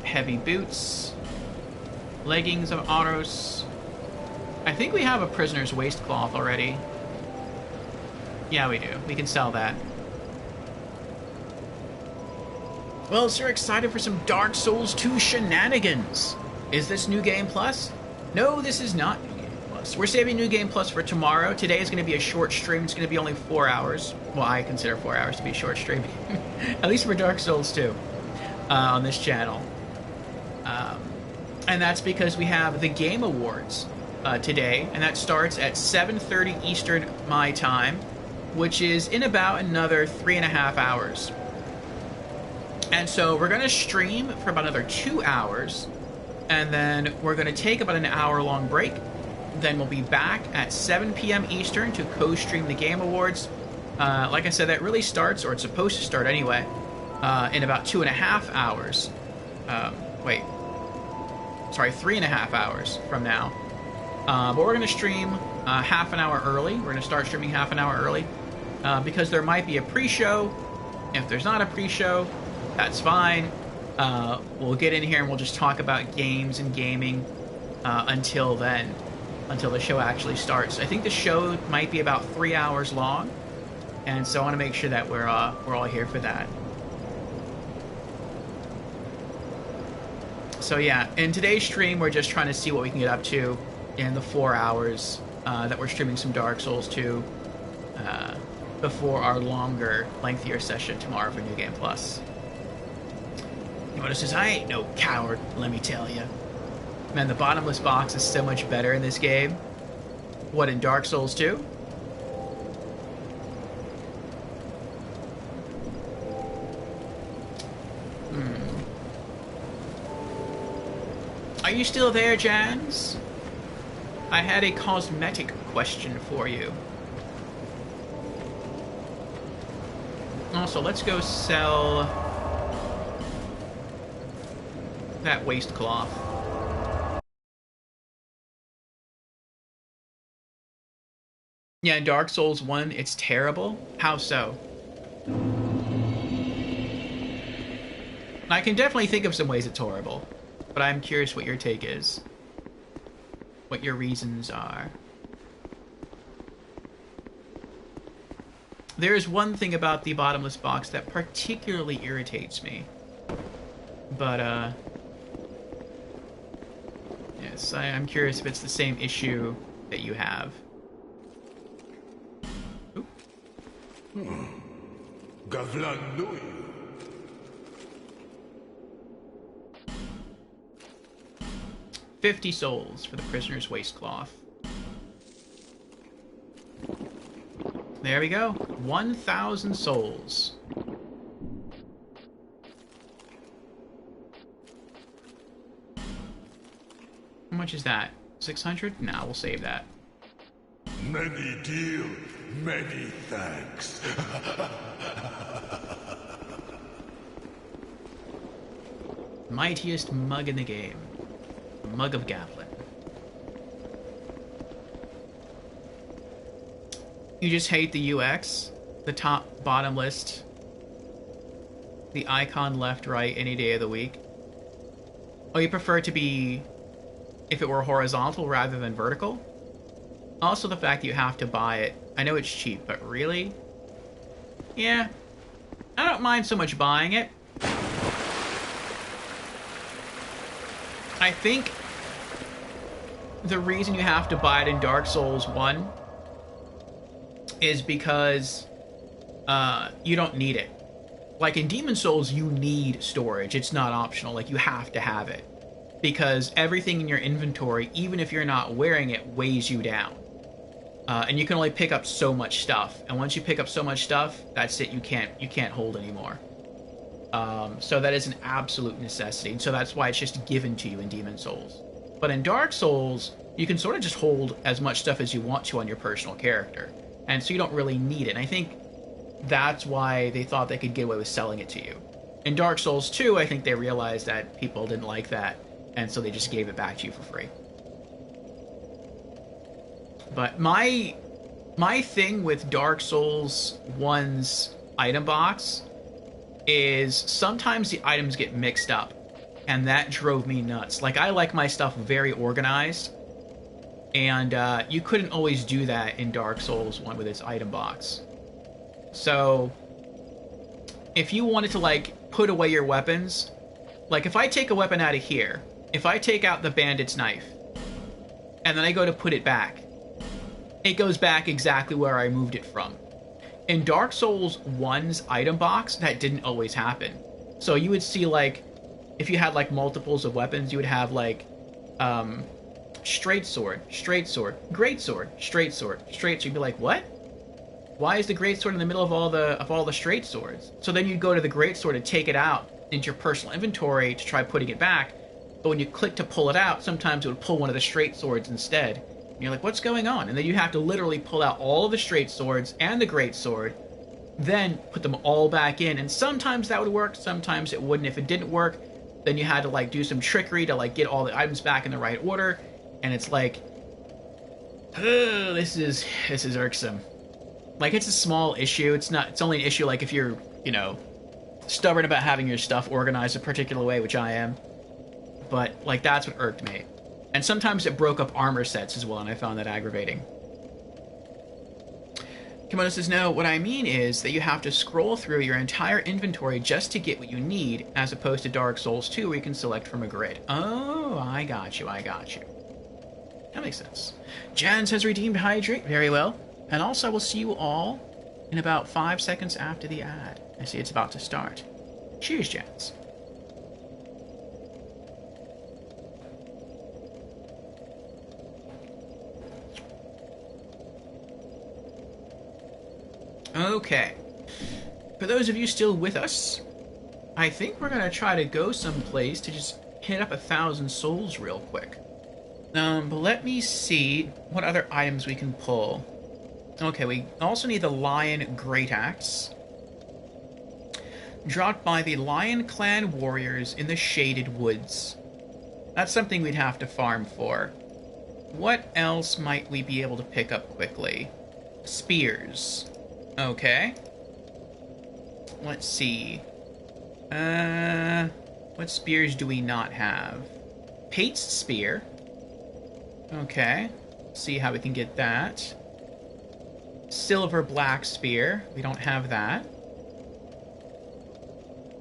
Heavy boots. Leggings of Aros. I think we have a prisoner's waistcloth already. Yeah, we do. We can sell that. Well, so you're excited for some Dark Souls 2 shenanigans. Is this New Game Plus? No, this is not New Game Plus. We're saving New Game Plus for tomorrow. Today is going to be a short stream. It's going to be only 4 hours. Well, I consider 4 hours to be a short stream. At least for Dark Souls 2 on this channel. And that's because we have the Game Awards today, and that starts at 7:30 Eastern my time, which is in about another 3.5 hours. And so we're going to stream for about another 2 hours, and then we're going to take about an hour-long break. Then we'll be back at 7 p.m. Eastern to co-stream the Game Awards. Like I said, that really starts, or it's supposed to start anyway, in about 2.5 hours. Wait. Sorry, 3.5 hours from now. But we're going to stream half an hour early. We're going to start streaming half an hour early because there might be a pre-show. If there's not a pre-show, that's fine. We'll get in here and we'll just talk about games and gaming until then, until the show actually starts. I think the show might be about 3 hours long, and so I want to make sure that we're all here for that. So yeah, in today's stream, we're just trying to see what we can get up to in the 4 hours that we're streaming some Dark Souls 2 before our longer, lengthier session tomorrow for New Game Plus. Notices I ain't no coward, let me tell you. Man, the bottomless box is so much better in this game. What, in Dark Souls 2? Are you still there, Jans? I had a cosmetic question for you. Also, let's go sell that waistcloth. Yeah, in Dark Souls 1, it's terrible. How so? I can definitely think of some ways it's horrible, but I'm curious what your take is. What your reasons are. There is one thing about the bottomless box that particularly irritates me. But, yes, I'm curious if it's the same issue that you have. Gavlan knew you. 50 souls for the prisoner's waistcloth. There we go. 1,000 souls. How much is that? 600? Nah, we'll save that. Many deal, many thanks. Mightiest mug in the game. The Mug of Gavlin. You just hate the UX? The top, bottom list? The icon left, right, any day of the week? Oh, you prefer it to be if it were horizontal rather than vertical? Also the fact that you have to buy it. I know it's cheap, but really? Yeah. I don't mind so much buying it. I think the reason you have to buy it in Dark Souls 1 is because you don't need it. Like in Demon Souls, you need storage. It's not optional. Like, you have to have it. Because everything in your inventory, even if you're not wearing it, weighs you down. And you can only pick up so much stuff. And once you pick up so much stuff, that's it. You can't hold anymore. So that is an absolute necessity. And so that's why it's just given to you in Demon Souls. But in Dark Souls, you can sort of just hold as much stuff as you want to on your personal character. And so you don't really need it. And I think that's why they thought they could get away with selling it to you. In Dark Souls 2, I think they realized that people didn't like that. And so they just gave it back to you for free. But my thing with Dark Souls 1's item box is sometimes the items get mixed up, and that drove me nuts. Like, I like my stuff very organized, and you couldn't always do that in Dark Souls 1 with its item box. So if you wanted to, like, put away your weapons, like, if I take a weapon out of here, if I take out the bandit's knife, and then I go to put it back, it goes back exactly where I moved it from. In Dark Souls 1's item box, that didn't always happen. So you would see, like, if you had, like, multiples of weapons, you would have, like, straight sword, great sword, straight sword, straight sword. You'd be like, what? Why is the great sword in the middle of all the straight swords? So then you'd go to the great sword and take it out into your personal inventory to try putting it back. But when you click to pull it out, sometimes it would pull one of the straight swords instead. And you're like, what's going on? And then you have to literally pull out all of the straight swords and the great sword, then put them all back in. And sometimes that would work, sometimes it wouldn't. If it didn't work, then you had to, like, do some trickery to, like, get all the items back in the right order. And it's like, this is irksome. Like, it's a small issue. It's only an issue, like, if you're, you know, stubborn about having your stuff organized a particular way, which I am. But, like, that's what irked me. And sometimes it broke up armor sets as well, and I found that aggravating. Kimono says, no, what I mean is that you have to scroll through your entire inventory just to get what you need, as opposed to Dark Souls 2, where you can select from a grid. Oh, I got you. That makes sense. Jans has redeemed Hydrate. Very well. And also, I will see you all in about 5 seconds after the ad. I see it's about to start. Cheers, Jans. Okay. For those of you still with us, I think we're going to try to go someplace to just hit up 1,000 souls real quick. But let me see what other items we can pull. Okay, we also need the Lion Great Axe. Dropped by the Lion Clan warriors in the Shaded Woods. That's something we'd have to farm for. What else might we be able to pick up quickly? Spears. Okay. Let's see. What spears do we not have? Pate's Spear. Okay. See how we can get that. Silver Black Spear. We don't have that.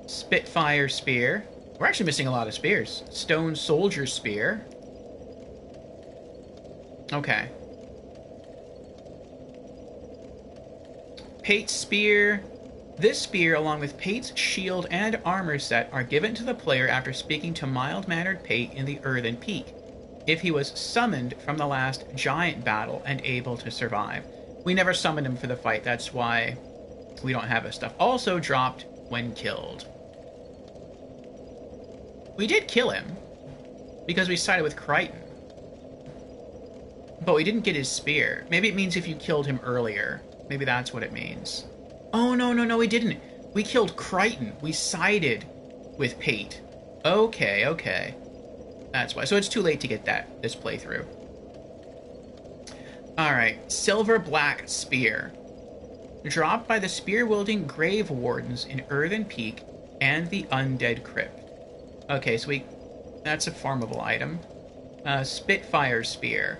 Spitfire Spear. We're actually missing a lot of spears. Stone Soldier Spear. Okay. Pate's Spear. This spear, along with Pate's shield and armor set, are given to the player after speaking to mild-mannered Pate in the Earthen Peak. if he was summoned from the last giant battle and able to survive. We never summoned him for the fight, that's why we don't have his stuff. Also dropped when killed. We did kill him, because we sided with Crichton. But we didn't get his spear. Maybe it means if you killed him earlier. Maybe that's what it means. Oh, no, we didn't. We killed Crichton. We sided with Pate. Okay. That's why. So it's too late to get this playthrough. Alright, Silver Black Spear. Dropped by the spear-wielding Grave Wardens in Earthen Peak and the Undead Crypt. Okay, so that's a farmable item. Spitfire Spear.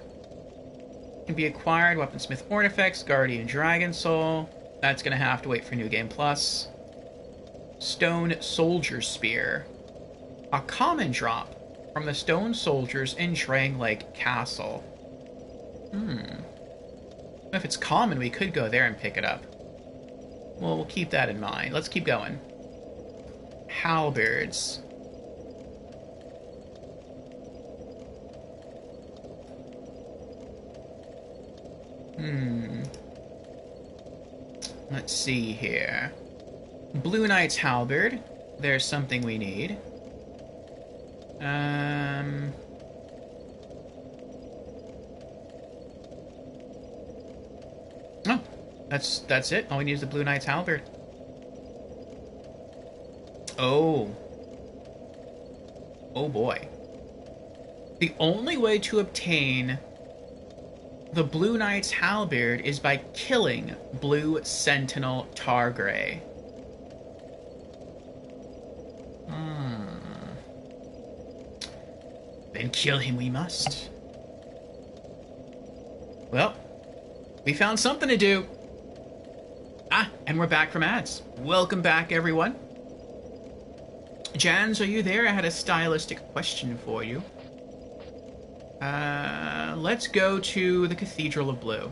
Can be acquired, Weaponsmith Ornifex, Guardian Dragon Soul. That's gonna have to wait for New Game Plus. Stone Soldier Spear. A common drop from the Stone Soldiers in Drangleic Castle. If it's common, we could go there and pick it up. Well, we'll keep that in mind. Let's keep going. Halberds. Let's see here. Blue Knight's Halberd. There's something we need. Oh, that's it. All we need is the Blue Knight's Halberd. Oh boy. The only way to obtain the Blue Knight's Halberd is by killing Blue Sentinel Targrey. Then kill him we must. Well, we found something to do. And we're back from ads. Welcome back, everyone. Jans, are you there? I had a stylistic question for you. Let's go to the Cathedral of Blue.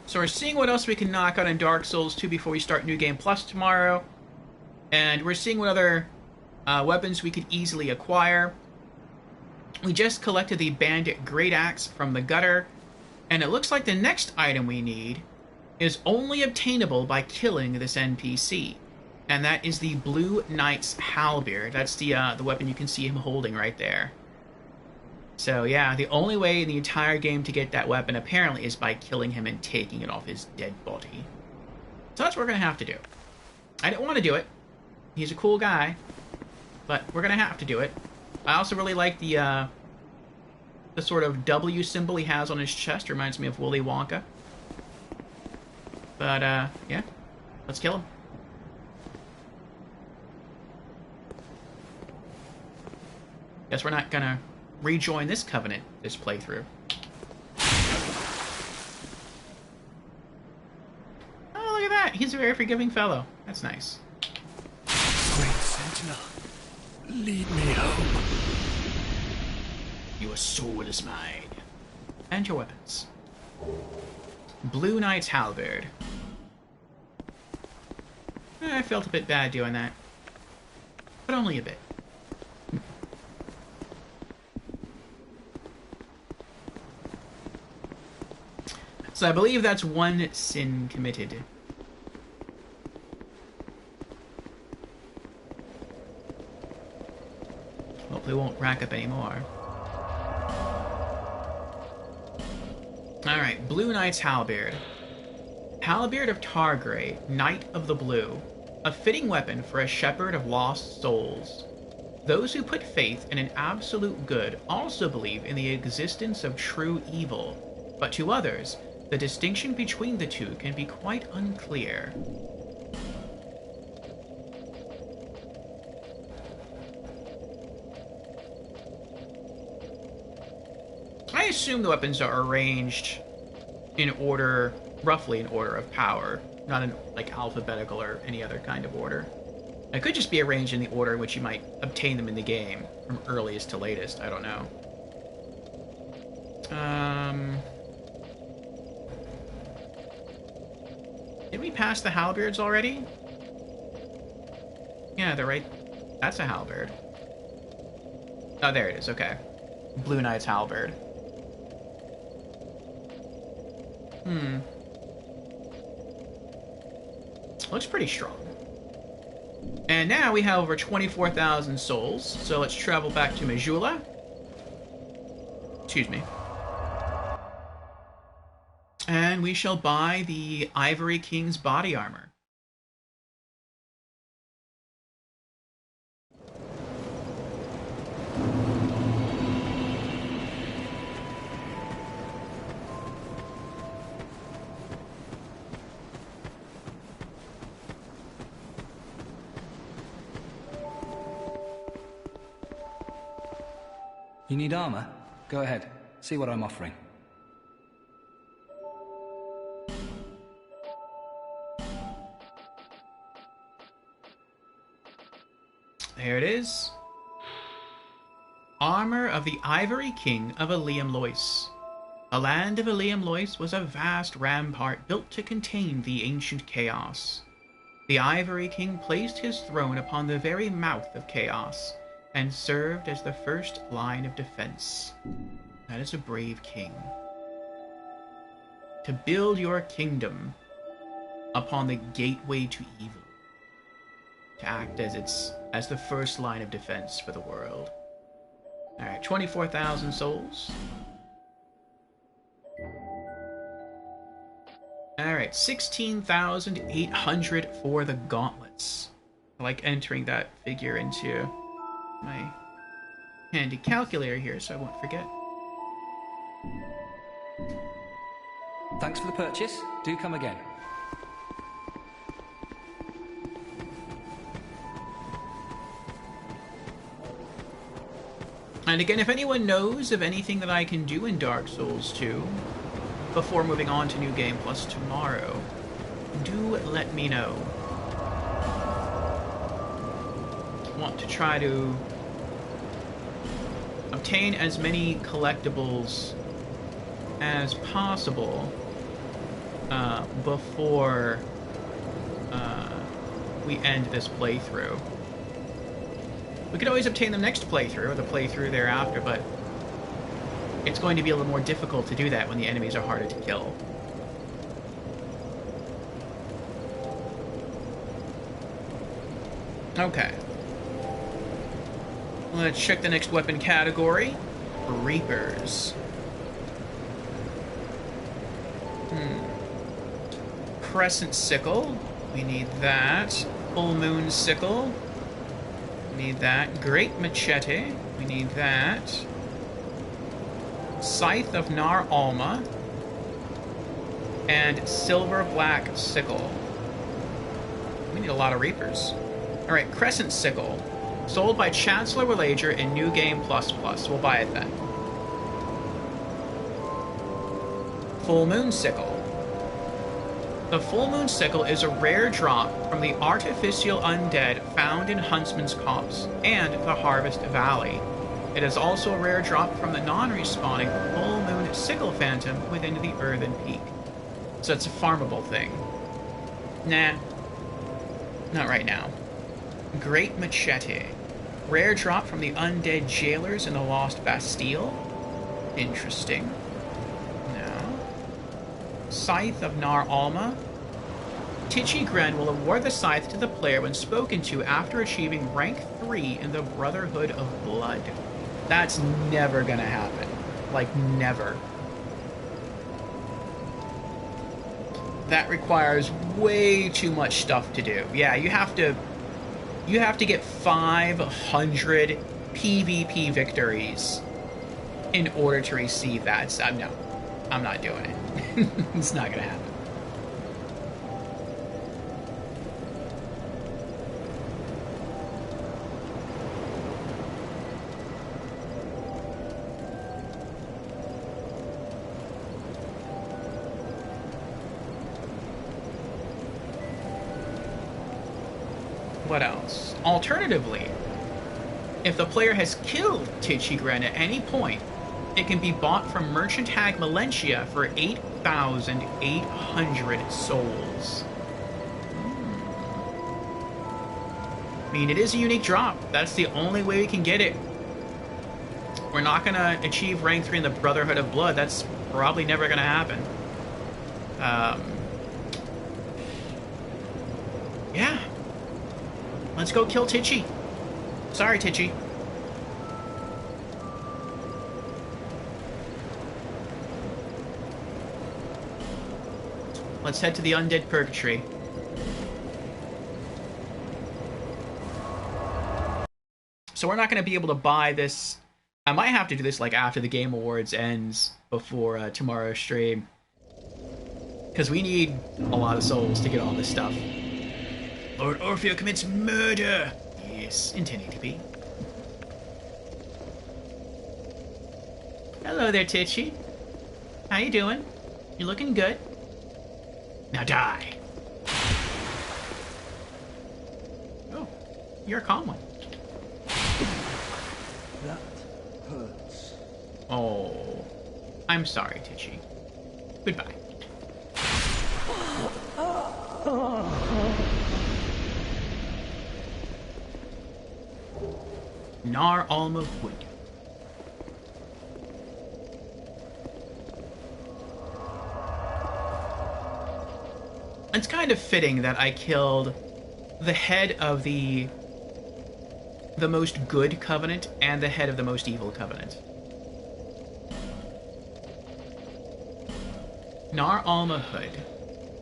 So we're seeing what else we can knock out in Dark Souls 2 before we start New Game Plus tomorrow. And we're seeing what other weapons we could easily acquire. We just collected the Bandit Great Axe from the gutter. And it looks like the next item we need is only obtainable by killing this NPC. And that is the Blue Knight's Halberd. That's the weapon you can see him holding right there. So yeah, the only way in the entire game to get that weapon apparently is by killing him and taking it off his dead body. So that's what we're going to have to do. I didn't want to do it. He's a cool guy. But we're going to have to do it. I also really like the sort of W symbol he has on his chest. Reminds me of Willy Wonka. But yeah, let's kill him. Guess we're not going to rejoin this covenant this playthrough. Oh, look at that. He's a very forgiving fellow. That's nice. Great Sentinel, lead me home. Your sword is mine. And your weapons. Blue Knight's Halberd. I felt a bit bad doing that. But only a bit. So I believe that's one sin committed. Hopefully we won't rack up any more. Alright, Blue Knight's Halberd. Halberd of Targrey, Knight of the Blue. A fitting weapon for a shepherd of lost souls. Those who put faith in an absolute good also believe in the existence of true evil. But to others, the distinction between the two can be quite unclear. I assume the weapons are arranged in order, roughly in order of power, not in like alphabetical or any other kind of order. It could just be arranged in the order in which you might obtain them in the game, from earliest to latest. I don't know. Did we pass the halberds already? Yeah, they're right. That's a halberd. Oh, there it is. Okay. Blue Knight's halberd. Looks pretty strong. And now we have over 24,000 souls, so let's travel back to Majula. Excuse me. And we shall buy the Ivory King's body armor. You need armor? Go ahead. See what I'm offering. There it is. Armor of the Ivory King of Ilium Lois. The land of Ilium Lois was a vast rampart built to contain the ancient chaos. The Ivory King placed his throne upon the very mouth of chaos, and served as the first line of defense. That is a brave king. To build your kingdom upon the gateway to evil. To act as the first line of defense for the world. Alright, 24,000 souls. Alright, 16,800 for the gauntlets. I like entering that figure into my handy calculator here so I won't forget. Thanks for the purchase. Do come again. And again, if anyone knows of anything that I can do in Dark Souls 2 before moving on to New Game Plus tomorrow, do let me know. Want to try to obtain as many collectibles as possible before we end this playthrough. We could always obtain the next playthrough or the playthrough thereafter, but it's going to be a little more difficult to do that when the enemies are harder to kill. Okay. Let's check the next weapon category. Reapers. Crescent Sickle. We need that. Full Moon Sickle. We need that. Great Machete. We need that. Scythe of Nar Alma. And Silver Black Sickle. We need a lot of Reapers. Alright, Crescent Sickle. Sold by Chancellor Willager in New Game Plus Plus. We'll buy it then. Full Moon Sickle. The Full Moon Sickle is a rare drop from the Artificial Undead found in Huntsman's Copse and the Harvest Valley. It is also a rare drop from the non-respawning Full Moon Sickle Phantom within the Earthen Peak. So it's a farmable thing. Nah. Not right now. Great Machete. Rare drop from the Undead Jailers in the Lost Bastille. Interesting. No. Scythe of Nar Alma. Tichigren will award the scythe to the player when spoken to after achieving rank 3 in the Brotherhood of Blood. That's never gonna happen. Like, never. That requires way too much stuff to do. Yeah, you have to get 500 PvP victories in order to receive that. So, no, I'm not doing it. It's not gonna happen. What else? Alternatively, if the player has killed Tichigren at any point, it can be bought from Merchant Hag Melentia for 8,800 souls. I mean, it is a unique drop. That's the only way we can get it. We're not going to achieve rank 3 in the Brotherhood of Blood. That's probably never going to happen. Yeah. Let's go kill Tichy. Sorry, Tichy. Let's head to the Undead Purgatory. So we're not going to be able to buy this. I might have to do this like after the Game Awards ends, before tomorrow's stream. Because we need a lot of souls to get all this stuff. Lord Orfeo commits murder! Yes, in 1080p. Hello there, Tichy. How you doing? You looking good? Now die. Oh, you're a calm one. That hurts. Oh, I'm sorry, Tichy. Goodbye. Nar Alma Wood. It's kind of fitting that I killed the head of the most good covenant and the head of the most evil covenant. Nar Alma Hood.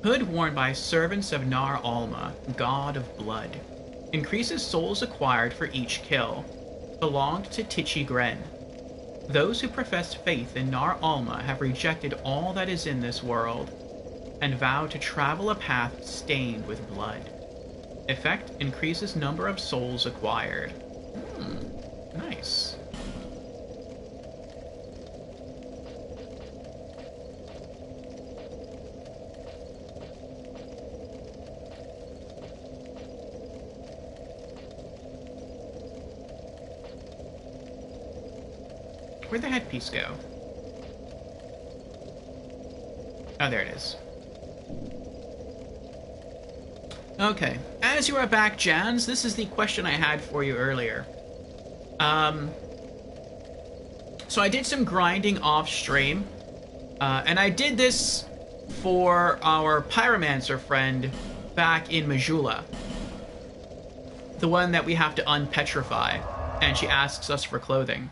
Hood worn by servants of Nar Alma, god of blood. Increases souls acquired for each kill. Belonged to Tichigren. Those who profess faith in Nar Alma have rejected all that is in this world, and vow to travel a path stained with blood. Effect increases number of souls acquired. Nice. Where'd the headpiece go? Oh, there it is. Okay, as you are back, Jans, this is the question I had for you earlier. So I did some grinding off stream, and I did this for our Pyromancer friend back in Majula. The one that we have to unpetrify, and she asks us for clothing.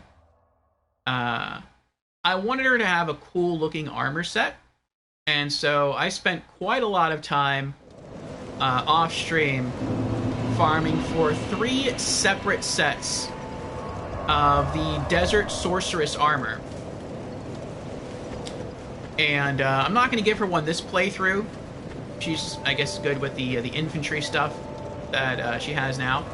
I wanted her to have a cool looking armor set, and so I spent quite a lot of time off stream farming for 3 separate sets of the Desert Sorceress armor. And I'm not going to give her one this playthrough. She's, I guess, good with the infantry stuff that she has now.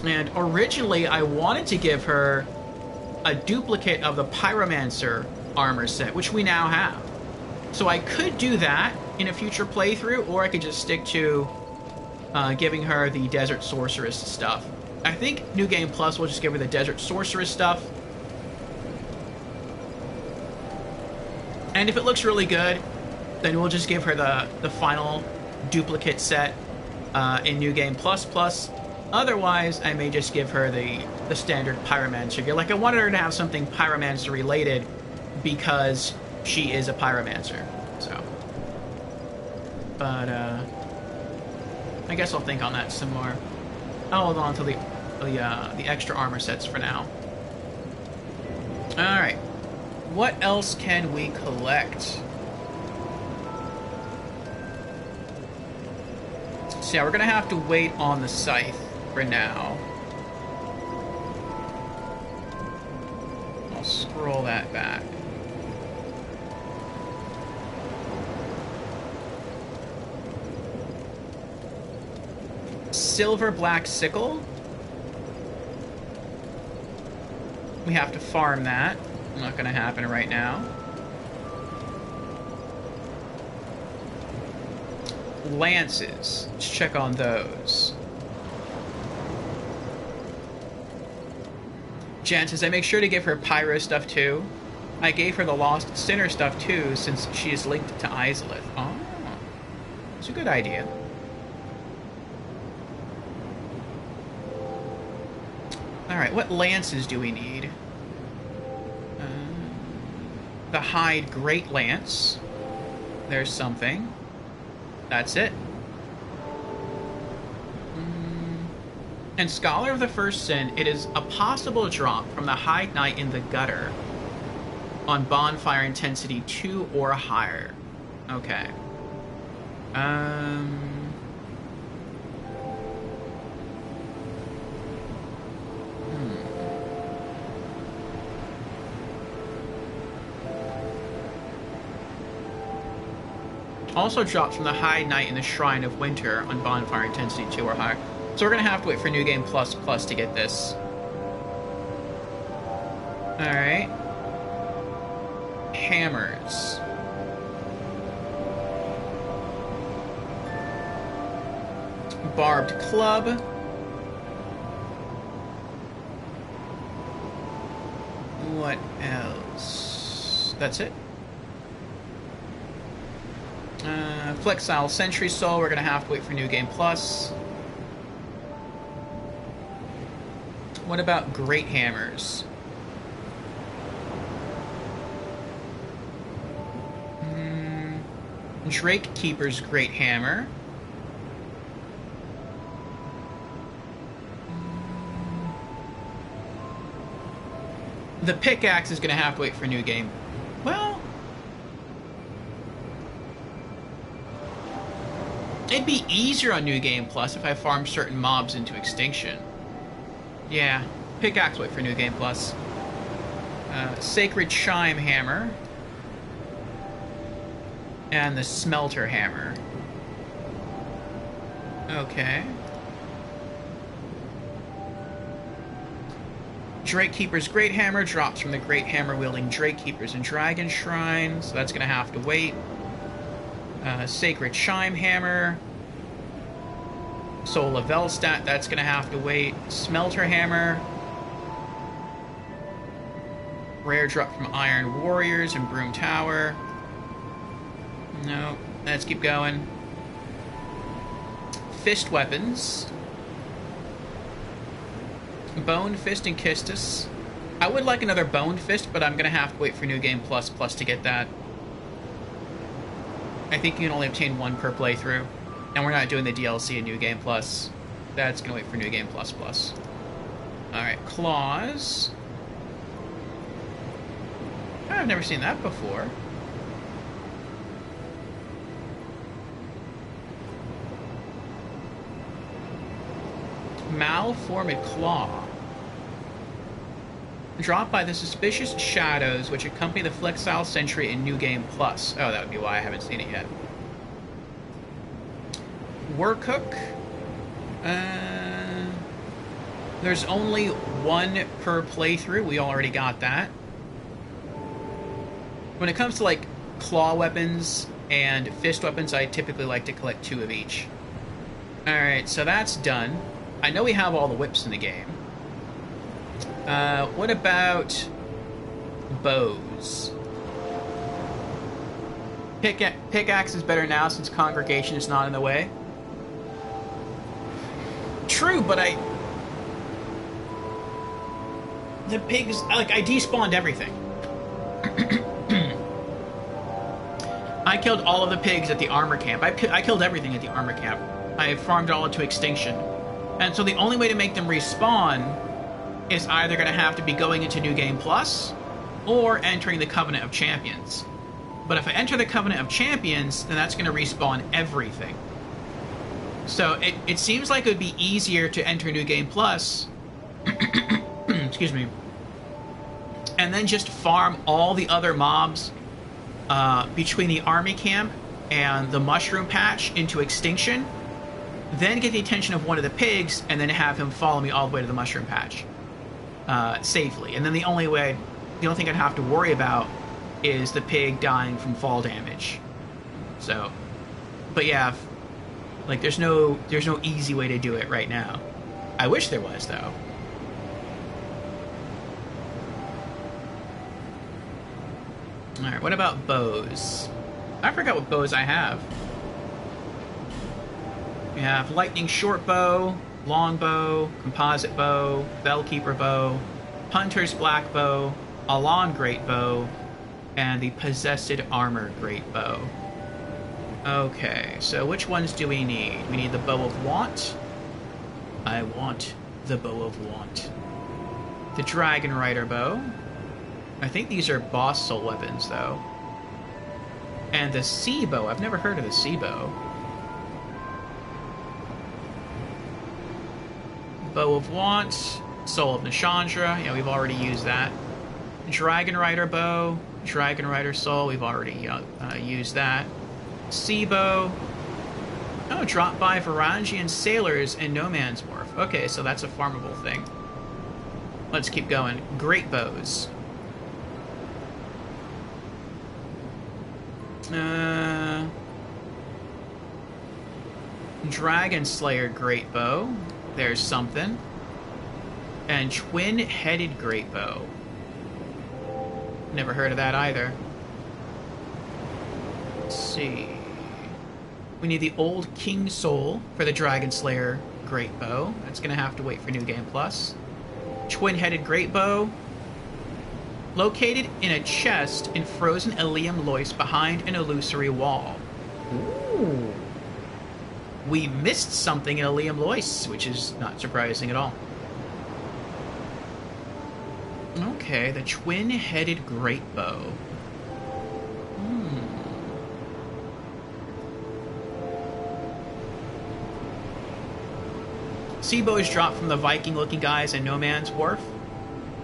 And originally I wanted to give her a duplicate of the Pyromancer armor set, which we now have. So I could do that in a future playthrough, or I could just stick to giving her the Desert Sorceress stuff. I think New Game Plus will just give her the Desert Sorceress stuff. And if it looks really good, then we'll just give her the final duplicate set in New Game Plus. Otherwise, I may just give her the standard Pyromancer gear. Like, I wanted her to have something Pyromancer related because she is a Pyromancer. So, but I guess I'll think on that some more. I'll hold on to the extra armor sets for now. All right, what else can we collect? So yeah, we're gonna have to wait on the scythe for now. I'll scroll that back. Silver Black Sickle. We have to farm that. Not gonna happen right now. lances. Let's check on those. Jen says, I make sure to give her pyro stuff too. I gave her the Lost Sinner stuff too, since she is linked to Izalith. Oh, it's a good idea. Alright, what lances do we need? The Hide Great Lance. There's something. That's it. And Scholar of the First Sin, it is a possible drop from the Hide Knight in the Gutter on bonfire intensity 2 or higher. Okay. Also drops from the Hide Knight in the Shrine of Winter on bonfire intensity 2 or higher. So we're gonna have to wait for New Game Plus Plus to get this. Alright. Hammers. Barbed Club. What else? That's it. Flexile Sentry Soul, we're gonna have to wait for New Game Plus. What about Great Hammers? Drake Keeper's Great Hammer. The Pickaxe is gonna have to wait for New Game. Well, it'd be easier on New Game Plus if I farmed certain mobs into extinction. Yeah, Pickaxe wait for New Game Plus. Sacred Chime Hammer. And the Smelter Hammer. Okay. Drake Keeper's Great Hammer drops from the Great Hammer wielding Drake Keepers and Dragon Shrine, so that's gonna have to wait. Sacred Chime Hammer. Soul of Velstadt, that's gonna have to wait. Smelter Hammer. Rare drop from Iron Warriors and Broom Tower. No, let's keep going. Fist Weapons. Bone Fist and Kistis. I would like another Bone Fist, but I'm gonna have to wait for New Game Plus Plus to get that. I think you can only obtain one per playthrough. And we're not doing the DLC in New Game Plus. That's gonna wait for New Game Plus Plus. Alright, Claws. I've never seen that before. Malformed Claw. Dropped by the Suspicious Shadows, which accompany the Flexile Sentry in New Game Plus. Oh, that would be why I haven't seen it yet. Workhook. There's only one per playthrough. We already got that. When it comes to, like, claw weapons and fist weapons, I typically like to collect 2 of each. Alright, so that's done. I know we have all the whips in the game. What about bows? Pickaxe is better now since Congregation is not in the way. True, but the pigs, like, I despawned everything. I killed all of the pigs at the armor camp. I killed everything at the armor camp. I farmed all into extinction. And so the only way to make them respawn is either going to have to be going into New Game Plus or entering the Covenant of Champions. But if I enter the Covenant of Champions, then that's going to respawn everything. So it seems like it would be easier to enter New Game Plus, excuse me, and then just farm all the other mobs between the army camp and the mushroom patch into extinction, then get the attention of one of the pigs, and then have him follow me all the way to the mushroom patch safely. And then the only thing I'd have to worry about is the pig dying from fall damage. So, but yeah, Like, there's no easy way to do it right now. I wish there was, though. Alright, what about bows? I forgot what bows I have. We have lightning short bow, long bow, composite bow, bellkeeper bow, hunter's black bow, Alon great bow, and the possessed armor great bow. Okay, so which ones do we need? We need the bow of want. I want the bow of want. The dragon rider bow. I think these are boss soul weapons, though. And the sea bow. I've never heard of the sea bow. Bow of Want, Soul of Nishandra. Yeah, we've already used that. Dragon rider bow, Dragon rider soul. We've already used that. Sea bow. Oh, dropped by Varangian sailors in No Man's Wharf. Okay, so that's a farmable thing. Let's keep going. Great bows. Dragon Slayer great bow. There's something. And twin-headed great bow. Never heard of that either. Let's see. We need the old King Soul for the Dragon Slayer great bow. That's gonna have to wait for New Game Plus. Twin-headed great bow. Located in a chest in frozen Ilium Lois behind an illusory wall. Ooh. We missed something in Ilium Lois, which is not surprising at all. Okay, the twin-headed great bow. Sea bow is dropped from the Viking-looking guys in No Man's Wharf.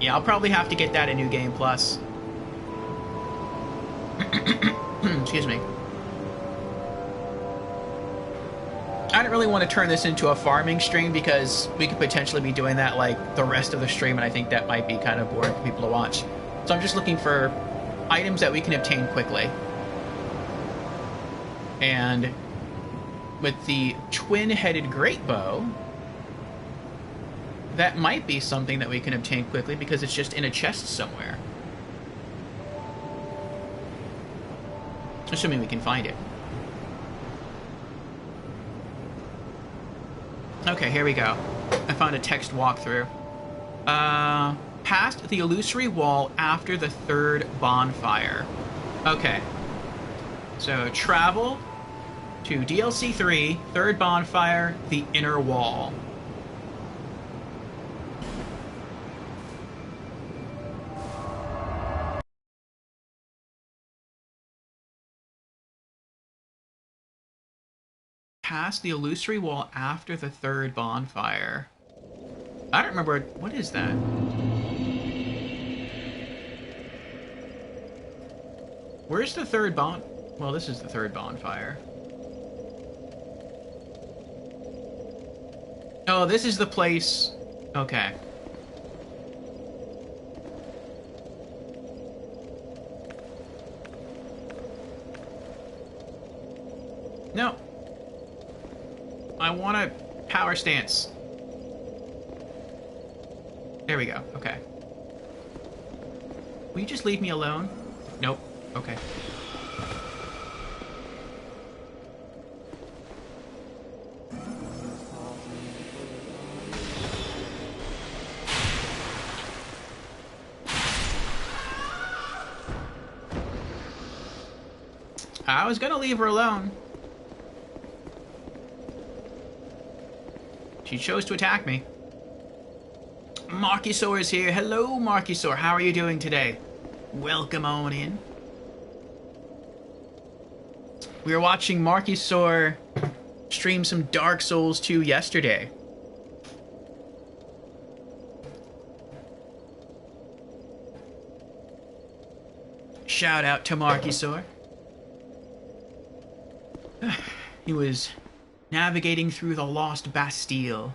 Yeah, I'll probably have to get that in New Game Plus. Excuse me. I don't really want to turn this into a farming stream because we could potentially be doing that like the rest of the stream, and I think that might be kind of boring for people to watch. So I'm just looking for items that we can obtain quickly. And with the twin-headed great bow, that might be something that we can obtain quickly because it's just in a chest somewhere. Assuming we can find it. Okay, here we go. I found a text walkthrough. Past the illusory wall after the third bonfire. Okay. So, travel to DLC 3, third bonfire, the inner wall. Past the illusory wall after the third bonfire. I don't remember. What is that? Where's the third Well, this is the third bonfire. Oh, this is the place. Okay. No. I want a power stance. There we go. Okay. Will you just leave me alone? Nope. Okay. I was gonna leave her alone. She chose to attack me. Markysaur is here. Hello, Markysaur. How are you doing today? Welcome on in. We were watching Markysaur stream some Dark Souls 2 yesterday. Shout out to Markysaur. He was navigating through the Lost Bastille.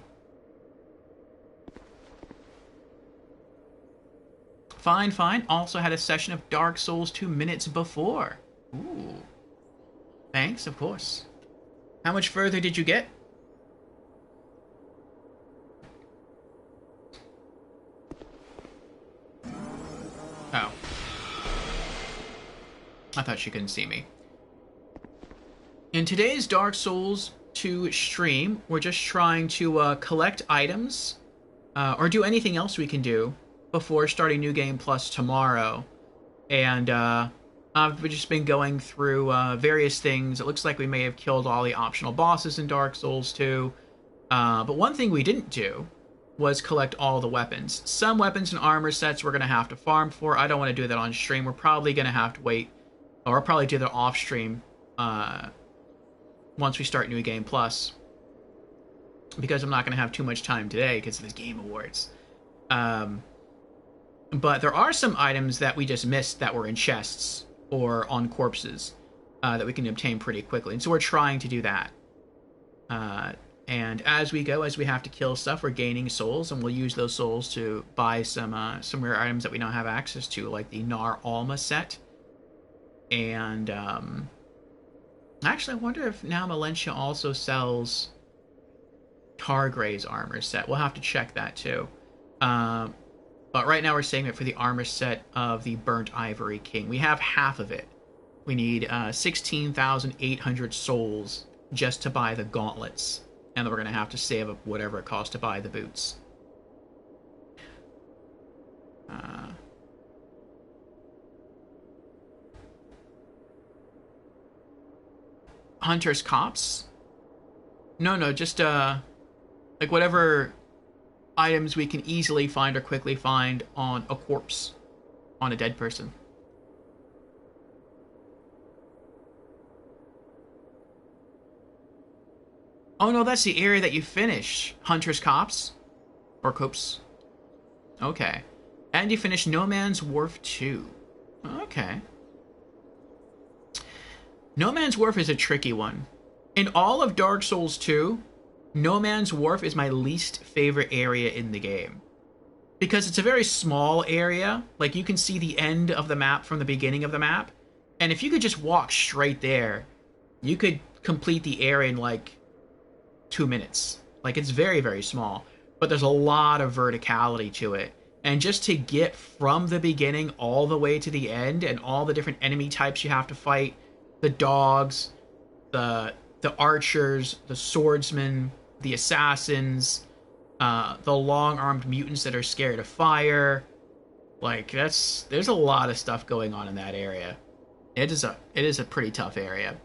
Fine, fine. Also had a session of Dark Souls 2 minutes before. Ooh. Thanks, of course. How much further did you get? Oh. I thought she couldn't see me. In today's Dark Souls 2 stream, we're just trying to collect items, or do anything else we can do before starting New Game Plus tomorrow. And I've just been going through various things. It looks like we may have killed all the optional bosses in Dark Souls 2. But one thing we didn't do was collect all the weapons. Some weapons and armor sets we're going to have to farm for. I don't want to do that on stream. We're probably going to have to wait, or I'll probably do that off stream once we start New Game Plus, because I'm not going to have too much time today because of the Game Awards. But there are some items that we just missed that were in chests or on corpses that we can obtain pretty quickly, and so we're trying to do that. And as we go, as we have to kill stuff, we're gaining souls, and we'll use those souls to buy some rare items that we don't have access to, like the Nar Alma set. And actually, I wonder if now Melentia also sells Targray's armor set. We'll have to check that too. But right now we're saving it for the armor set of the Burnt Ivory King. We have half of it. We need 16,800 souls just to buy the gauntlets. And then we're going to have to save up whatever it costs to buy the boots. Hunter's Copse? No, just like whatever items we can easily find or quickly find on a corpse, on a dead person. Oh no, that's the area that you finished. Hunter's Copse? Or Copse? Okay. And you finished No Man's Wharf 2. Okay. No Man's Wharf is a tricky one. In all of Dark Souls 2, No Man's Wharf is my least favorite area in the game. Because it's a very small area. Like, you can see the end of the map from the beginning of the map. And if you could just walk straight there, you could complete the area in, like, 2 minutes. Like, it's very, very small. But there's a lot of verticality to it. And just to get from the beginning all the way to the end, and all the different enemy types you have to fight, the dogs, the archers, the swordsmen, the assassins, the long-armed mutants that are scared of fire. Like, there's a lot of stuff going on in that area. It is a pretty tough area.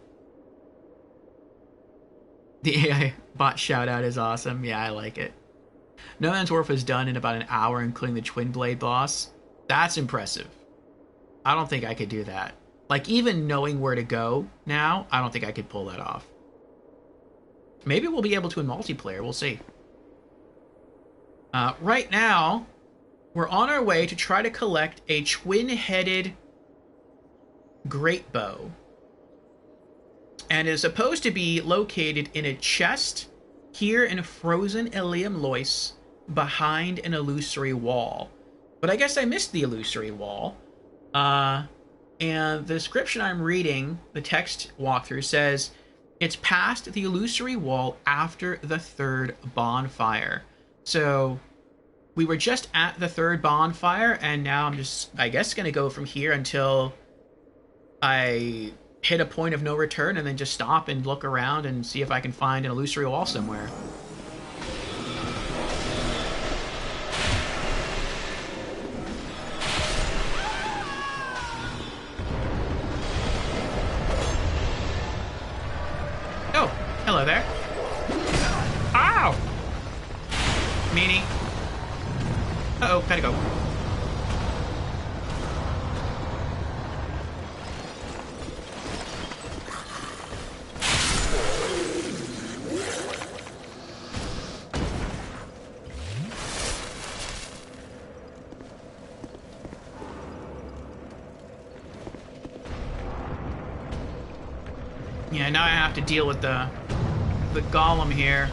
The AI bot shout-out is awesome. Yeah, I like it. No Man's Wharf was done in about an hour, including the Twin Blade boss. That's impressive. I don't think I could do that. Like, even knowing where to go now, I don't think I could pull that off. Maybe we'll be able to in multiplayer. We'll see. Right now, we're on our way to try to collect a twin-headed great bow. And it is supposed to be located in a chest here in Frozen Ilium Lois behind an illusory wall. But I guess I missed the illusory wall. And the description I'm reading, the text walkthrough, says it's past the illusory wall after the third bonfire. So we were just at the third bonfire, and now I'm just, I guess, going to go from here until I hit a point of no return, and then just stop and look around and see if I can find an illusory wall somewhere. Oh, hello there. Ow! Meanie. Uh-oh, gotta go. Yeah, now I have to deal with the golem here.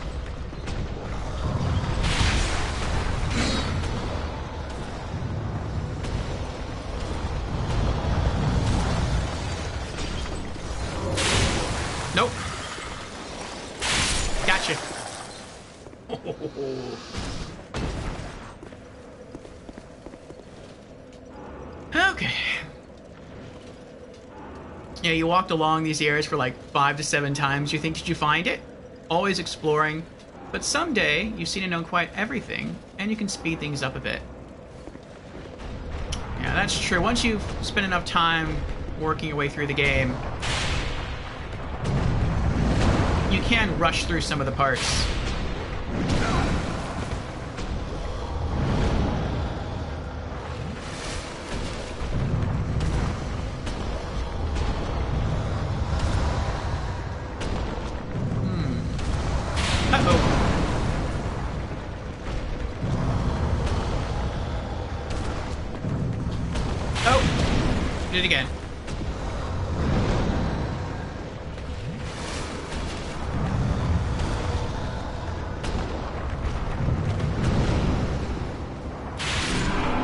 Nope. Yeah, you walked along these areas for like 5 to 7 times. You think, did you find it? Always exploring. But someday, you've seen and known quite everything, and you can speed things up a bit. Yeah, that's true. Once you've spent enough time working your way through the game, you can rush through some of the parts. Did it again.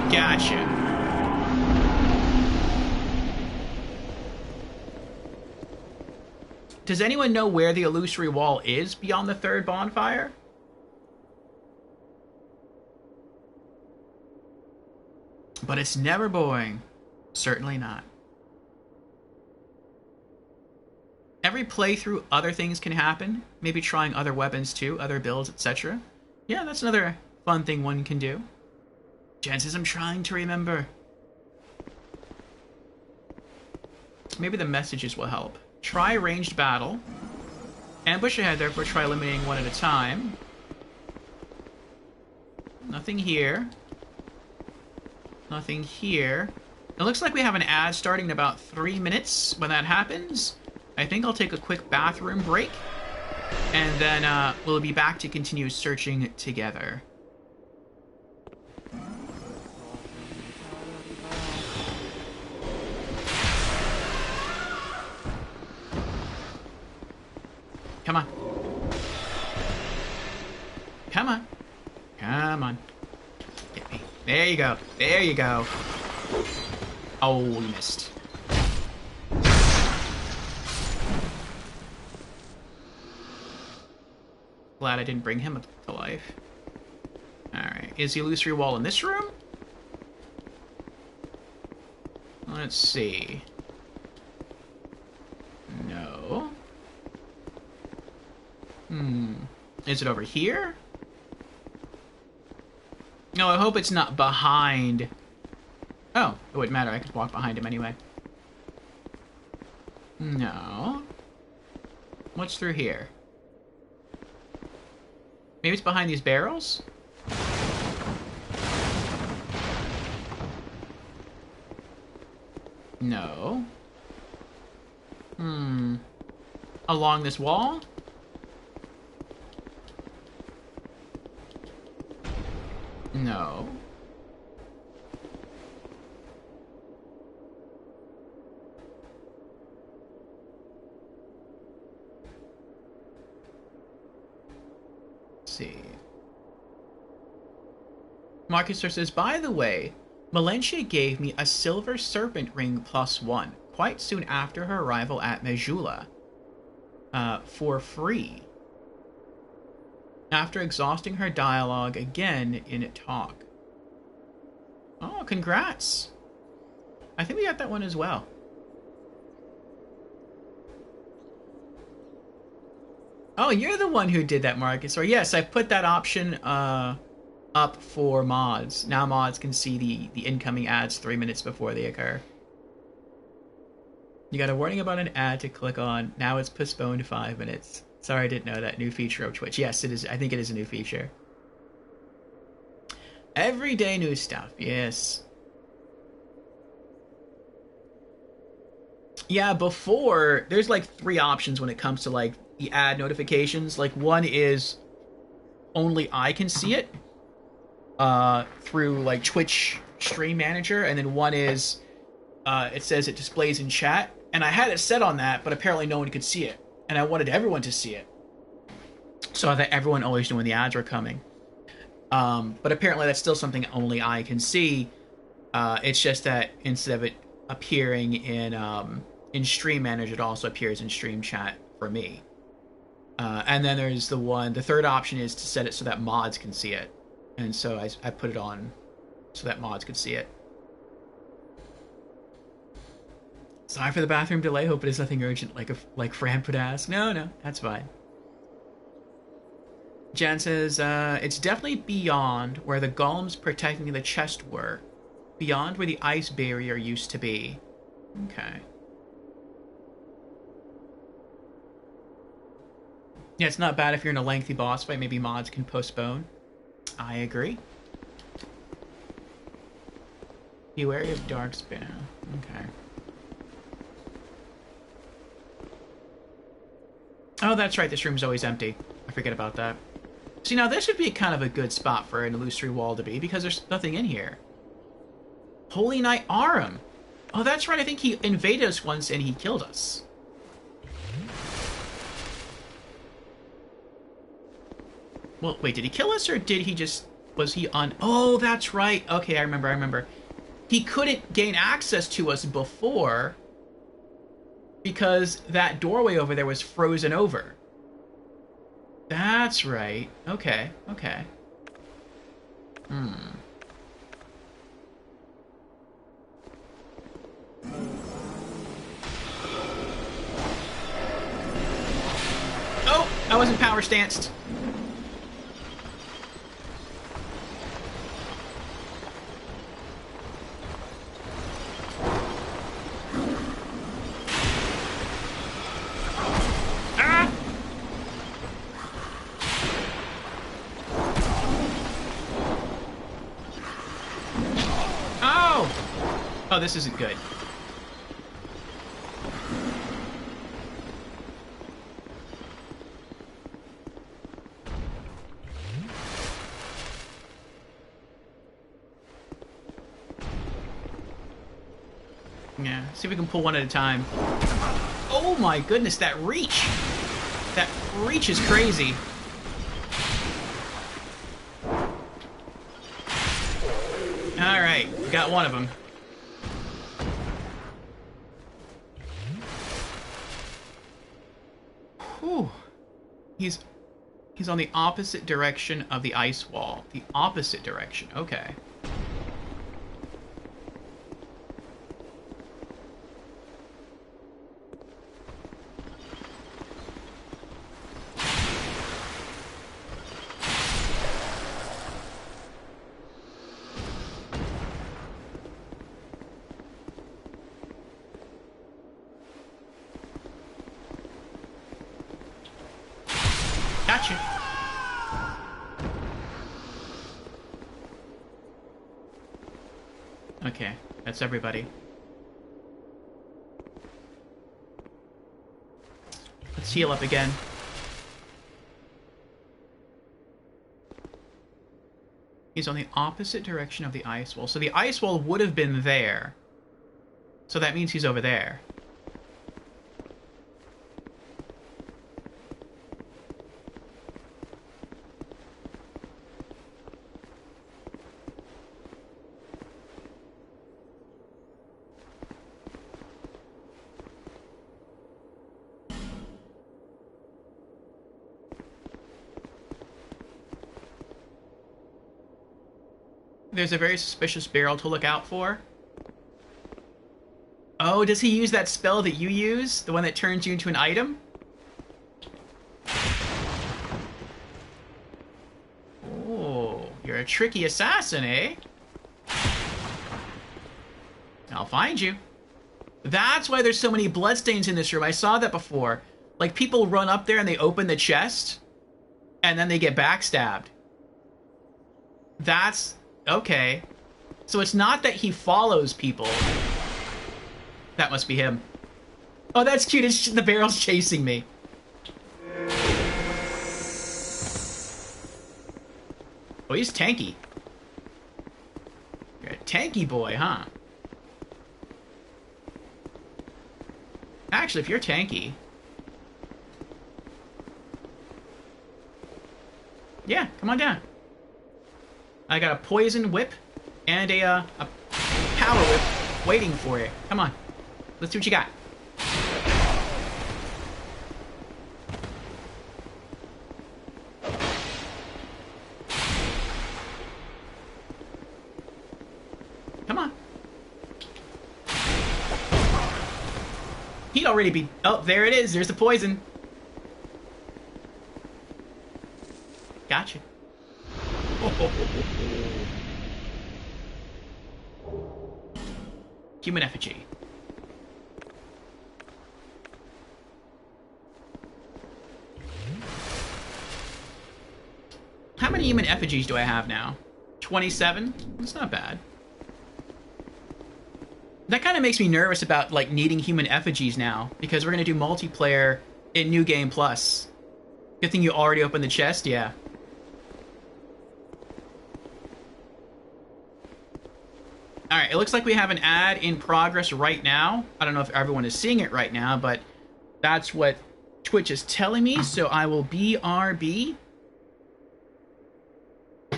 Gotcha. Does anyone know where the illusory wall is beyond the third bonfire? But it's never boring. Certainly not. Every playthrough, other things can happen. Maybe trying other weapons too, other builds, etc. Yeah, that's another fun thing one can do. Jen says, I'm trying to remember. Maybe the messages will help. Try ranged battle. Ambush ahead, therefore try eliminating one at a time. Nothing here. Nothing here. It looks like we have an ad starting in about 3 minutes. When that happens, I think I'll take a quick bathroom break. And then we'll be back to continue searching together. Come on. Come on. Come on. Get me. There you go. There you go. Oh, you missed. Glad I didn't bring him to life. Alright, is the illusory wall in this room? Let's see. No. Is it over here? No, I hope it's not behind... Oh, it wouldn't matter. I could walk behind him anyway. No. What's through here? Maybe it's behind these barrels? No. Along this wall? No. See. Marcus says, by the way, Melentia gave me a silver serpent ring +1 quite soon after her arrival at Majula. For free. After exhausting her dialogue again in talk. Oh, congrats. I think we got that one as well. Oh, you're the one who did that, Marcus. Or yes, I put that option up for mods. Now mods can see the incoming ads 3 minutes before they occur. You got a warning about an ad to click on. Now it's postponed 5 minutes. Sorry, I didn't know that. New feature of Twitch. Yes, it is. I think it is a new feature. Everyday new stuff. Yes. Yeah, before, there's like 3 options when it comes to like the ad notifications. Like one is only I can see it through like Twitch Stream Manager, and then one is it says it displays in chat. And I had it set on that, but apparently no one could see it. And I wanted everyone to see it. So that everyone always knew when the ads were coming. But apparently that's still something only I can see. It's just that instead of it appearing in Stream Manager, it also appears in Stream Chat for me. And then there's the third option is to set it so that mods can see it. And so I put it on so that mods could see it. Sorry for the bathroom delay. Hope it is nothing urgent, like Fran would ask. No, no, that's fine. Jan says, it's definitely beyond where the golems protecting the chest were. Beyond where the ice barrier used to be. Okay. Yeah, it's not bad if you're in a lengthy boss fight. Maybe mods can postpone. I agree. Be wary of Darkspawn. Okay. Oh, that's right. This room's always empty. I forget about that. See, now this would be kind of a good spot for an illusory wall to be, because there's nothing in here. Holy Knight Aram. Oh, that's right. I think he invaded us once and he killed us. Well, wait, did he kill us or did he just... Was he on... Oh, that's right. Okay, I remember. He couldn't gain access to us before because that doorway over there was frozen over. That's right. Okay. Oh, I wasn't power stanced. Oh, this isn't good. Yeah, see if we can pull one at a time. Oh my goodness, that reach! That reach is crazy. Alright, we got one of them. Whew. He's on the opposite direction of the ice wall. The opposite direction, okay. Gotcha. Okay, that's everybody. Let's heal up again. He's on the opposite direction of the ice wall. So the ice wall would have been there. So that means he's over there. There's a very suspicious barrel to look out for. Oh, does he use that spell that you use? The one that turns you into an item? Oh, you're a tricky assassin, eh? I'll find you. That's why there's so many bloodstains in this room. I saw that before. Like, people run up there and they open the chest, and then they get backstabbed. That's... okay. So it's not that he follows people. That must be him. Oh, that's cute. It's the barrel's chasing me. Oh, he's tanky. You're a tanky boy, huh? Actually, if you're tanky... yeah, come on down. I got a poison whip and a power whip waiting for you. Come on. Let's see what you got. Come on. already be... Oh, there it is. There's the poison. Gotcha. Human effigy. How many human effigies do I have now? 27? That's not bad. That kind of makes me nervous about, like, needing human effigies now, because we're going to do multiplayer in New Game Plus. Good thing you already opened the chest, yeah. Alright, it looks like we have an ad in progress right now. I don't know if everyone is seeing it right now, but that's what Twitch is telling me, so I will BRB.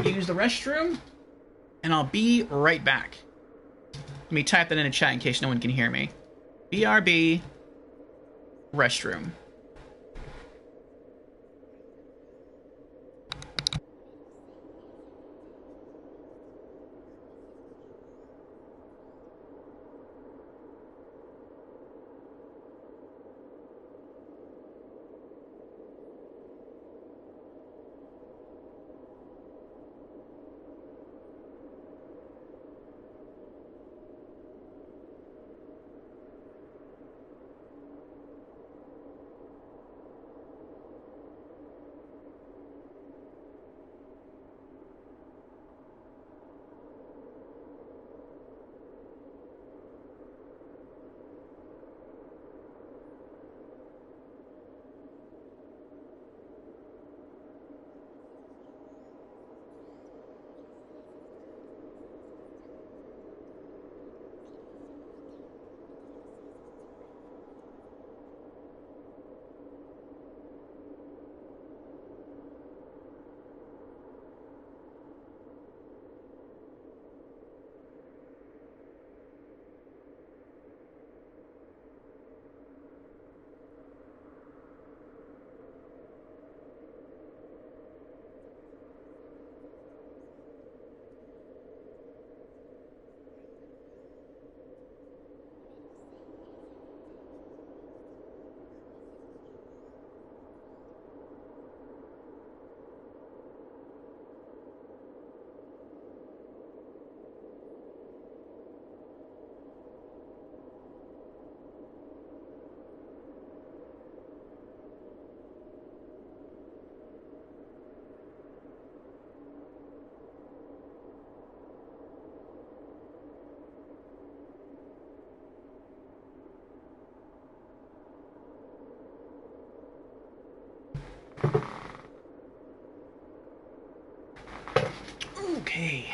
Use the restroom, and I'll be right back. Let me type that in a chat in case no one can hear me. BRB, restroom. Okay.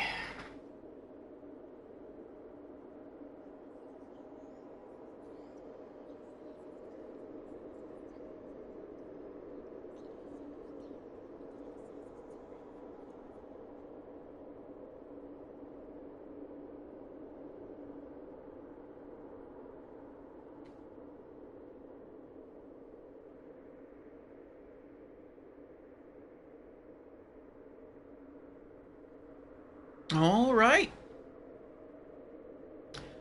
All right.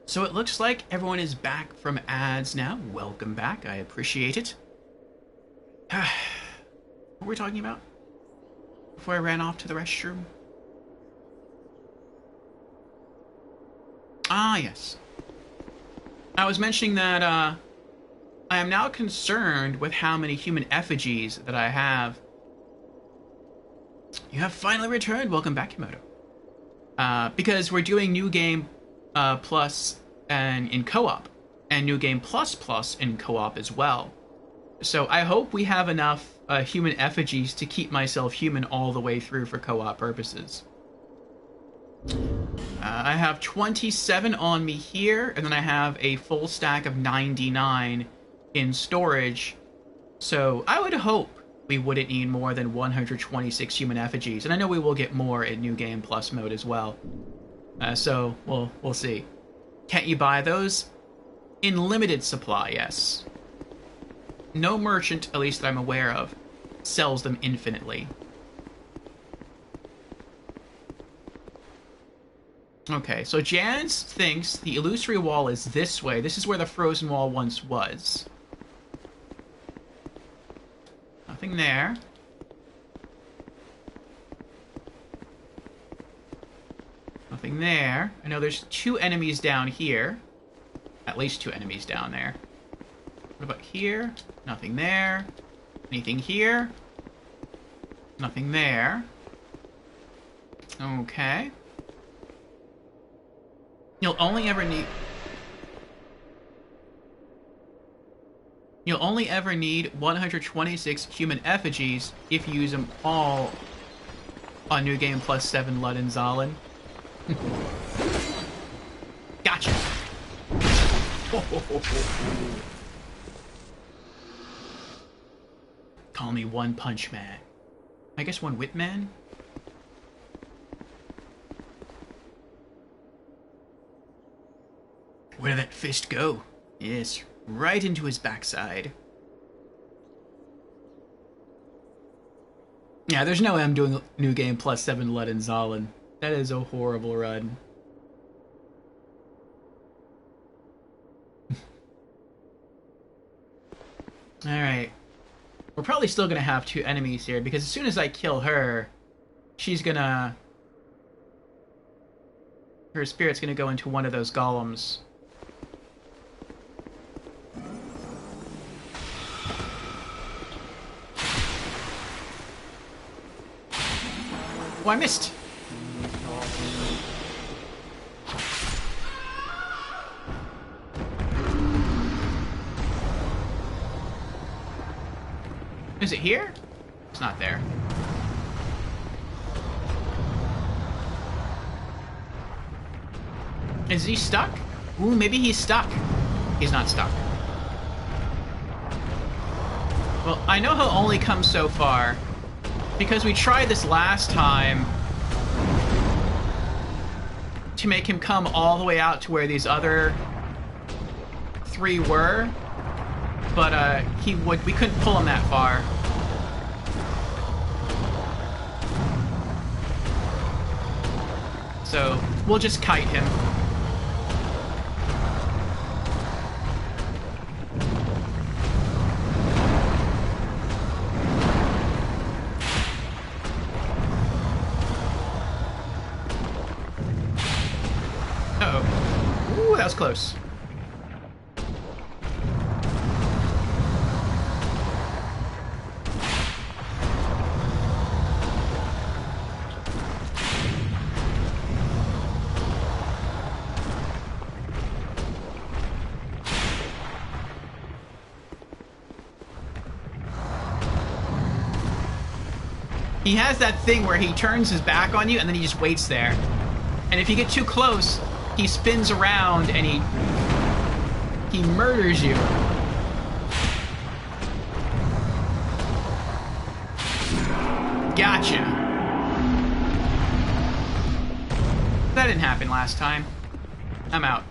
So it looks like everyone is back from ads now. Welcome back. I appreciate it. What were we talking about before I ran off to the restroom? Ah, yes. I was mentioning that I am now concerned with how many human effigies that I have. You have finally returned. Welcome back, Himoto. Because we're doing New Game Plus and in co-op, and New Game Plus Plus in co-op as well. So I hope we have enough human effigies to keep myself human all the way through for co-op purposes. I have 27 on me here, and then I have a full stack of 99 in storage. So I would hope we wouldn't need more than 126 human effigies, and I know we will get more in New Game Plus mode as well. So we'll see. Can't you buy those? In limited supply, yes. No merchant, at least that I'm aware of, sells them infinitely. Okay, so Jans thinks the illusory wall is this way. This is where the frozen wall once was. Nothing there. Nothing there. I know there's 2 enemies down here. At least 2 enemies down there. What about here? Nothing there. Anything here? Nothing there. Okay. You'll only ever need 126 human effigies if you use them all on New Game Plus 7 Ludden Zalin. Gotcha. Call me One Punch Man. I guess One Wit Man? Where did that fist go? Yes, right into his backside. Yeah, there's no M doing New Game Plus 7 Ludden Zalin. That is a horrible run. Alright. We're probably still gonna have 2 enemies here, because as soon as I kill her, she's gonna... her spirit's gonna go into one of those golems. Oh, I missed! Is it here? It's not there. Is he stuck? Ooh, maybe he's stuck. He's not stuck. Well, I know he'll only come so far, because we tried this last time to make him come all the way out to where these other 3 were, but we couldn't pull him that far. So we'll just kite him. Uh-oh. Ooh, that was close. He has that thing where he turns his back on you and then he just waits there. And if you get too close, he spins around and he murders you. Gotcha. That didn't happen last time. I'm out.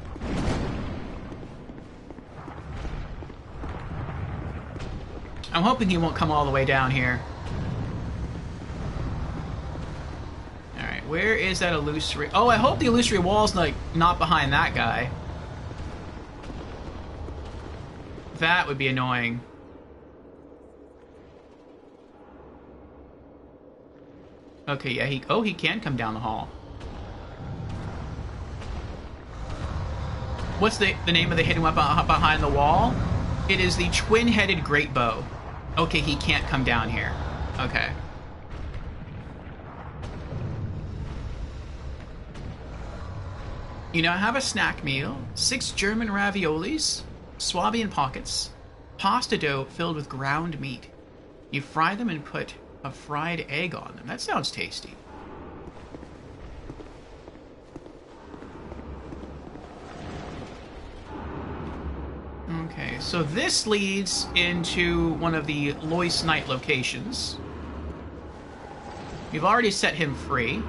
I'm hoping he won't come all the way down here. Where is that illusory? Oh, I hope the illusory wall's like not behind that guy. That would be annoying. Okay, yeah, he can come down the hall. What's the name of the hidden weapon behind the wall? It is the twin-headed great bow. Okay, he can't come down here. Okay. You now have a snack meal, 6 German raviolis, Swabian pockets, pasta dough filled with ground meat. You fry them and put a fried egg on them. That sounds tasty. Okay, so this leads into one of the Lois Knight locations. We've already set him free.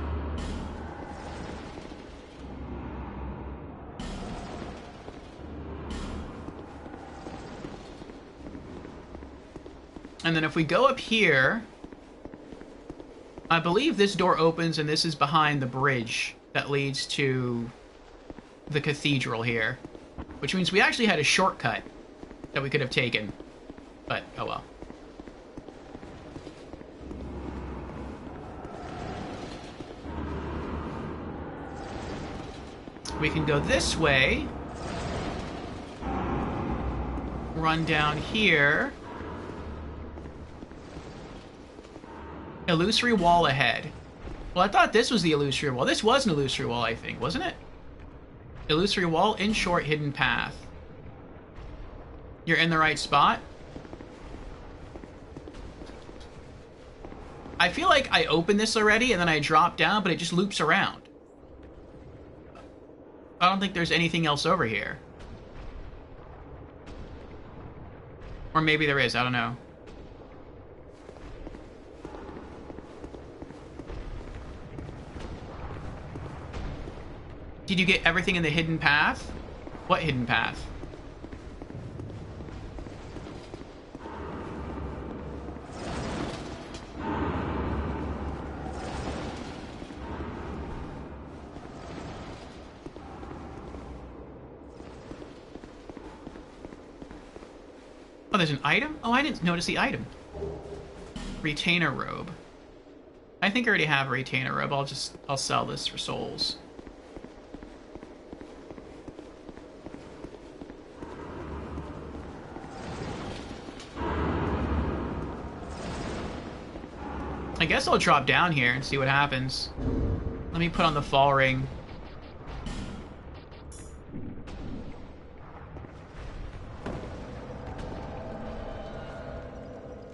And then if we go up here, I believe this door opens and this is behind the bridge that leads to the cathedral here. Which means we actually had a shortcut that we could have taken. But, oh well. We can go this way. Run down here. Illusory wall ahead. Well, I thought this was the illusory wall. This was an illusory wall, I think, wasn't it? Illusory wall in short hidden path. You're in the right spot. I feel like I opened this already and then I dropped down, but it just loops around. I don't think there's anything else over here. Or maybe there is, I don't know. Did you get everything in the hidden path? What hidden path? Oh, there's an item? Oh, I didn't notice the item. Retainer robe. I think I already have a retainer robe. I'll sell this for souls. I guess I'll drop down here and see what happens. Let me put on the fall ring.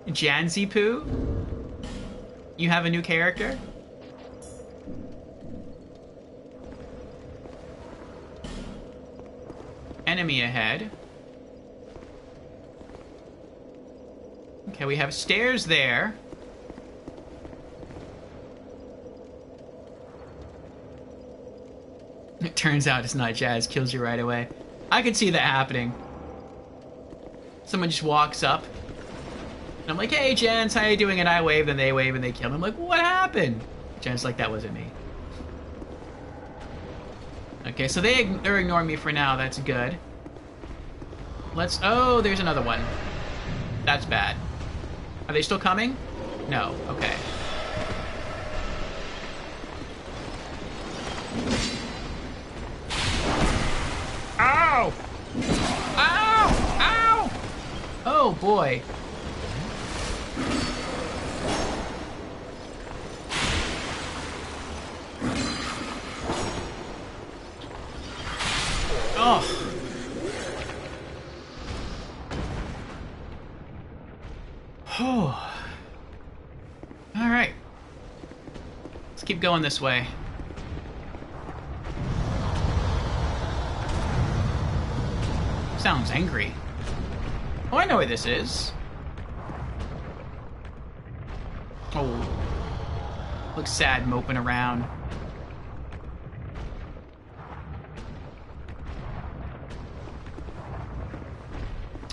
Janzipu? You have a new character? Enemy ahead. Okay, we have stairs there. It turns out it's not Jazz, kills you right away. I could see that happening. Someone just walks up. And I'm like, hey, Jens, how you doing? And I wave, and they wave, and they kill me. I'm like, what happened? Jens like, that wasn't me. Okay, so they're ignoring me for now. That's good. Oh, there's another one. That's bad. Are they still coming? No. Okay. Ow! Ow! Ow! Oh, boy. Oh. Oh. All right. Let's keep going this way. Sounds angry. Oh, I know where this is. Oh. Looks sad moping around.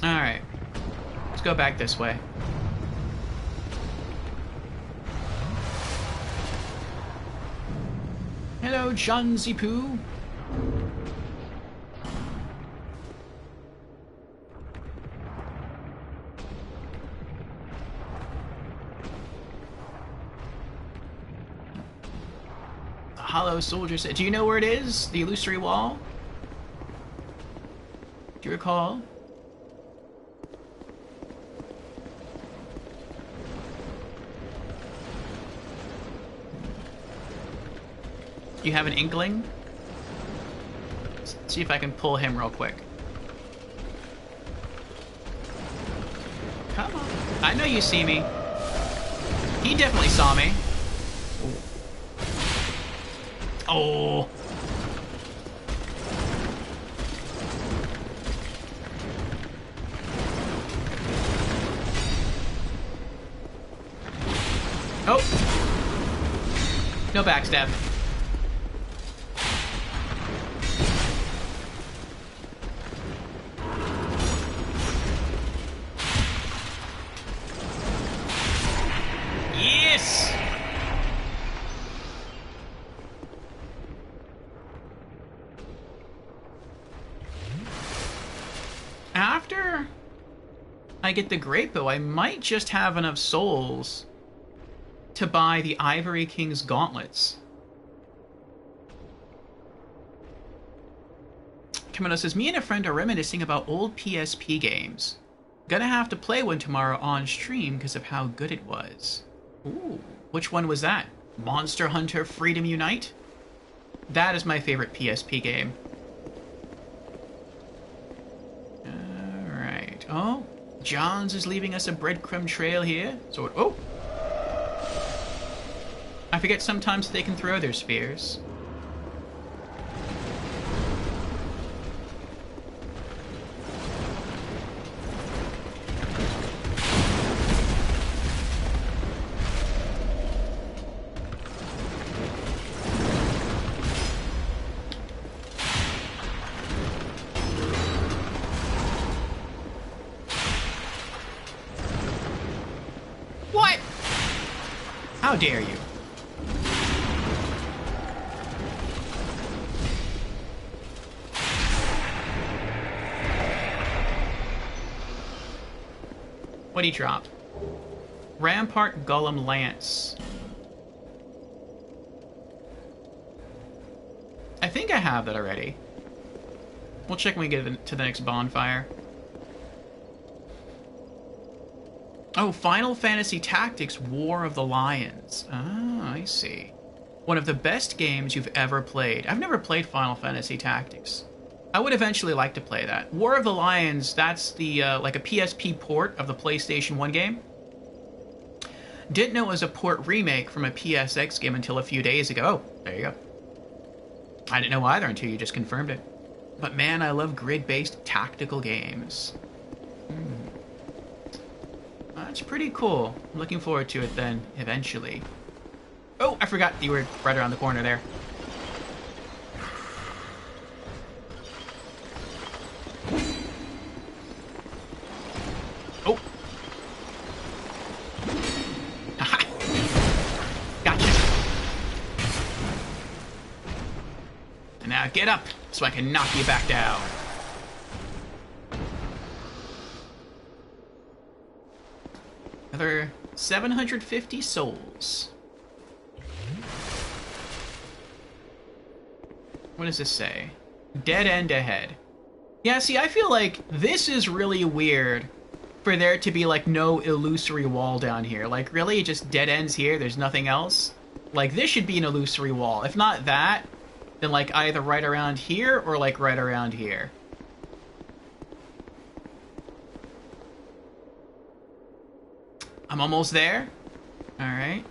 Alright. Let's go back this way. Hello, Janzipu. The Hollow Soldier said, do you know where it is? The illusory wall? Do you recall? You have an inkling? Let's see if I can pull him real quick. Come on. I know you see me. He definitely saw me. Oh. Oh. No backstab. Yes! After I get the Great Bow, I might just have enough souls to buy the Ivory King's gauntlets. Kimono says, me and a friend are reminiscing about old PSP games. Gonna have to play one tomorrow on stream because of how good it was. Ooh, which one was that? Monster Hunter Freedom Unite? That is my favorite PSP game. Alright. Oh, Johns is leaving us a breadcrumb trail here. So, oh! I forget sometimes they can throw their spears. What? How dare you? What'd he drop? Rampart Golem Lance. I think I have that already. We'll check when we get to the next bonfire. Oh, Final Fantasy Tactics War of the Lions. Ah, I see. One of the best games you've ever played. I've never played Final Fantasy Tactics. I would eventually like to play that. War of the Lions, that's the like a PSP port of the PlayStation 1 game. Didn't know it was a port remake from a PSX game until a few days ago. Oh, there you go. I didn't know either until you just confirmed it. But man, I love grid-based tactical games. That's pretty cool. I'm looking forward to it then, eventually. Oh, I forgot you were right around the corner there. Oh. Haha. Gotcha. And now get up so I can knock you back down. Another 750 souls. What does this say? Dead end ahead. Yeah, see, I feel like this is really weird for there to be, like, no illusory wall down here. Like, really? Just dead ends here? There's nothing else? Like, this should be an illusory wall. If not that, then, like, either right around here or, like, right around here. I'm almost there. Alright.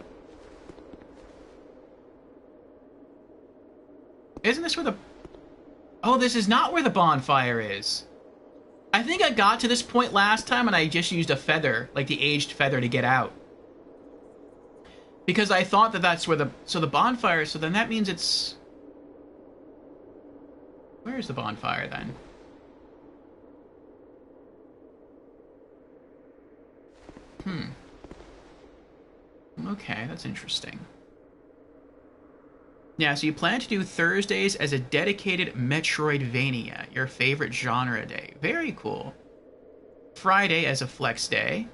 Isn't this where the... Oh, this is not where the bonfire is. I think I got to this point last time and I just used a feather, like the aged feather, to get out. Because I thought that that's where the... So the bonfire, so then that means it's... Where is the bonfire then? Okay, that's interesting. Yeah, so you plan to do Thursdays as a dedicated Metroidvania, your favorite genre day. Very cool. Friday as a flex day.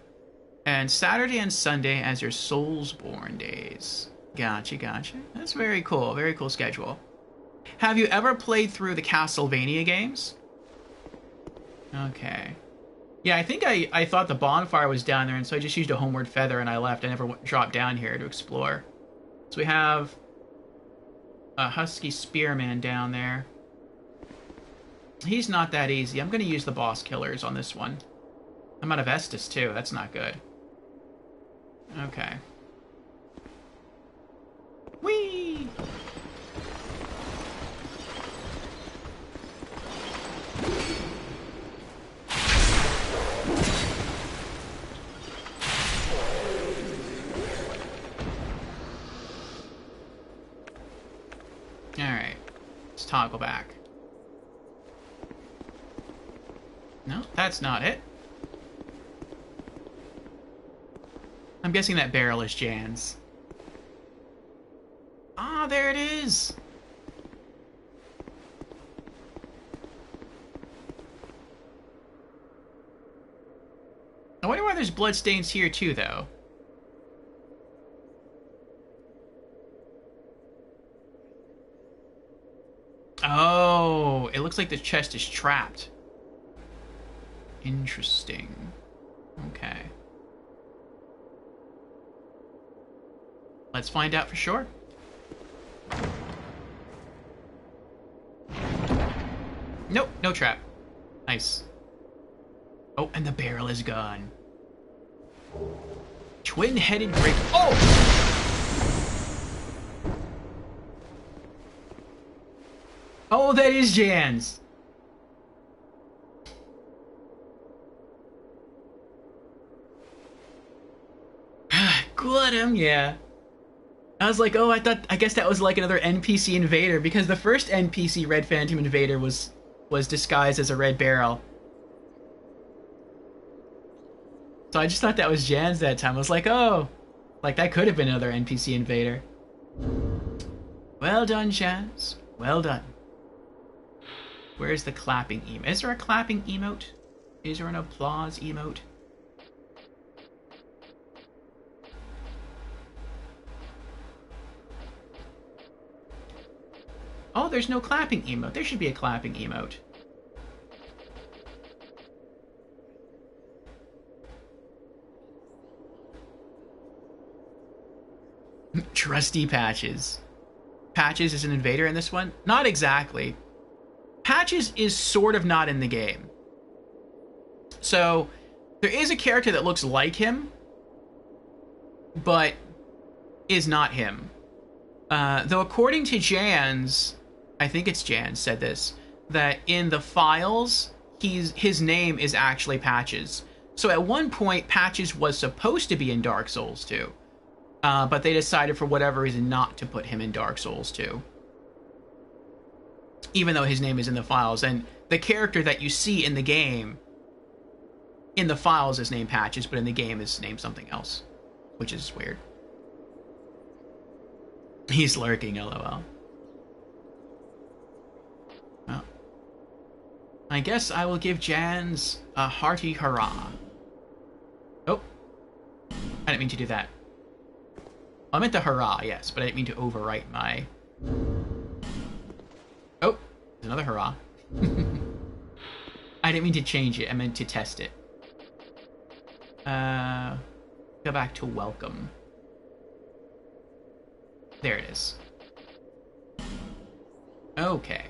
And Saturday and Sunday as your Soulsborne days. Gotcha, gotcha. That's very cool. Very cool schedule. Have you ever played through the Castlevania games? Okay. Yeah, I think I thought the bonfire was down there, and so I just used a homeward feather and I left. I never dropped down here to explore. So we have a Husky Spearman down there. He's not that easy. I'm going to use the boss killers on this one. I'm out of Estus, too. That's not good. Okay. Whee! Alright. Let's toggle back. No, that's not it. I'm guessing that barrel is Jan's. Ah, there it is! I wonder why there's bloodstains here too, though. Oh, it looks looks like the chest is trapped. Interesting. Okay. Let's find out for sure. Nope, no trap. Nice. Oh, and the barrel is gone. Twin-headed great. Oh! Oh, that is Jan's. Got him, yeah. I was like, oh, I guess that was like another NPC invader, because the first NPC Red Phantom invader was disguised as a red barrel. So I just thought that was Jan's that time. I was like, oh, like that could have been another NPC invader. Well done, Jans. Well done. Where's the clapping emote? Is there a clapping emote? Is there an applause emote? Oh, there's no clapping emote. There should be a clapping emote. Trusty Patches. Patches is an invader in this one? Not exactly. Patches is sort of not in the game. So, there is a character that looks like him, but is not him. Though according to Jan's, I think it's Jan said this, that in the files, his name is actually Patches. So at one point, Patches was supposed to be in Dark Souls 2. But they decided for whatever reason not to put him in Dark Souls 2. Even though his name is in the files. And the character that you see in the game, in the files is named Patches, but in the game is named something else. Which is weird. He's lurking, lol. Well, I guess I will give Jans a hearty hurrah. Oh. I didn't mean to do that. I meant the hurrah, yes, but I didn't mean to overwrite my... Oh, there's another hurrah. I didn't mean to change it, I meant to test it. Go back to welcome. There it is. Okay.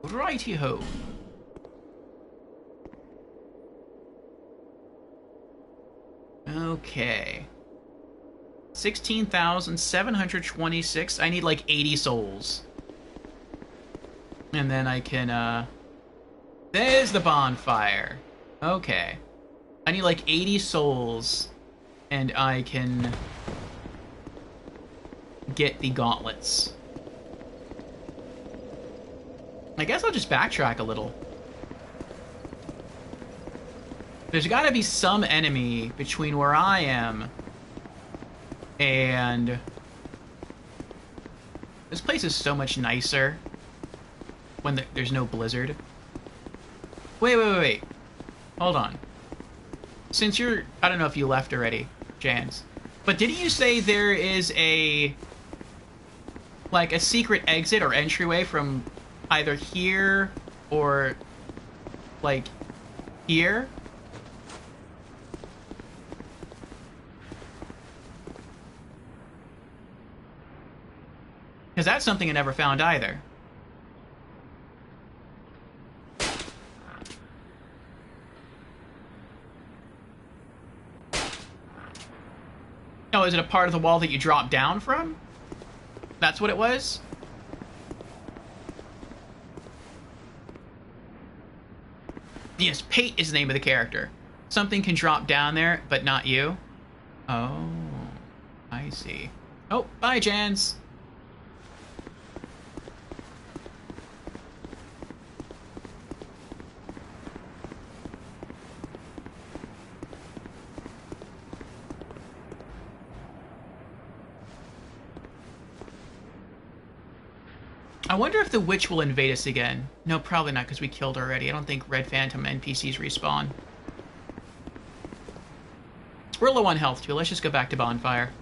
Righty-ho. Okay. 16,726. I need like 80 souls. And then I can, there's the bonfire. Okay. I need like 80 souls. And I can get the gauntlets. I guess I'll just backtrack a little. There's gotta be some enemy between where I am and... This place is so much nicer when there's no blizzard. Wait. Hold on. Since you're... I don't know if you left already, Jans. But didn't you say there is a... like a secret exit or entryway from either here or... like... here? Because that's something I never found either. Oh, is it a part of the wall that you drop down from? That's what it was? Yes, Pate is the name of the character. Something can drop down there, but not you. Oh, I see. Oh, bye, Jans. I wonder if the witch will invade us again. No, probably not, because we killed her already. I don't think Red Phantom NPCs respawn. We're low on health, too. Let's just go back to Bonfire.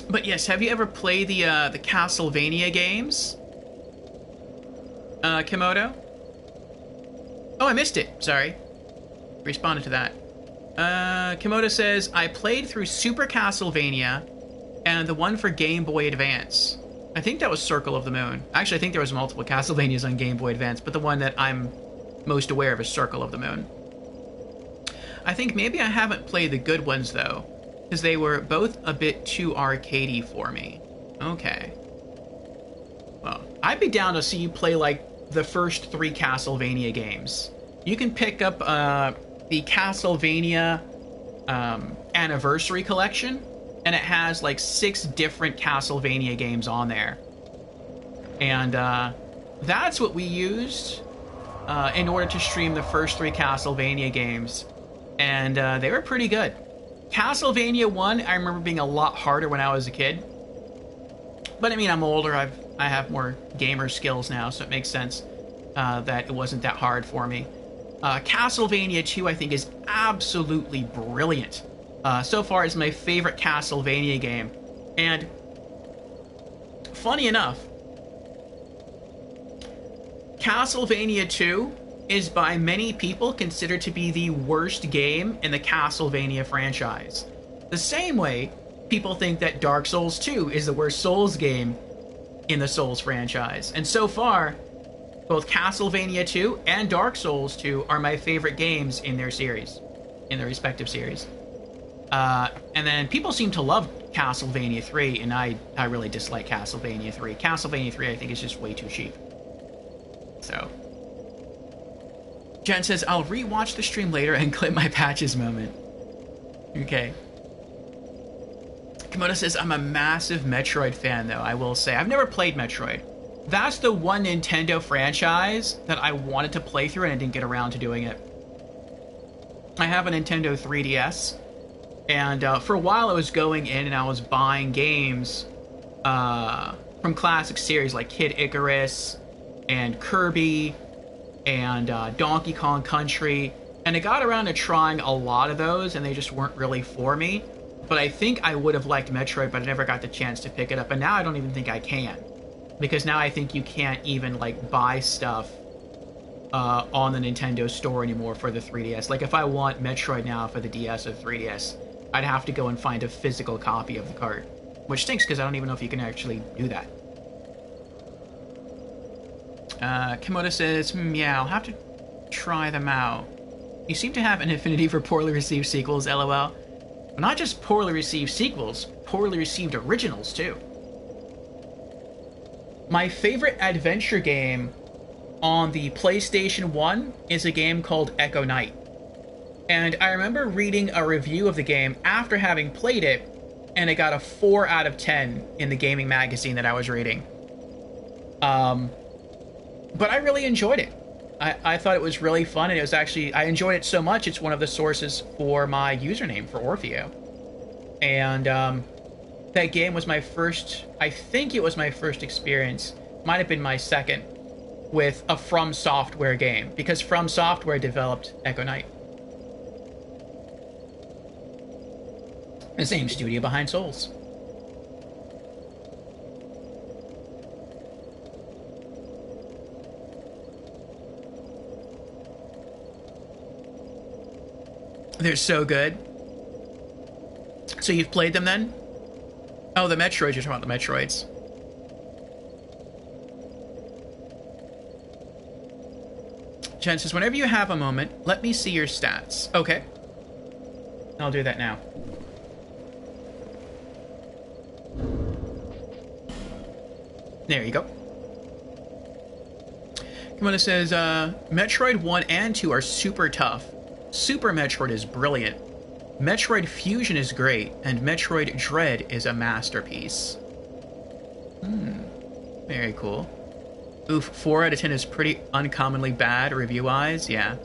But yes, have you ever played the Castlevania games? Komodo? Oh, I missed it. Sorry. Responded to that. Komodo says, I played through Super Castlevania and the one for Game Boy Advance. I think that was Circle of the Moon. Actually, I think there was multiple Castlevanias on Game Boy Advance, but the one that I'm most aware of is Circle of the Moon. I think maybe I haven't played the good ones, though, because they were both a bit too arcadey for me. Okay. Well, I'd be down to see you play, like, the first 3 Castlevania games. You can pick up, the Castlevania, Anniversary Collection, and it has, like, 6 different Castlevania games on there. And, that's what we used, in order to stream the first 3 Castlevania games. And, they were pretty good. Castlevania 1, I remember being a lot harder when I was a kid. But, I mean, I'm older, I have more gamer skills now, so it makes sense, that it wasn't that hard for me. Castlevania 2, I think, is absolutely brilliant. So far, it's my favorite Castlevania game. And, funny enough, Castlevania 2 is by many people considered to be the worst game in the Castlevania franchise. The same way, people think that Dark Souls 2 is the worst Souls game in the Souls franchise. And so far, both Castlevania 2 and Dark Souls 2 are my favorite games in their series, in their respective series. And then people seem to love Castlevania 3, and I really dislike Castlevania 3. Castlevania 3, I think, is just way too cheap. So, Jen says, I'll rewatch the stream later and clip my patches moment. Okay. Komodo says, I'm a massive Metroid fan, though, I will say. I've never played Metroid. That's the one Nintendo franchise that I wanted to play through and I didn't get around to doing it. I have a Nintendo 3DS, and for a while I was going in and I was buying games from classic series like Kid Icarus and Kirby and Donkey Kong Country, and I got around to trying a lot of those and they just weren't really for me. But I think I would have liked Metroid, but I never got the chance to pick it up, and now I don't even think I can. Because now I think you can't even, like, buy stuff on the Nintendo store anymore for the 3DS. Like, if I want Metroid now for the DS or 3DS, I'd have to go and find a physical copy of the cart. Which stinks, because I don't even know if you can actually do that. Komodo says, yeah, I'll have to try them out. You seem to have an affinity for poorly received sequels, LOL. But not just poorly received sequels, poorly received originals, too. My favorite adventure game on the PlayStation 1 is a game called Echo Knight. And I remember reading a review of the game after having played it, and it got a 4 out of 10 in the gaming magazine that I was reading. But I really enjoyed it. I thought it was really fun, and it was actually, I enjoyed it so much, it's one of the sources for my username for Orfeo. And, that game was my first, I think it was my first experience, might have been my second, with a From Software game, because From Software developed Echo Knight. The same studio behind Souls. They're so good. So you've played them then? Oh, the Metroids. You're talking about the Metroids. Jen says, whenever you have a moment, let me see your stats. Okay. I'll do that now. There you go. Komodo says, Metroid 1 and 2 are super tough. Super Metroid is brilliant. Metroid Fusion is great, and Metroid Dread is a masterpiece. Very cool. Oof, 4 out of 10 is pretty uncommonly bad review-wise, yeah.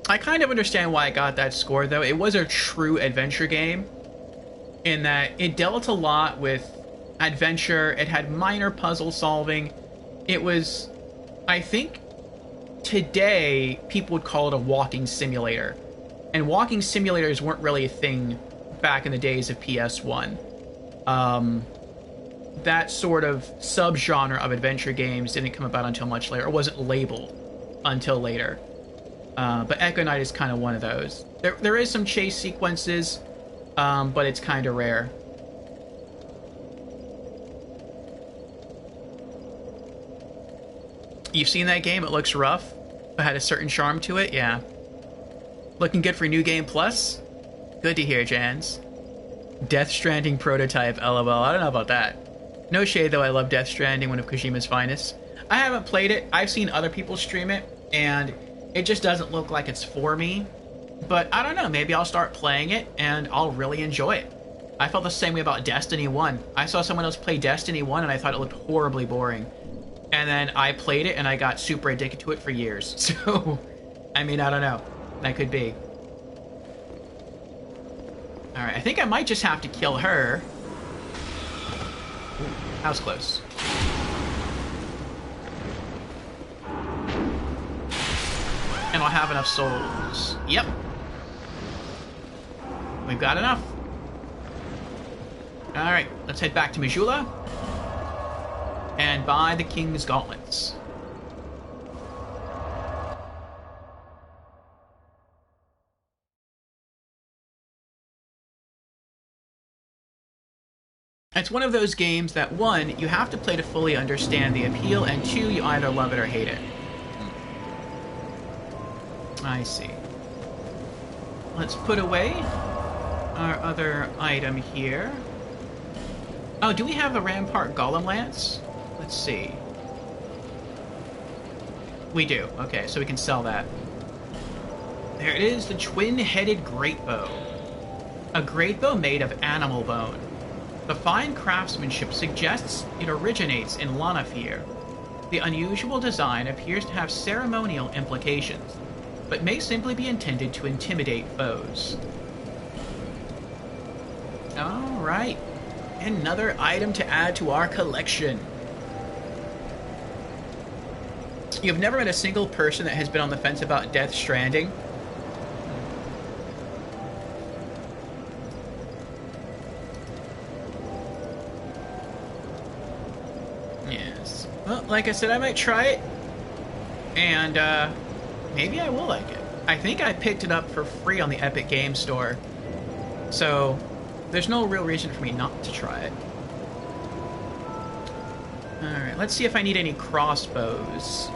I kind of understand why I got that score, though. It was a true adventure game, in that it dealt a lot with adventure, it had minor puzzle solving. It was, I think, today, people would call it a walking simulator. And walking simulators weren't really a thing back in the days of PS1. That sort of subgenre of adventure games didn't come about until much later, or wasn't labeled until later. But Echo Knight is kind of one of those. There is some chase sequences, but it's kind of rare. You've seen that game? It looks rough, but had a certain charm to it. Yeah. Looking good for New Game Plus? Good to hear, Jans. Death Stranding prototype, lol. I don't know about that. No shade, though. I love Death Stranding, one of Kojima's finest. I haven't played it. I've seen other people stream it, and it just doesn't look like it's for me. But I don't know. Maybe I'll start playing it, and I'll really enjoy it. I felt the same way about Destiny 1. I saw someone else play Destiny 1, and I thought it looked horribly boring. And then I played it, and I got super addicted to it for years. So, I mean, I don't know. That could be. Alright, I think I might just have to kill her. Ooh, that was close. And I'll have enough souls. Yep. We've got enough. Alright, let's head back to Majula. And buy the King's Gauntlets. It's one of those games that, one, you have to play to fully understand the appeal, and two, you either love it or hate it. I see. Let's put away our other item here. Oh, do we have the Rampart Golem Lance? Let's see. We do. Okay, so we can sell that. There it is, the twin-headed great bow. A great bow made of animal bone. The fine craftsmanship suggests it originates in Lanafir. The unusual design appears to have ceremonial implications, but may simply be intended to intimidate foes. Alright. Another item to add to our collection. You've never met a single person that has been on the fence about Death Stranding? Yes. Well, like I said, I might try it. And, maybe I will like it. I think I picked it up for free on the Epic Games Store. So, there's no real reason for me not to try it. Alright, let's see if I need any crossbows.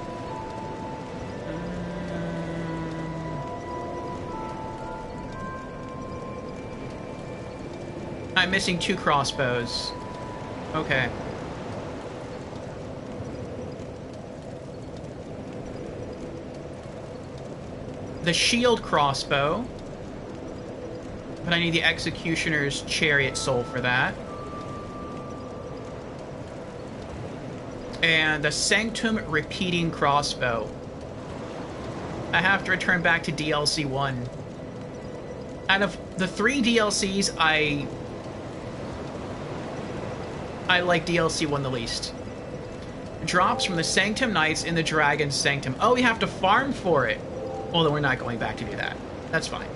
I'm missing 2 crossbows. Okay. The shield crossbow. But I need the Executioner's Chariot Soul for that. And the Sanctum Repeating Crossbow. I have to return back to DLC 1. Out of the 3 DLCs, I like DLC 1 the least. Drops from the Sanctum Knights in the Dragon's Sanctum. Oh, we have to farm for it. Well, then we're not going back to do that. That's fine.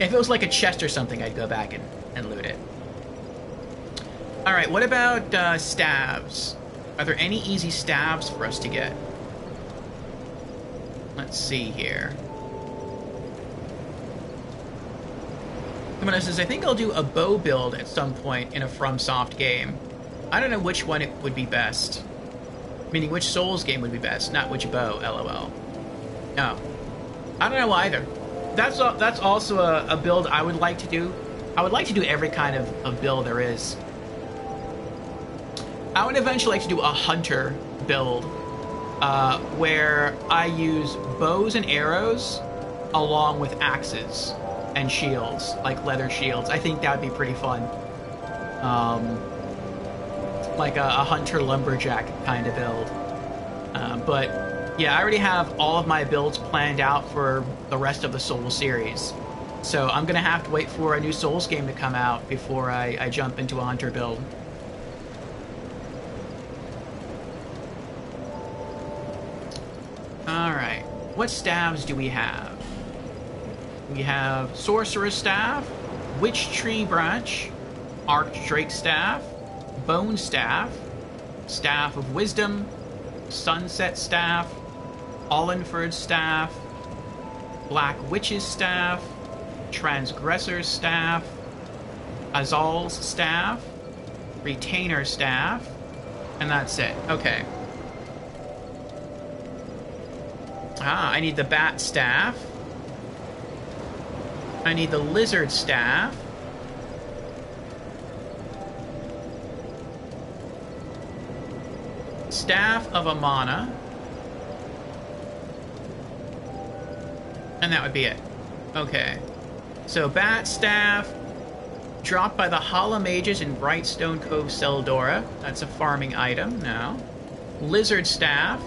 If it was like a chest or something, I'd go back and loot it. Alright, what about staves? Are there any easy staves for us to get? Let's see here. Someone says, I think I'll do a bow build at some point in a FromSoft game. I don't know which one it would be best. Meaning which Souls game would be best, not which bow, lol. No. I don't know either. That's also a build I would like to do. I would like to do every kind of build there is. I would eventually like to do a hunter build where I use bows and arrows along with axes and shields, like leather shields. I think that would be pretty fun. Like a hunter lumberjack kind of build. But yeah, I already have all of my builds planned out for the rest of the Souls series. So I'm going to have to wait for a new Souls game to come out before I jump into a hunter build. Alright, what staves do we have? We have Sorcerer's Staff, Witch Tree Branch, Archdrake Staff, Bone Staff, Staff of Wisdom, Sunset Staff, Allenford Staff, Black Witch's Staff, Transgressor's Staff, Azal's Staff, Retainer Staff, and that's it. Okay. I need the Bat Staff. I need the Lizard Staff. Staff of Amana. And that would be it. Okay. So, Bat Staff, dropped by the Hala Mages in Brightstone Cove, Seldora. That's a farming item now. Lizard Staff,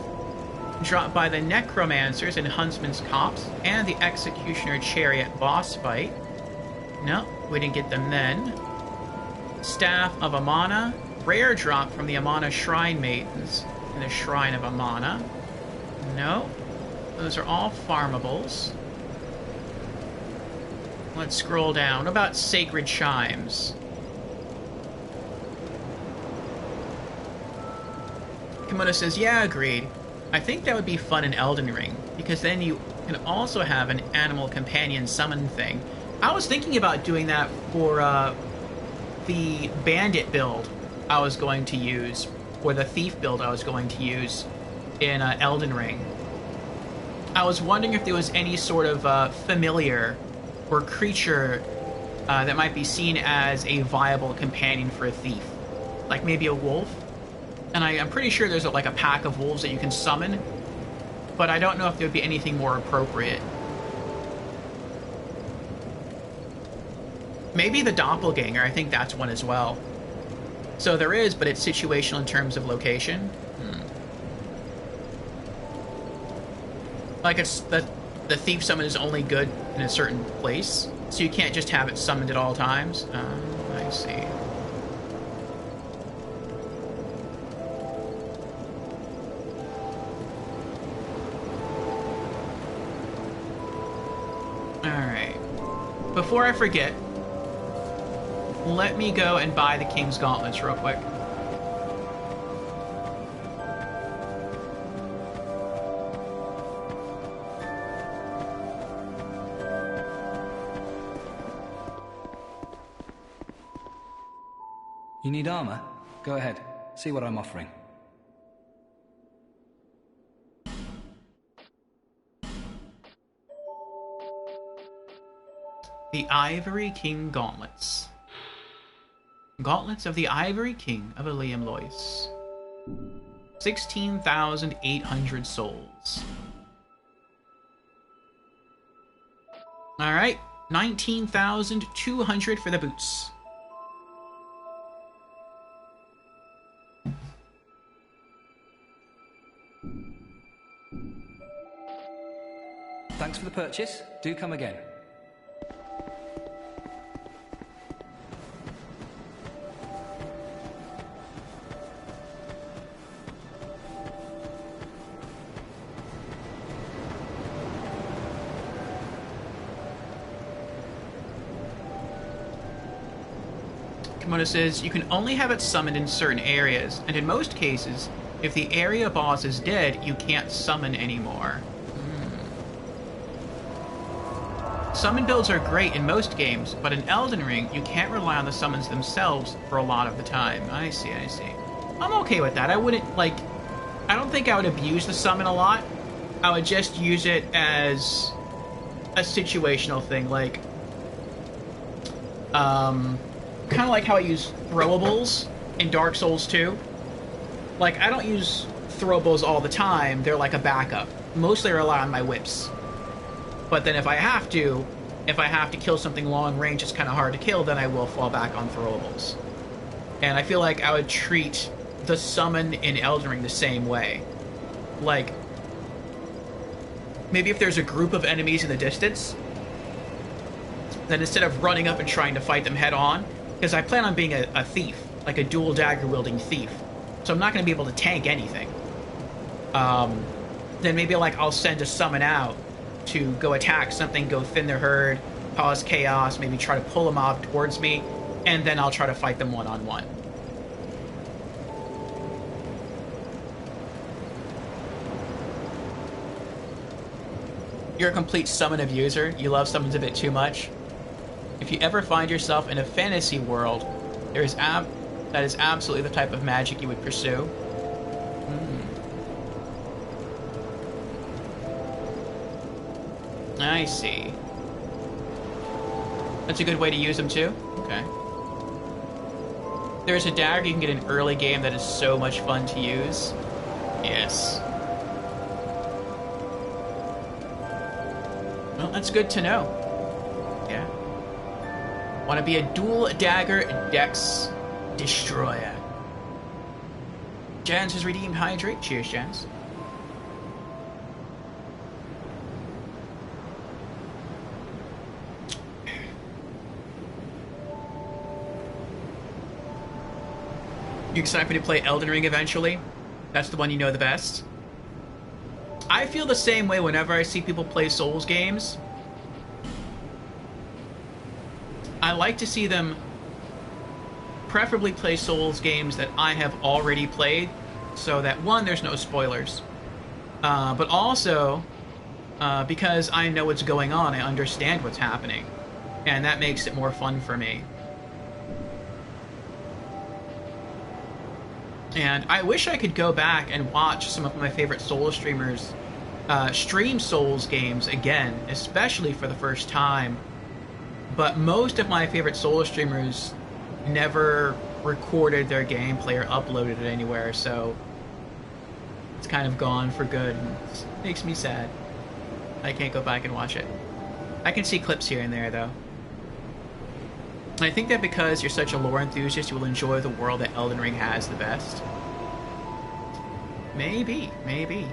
dropped by the Necromancers in Huntsman's Copse and the Executioner Chariot boss fight. No, we didn't get them then. Staff of Amana, rare drop from the Amana Shrine Maidens in the Shrine of Amana. No, those are all farmables. Let's scroll down. What about Sacred Chimes? Komodo says, yeah, agreed. I think that would be fun in Elden Ring, because then you can also have an animal companion summon thing. I was thinking about doing that for the bandit build I was going to use, or the thief build I was going to use in Elden Ring. I was wondering if there was any sort of familiar or creature that might be seen as a viable companion for a thief. Like maybe a wolf. And I'm pretty sure there's like a pack of wolves that you can summon, but I don't know if there would be anything more appropriate. Maybe the Doppelganger, I think that's one as well. So there is, but it's situational in terms of location. Like it's the thief summon is only good in a certain place, so you can't just have it summoned at all times. I see. Alright. Before I forget, let me go and buy the King's Gauntlets real quick. You need armor? Go ahead. See what I'm offering. The Ivory King Gauntlets. Gauntlets of the Ivory King of Ilium Lois. 16,800 souls. Alright, 19,200 for the boots. Thanks for the purchase. Do come again. Komodo says, you can only have it summoned in certain areas, and in most cases, if the area boss is dead, you can't summon anymore. Summon builds are great in most games, but in Elden Ring, you can't rely on the summons themselves for a lot of the time. I see, I see. I'm okay with that. I wouldn't, like... I don't think I would abuse the summon a lot. I would just use it as a situational thing, like... kind of like how I use throwables in Dark Souls 2. Like, I don't use throwables all the time. They're like a backup. Mostly I rely on my whips. But then if I have to kill something long range that's kind of hard to kill, then I will fall back on throwables. And I feel like I would treat the summon in Elden Ring the same way. Like, maybe if there's a group of enemies in the distance, then instead of running up and trying to fight them head on, because I plan on being a thief, like a dual dagger wielding thief, so I'm not going to be able to tank anything. Then maybe like I'll send a summon out to go attack something, go thin their herd, cause chaos, maybe try to pull a mob towards me, and then I'll try to fight them one-on-one. You're a complete summon abuser. You love summons a bit too much. If you ever find yourself in a fantasy world, that is absolutely the type of magic you would pursue. I see. That's a good way to use them too? Okay. There's a dagger you can get in early game that is so much fun to use. Yes. Well, that's good to know. Yeah. Want to be a dual dagger dex destroyer. Jans has redeemed Hydrate. Cheers, Jans. You excited for me to play Elden Ring eventually? That's the one you know the best. I feel the same way whenever I see people play Souls games. I like to see them preferably play Souls games that I have already played, so that, one, there's no spoilers, but also because I know what's going on, I understand what's happening, and that makes it more fun for me. And I wish I could go back and watch some of my favorite Souls streamers stream Souls games again, especially for the first time. But most of my favorite Souls streamers never recorded their gameplay or uploaded it anywhere, so it's kind of gone for good. And it makes me sad. I can't go back and watch it. I can see clips here and there, though. I think that because you're such a lore enthusiast, you will enjoy the world that Elden Ring has the best. Maybe, maybe.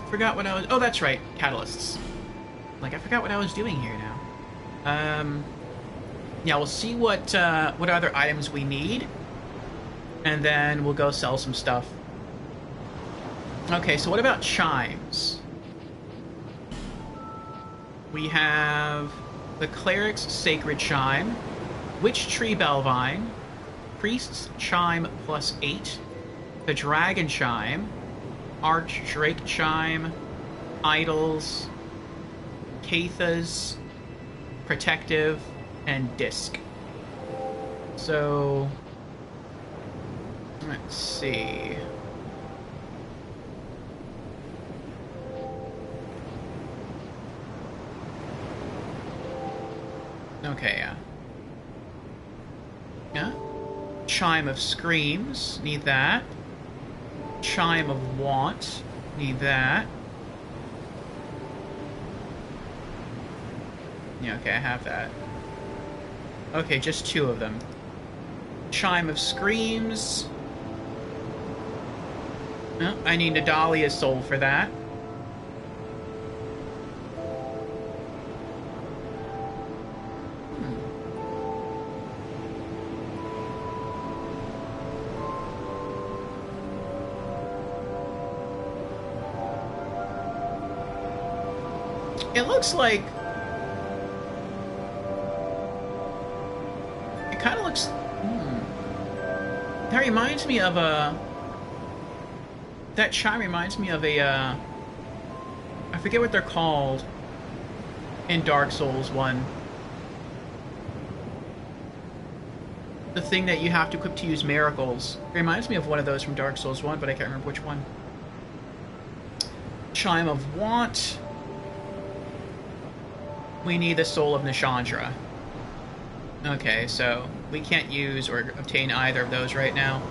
Forgot what I was... Oh, that's right. Catalysts. Like, I forgot what I was doing here now. Yeah, we'll see what other items we need. And then we'll go sell some stuff. Okay, so what about chimes? We have the Cleric's Sacred Chime, Witch Tree Bellvine, Priest's Chime +8, the Dragon Chime, Arch Drake Chime, Idols, Kathas, Protective, and Disc. So, let's see. Okay, yeah. Chime of Screams, need that. Chime of Want, need that. Yeah, okay, I have that. Okay, just 2 of them. Chime of Screams. Oh, I need Nadalia's soul for that. It looks like... It kind of looks... That reminds me of a... That chime reminds me of a... I forget what they're called in Dark Souls 1. The thing that you have to equip to use miracles. It reminds me of one of those from Dark Souls 1, but I can't remember which one. Chime of Want... We need the Soul of Nishandra. Okay, so we can't use or obtain either of those right now.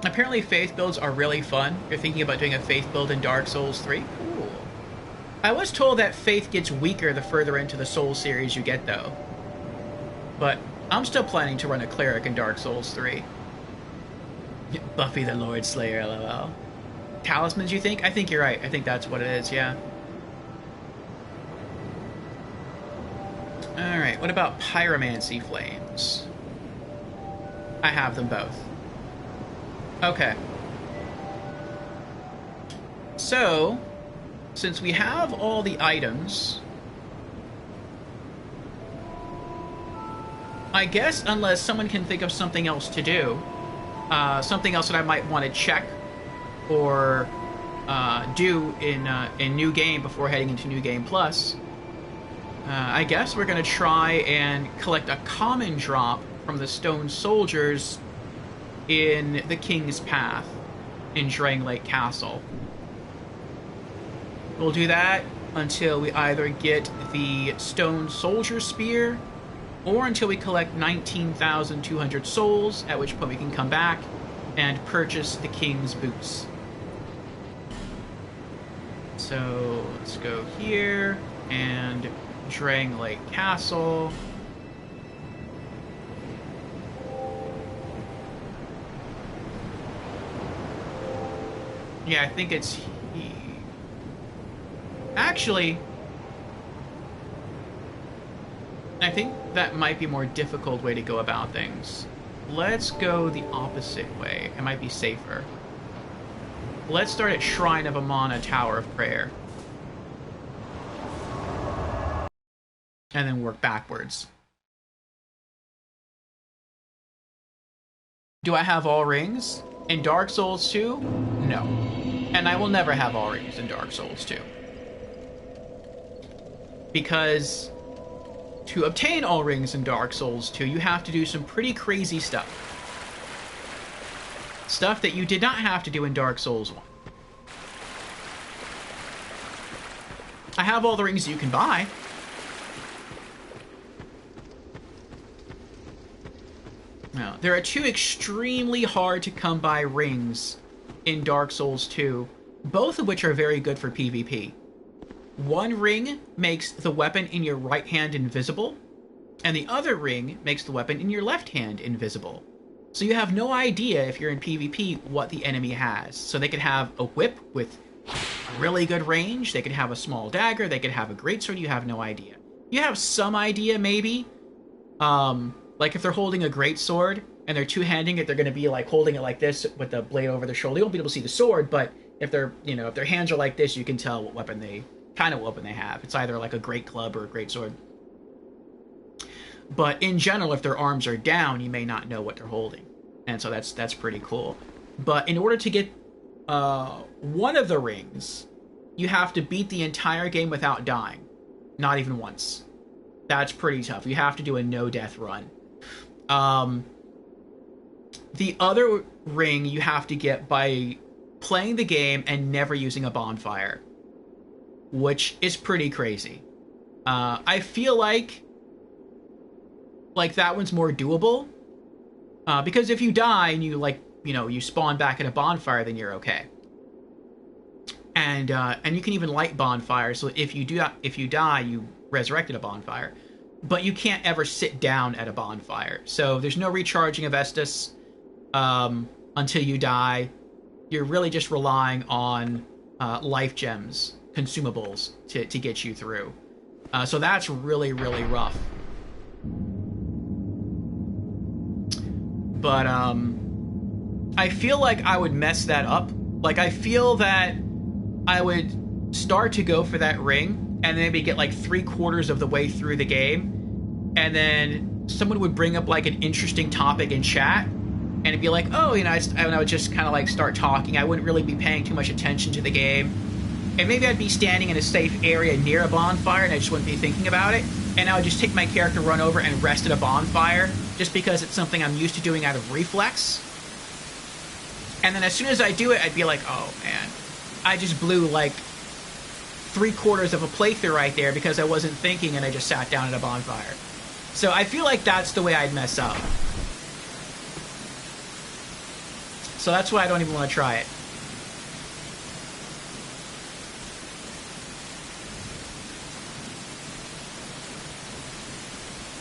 Apparently faith builds are really fun. You're thinking about doing a faith build in Dark Souls 3? Cool. I was told that faith gets weaker the further into the Souls series you get, though. But I'm still planning to run a cleric in Dark Souls 3. Buffy the Lord Slayer, lol. Talismans, you think? I think you're right. I think that's what it is, yeah. Alright, what about Pyromancy Flames? I have them both. Okay. So, since we have all the items, I guess unless someone can think of something else to do, something else that I might want to check or do in New Game before heading into New Game Plus, I guess we're going to try and collect a common drop from the Stone Soldiers in the King's Path in Drangleic Castle. We'll do that until we either get the Stone Soldier Spear or until we collect 19,200 souls, at which point we can come back and purchase the King's Boots. So let's go here and Drangleic Castle. Yeah, I think it's actually, I think that might be a more difficult way to go about things. Let's go the opposite way. It might be safer. Let's start at Shrine of Amana, Tower of Prayer. And then work backwards. Do I have all rings? In Dark Souls 2? No. And I will never have all rings in Dark Souls 2. Because to obtain all rings in Dark Souls 2, you have to do some pretty crazy stuff. Stuff that you did not have to do in Dark Souls 1. I have all the rings you can buy. Now, there are two extremely hard to come by rings in Dark Souls 2, both of which are very good for PvP. One ring makes the weapon in your right hand invisible, and the other ring makes the weapon in your left hand invisible. So you have no idea if you're in PvP what the enemy has. So they could have a whip with really good range, they could have a small dagger, they could have a greatsword, you have no idea. You have some idea, maybe. Like if they're holding a greatsword and they're two-handing it, they're going to be like holding it like this with the blade over their shoulder. You won't be able to see the sword, but if they're, you know, if their hands are like this, you can tell what weapon they have. It's either like a great club or a great sword. But in general, if their arms are down, you may not know what they're holding. And so that's pretty cool. But in order to get one of the rings, you have to beat the entire game without dying. Not even once. That's pretty tough. You have to do a no-death run. The other ring you have to get by playing the game and never using a bonfire, which is pretty crazy. I feel like that one's more doable, because if you die and you spawn back at a bonfire, then you're okay. And you can even light bonfires, so if you die, you resurrect at a bonfire. But you can't ever sit down at a bonfire. So there's no recharging of Estus until you die. You're really just relying on life gems, consumables, to get you through. So that's really, really rough. But I feel like I would mess that up. Like, I feel that I would start to go for that ring and then maybe get like 3/4 of the way through the game, and then someone would bring up like an interesting topic in chat, and it'd be like, oh, you know, I would just kind of like start talking. I wouldn't really be paying too much attention to the game, and maybe I'd be standing in a safe area near a bonfire and I just wouldn't be thinking about it, and I would just take my character, run over and rest at a bonfire just because it's something I'm used to doing out of reflex. And then as soon as I do it, I'd be like, oh man, I just blew like 3/4 of a playthrough right there because I wasn't thinking and I just sat down at a bonfire. So I feel like that's the way I'd mess up. So that's why I don't even want to try it.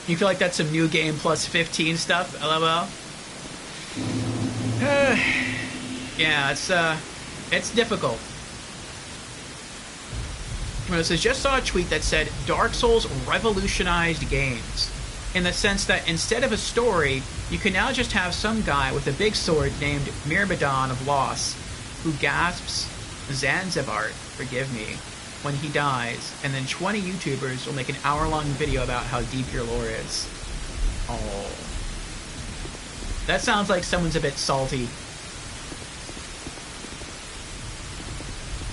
You feel like that's some New Game Plus 15 stuff? LOL? Yeah, it's difficult. It says, just saw a tweet that said Dark Souls revolutionized games, in the sense that instead of a story, you can now just have some guy with a big sword named Myrmidon of Loss, who gasps, Zanzibar, forgive me, when he dies, and then 20 YouTubers will make an hour-long video about how deep your lore is. Oh. That sounds like someone's a bit salty.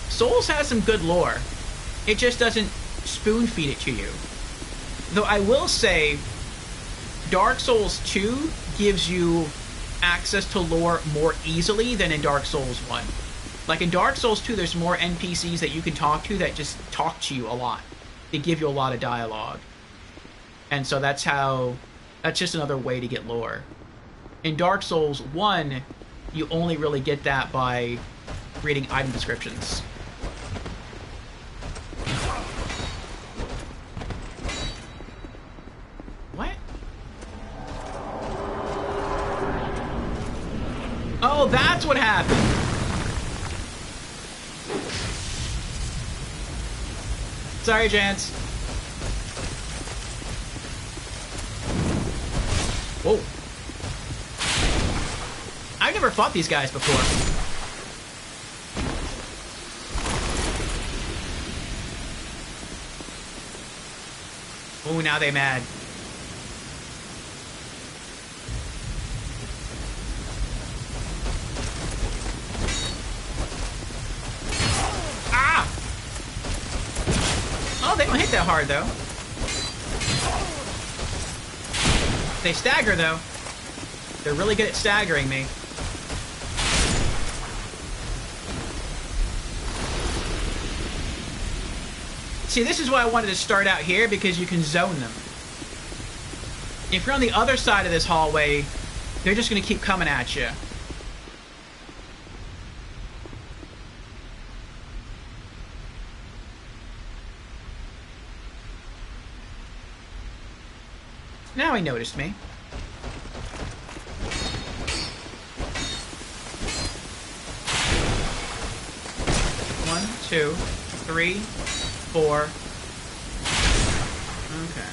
Souls has some good lore. It just doesn't spoon-feed it to you. Though I will say, Dark Souls 2 gives you access to lore more easily than in Dark Souls 1. Like in Dark Souls 2, there's more NPCs that you can talk to that just talk to you a lot. They give you a lot of dialogue. And so that's just another way to get lore. In Dark Souls 1, you only really get that by reading item descriptions. What? Oh, that's what happened! Sorry, Jance. Whoa. I've never fought these guys before. Oh, now they mad. Ah! Oh, they don't hit that hard, though. They stagger, though. They're really good at staggering me. See, this is why I wanted to start out here, because you can zone them. If you're on the other side of this hallway, they're just going to keep coming at you. Now he noticed me. One, two, three, four. Okay.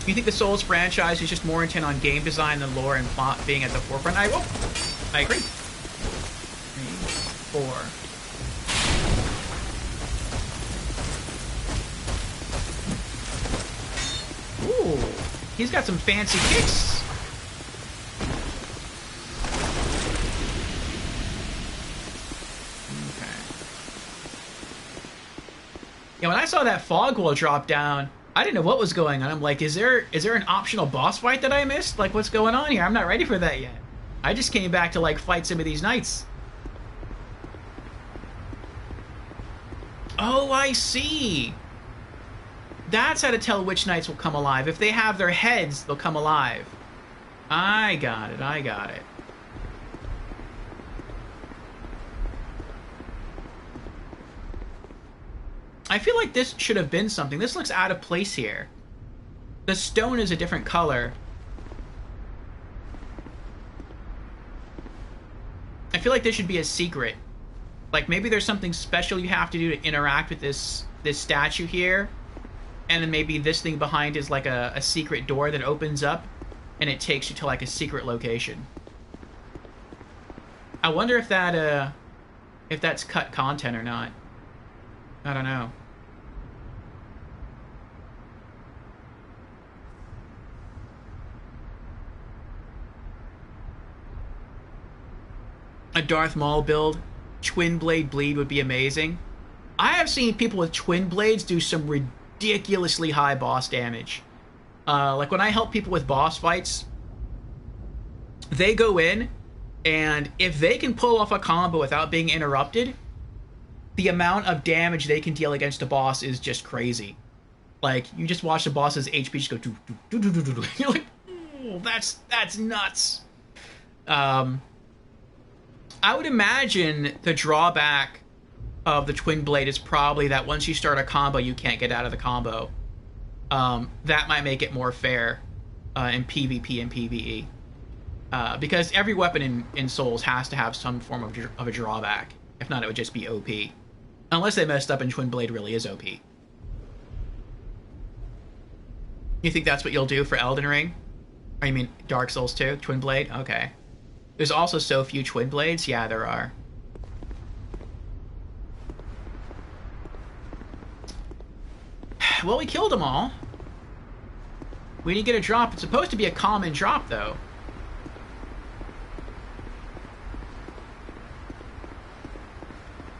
You think the Souls franchise is just more intent on game design than lore and plot being at the forefront? I agree. 3, 4. Ooh, he's got some fancy kicks. Yeah, when I saw that fog wall drop down, I didn't know what was going on. I'm like, is there an optional boss fight that I missed? Like, what's going on here? I'm not ready for that yet. I just came back to, like, fight some of these knights. Oh, I see. That's how to tell which knights will come alive. If they have their heads, they'll come alive. I got it. I got it. I feel like this should have been something. This looks out of place here. The stone is a different color. I feel like this should be a secret. Like, maybe there's something special you have to do to interact with this statue here. And then maybe this thing behind is like a secret door that opens up and it takes you to like a secret location. I wonder if that's cut content or not. I don't know. A Darth Maul build, Twin Blade Bleed would be amazing. I have seen people with Twin Blades do some ridiculously high boss damage. Like when I help people with boss fights, they go in, and if they can pull off a combo without being interrupted, the amount of damage they can deal against a boss is just crazy. Like, you just watch the boss's HP just go do do do do do do. You're like, oh, that's nuts. I would imagine the drawback of the Twin Blade is probably that once you start a combo, you can't get out of the combo. That might make it more fair in PvP and PvE. Because every weapon in Souls has to have some form of a drawback. If not, it would just be OP. Unless they messed up and Twin Blade really is OP. You think that's what you'll do for Elden Ring? Or you mean Dark Souls 2? Twin Blade? Okay. There's also so few Twin Blades? Yeah, there are. Well, we killed them all. We didn't get a drop. It's supposed to be a common drop, though.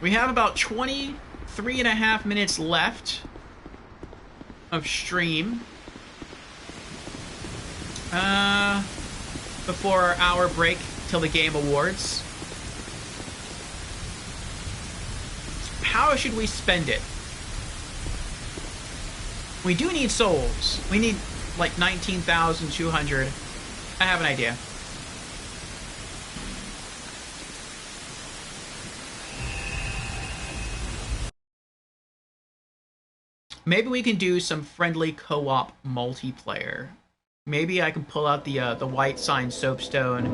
We have about 23.5 minutes left of stream. Before our hour break till the Game Awards. How should we spend it? We do need souls. We need like 19,200. I have an idea. Maybe we can do some friendly co-op multiplayer. Maybe I can pull out the white sign soapstone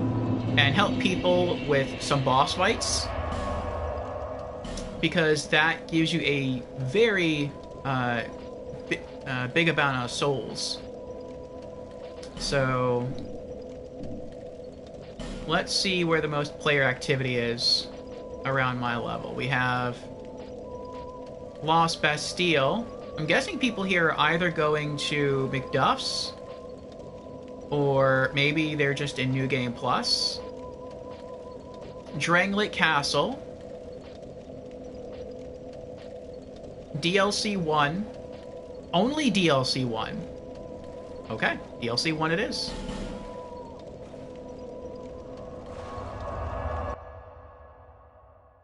and help people with some boss fights, because that gives you a very big amount of souls. So let's see where the most player activity is around my level. We have Lost Bastille. I'm guessing people here are either going to McDuff's, or maybe they're just in New Game Plus. Drangleic Castle. DLC 1. Only DLC 1. Okay, DLC 1 it is.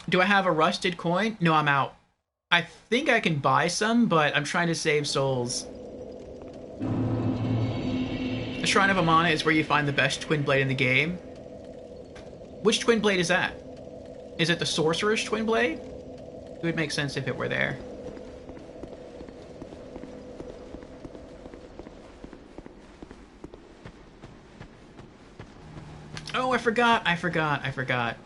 Do I have a rusted coin? No, I'm out. I think I can buy some, but I'm trying to save souls. The Shrine of Amana is where you find the best Twin Blade in the game. Which Twin Blade is that? Is it the Sorcerer's Twin Blade? It would make sense if it were there. Oh, I forgot.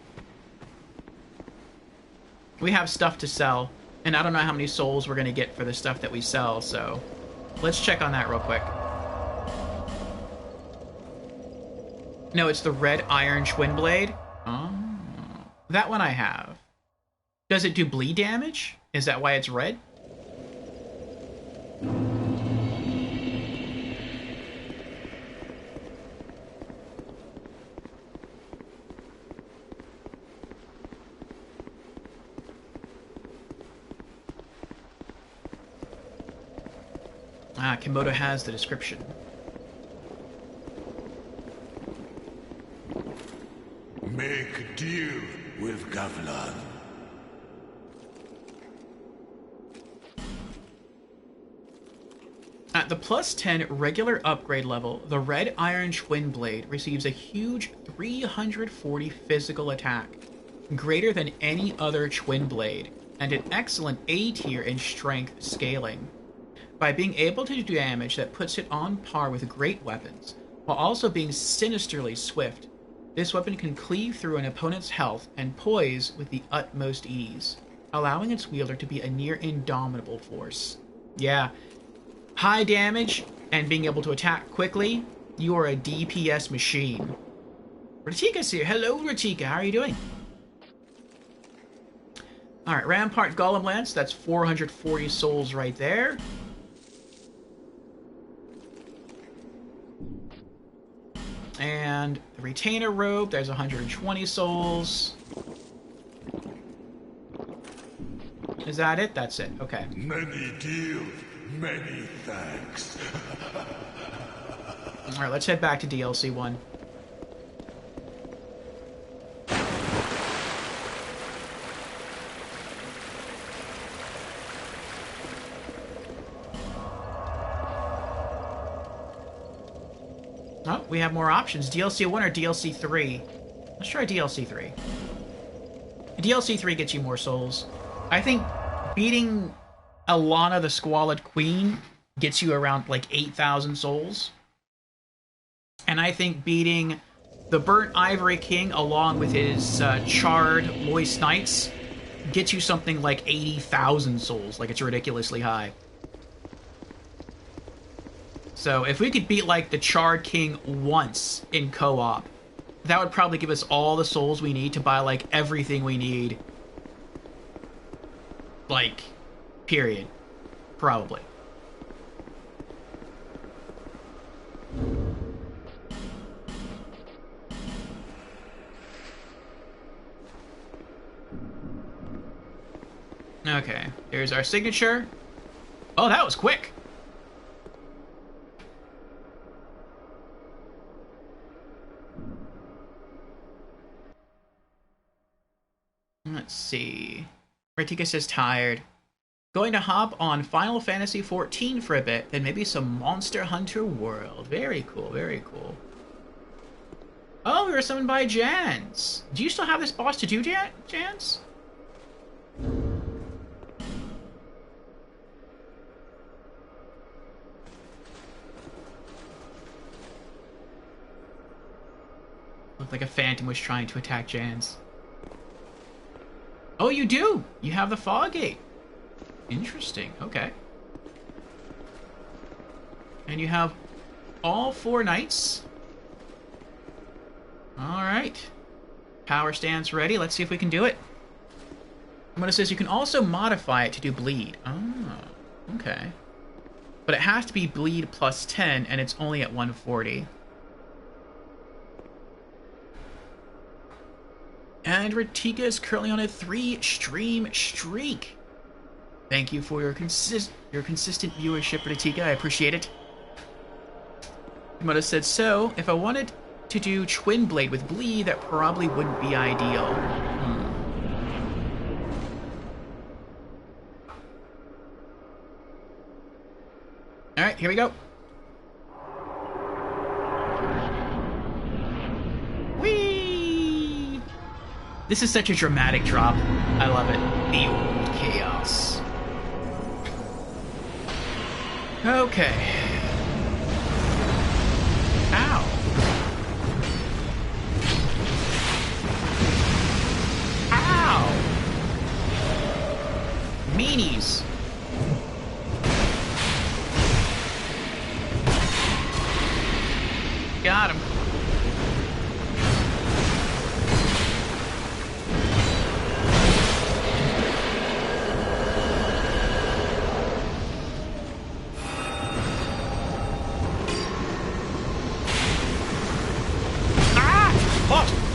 We have stuff to sell, and I don't know how many souls we're going to get for the stuff that we sell, so let's check on that real quick. No, it's the Red Iron Twin Blade. Oh, that one I have. Does it do bleed damage? Is that why it's red? Ah, Komodo has the description. Make deal with Gavlan. At the plus 10 regular upgrade level, the Red Iron Twin Blade receives a huge 340 physical attack, greater than any other Twin Blade, and an excellent A tier in strength scaling. By being able to do damage that puts it on par with great weapons, while also being sinisterly swift, this weapon can cleave through an opponent's health and poise with the utmost ease, allowing its wielder to be a near indomitable force. Yeah, high damage and being able to attack quickly, you are a DPS machine. Ratika's here. Hello, Ratika. How are you doing? Alright, Rampart Golem Lance. That's 440 souls right there. And the Retainer Robe, there's 120 souls. Is that it? That's it. Okay. Many deals, many thanks. Alright, let's head back to DLC 1. Oh, we have more options. DLC 1 or DLC 3? Let's try DLC 3. DLC 3 gets you more souls. I think beating Alana the Squalid Queen gets you around like 8,000 souls. And I think beating the Burnt Ivory King along with his charred Loist Knights gets you something like 80,000 souls. Like, it's ridiculously high. So if we could beat, like, the Charred King once in co-op, that would probably give us all the souls we need to buy, like, everything we need. Like, period. Probably. Okay, there's our signature. Oh, that was quick. Let's see. Ratika says tired. Going to hop on Final Fantasy XIV for a bit, then maybe some Monster Hunter World. Very cool, very cool. Oh, we were summoned by Jans. Do you still have this boss to do, Jans? Looked like a phantom was trying to attack Jans. Oh, you do! You have the Fog Gate. Interesting, okay. And you have all 4 knights. Alright. Power stance ready. Let's see if we can do it. What it says, you can also modify it to do bleed. Oh, okay. But it has to be bleed plus 10, and it's only at 140. And Ratika is currently on a 3-stream streak. Thank you for your consistent viewership, Ratika. I appreciate it. Moto said, so, if I wanted to do Twin Blade with bleed, that probably wouldn't be ideal. Alright, here we go. Whee! This is such a dramatic drop. I love it. The old chaos. Okay. Ow. Ow! Meanies. Got him.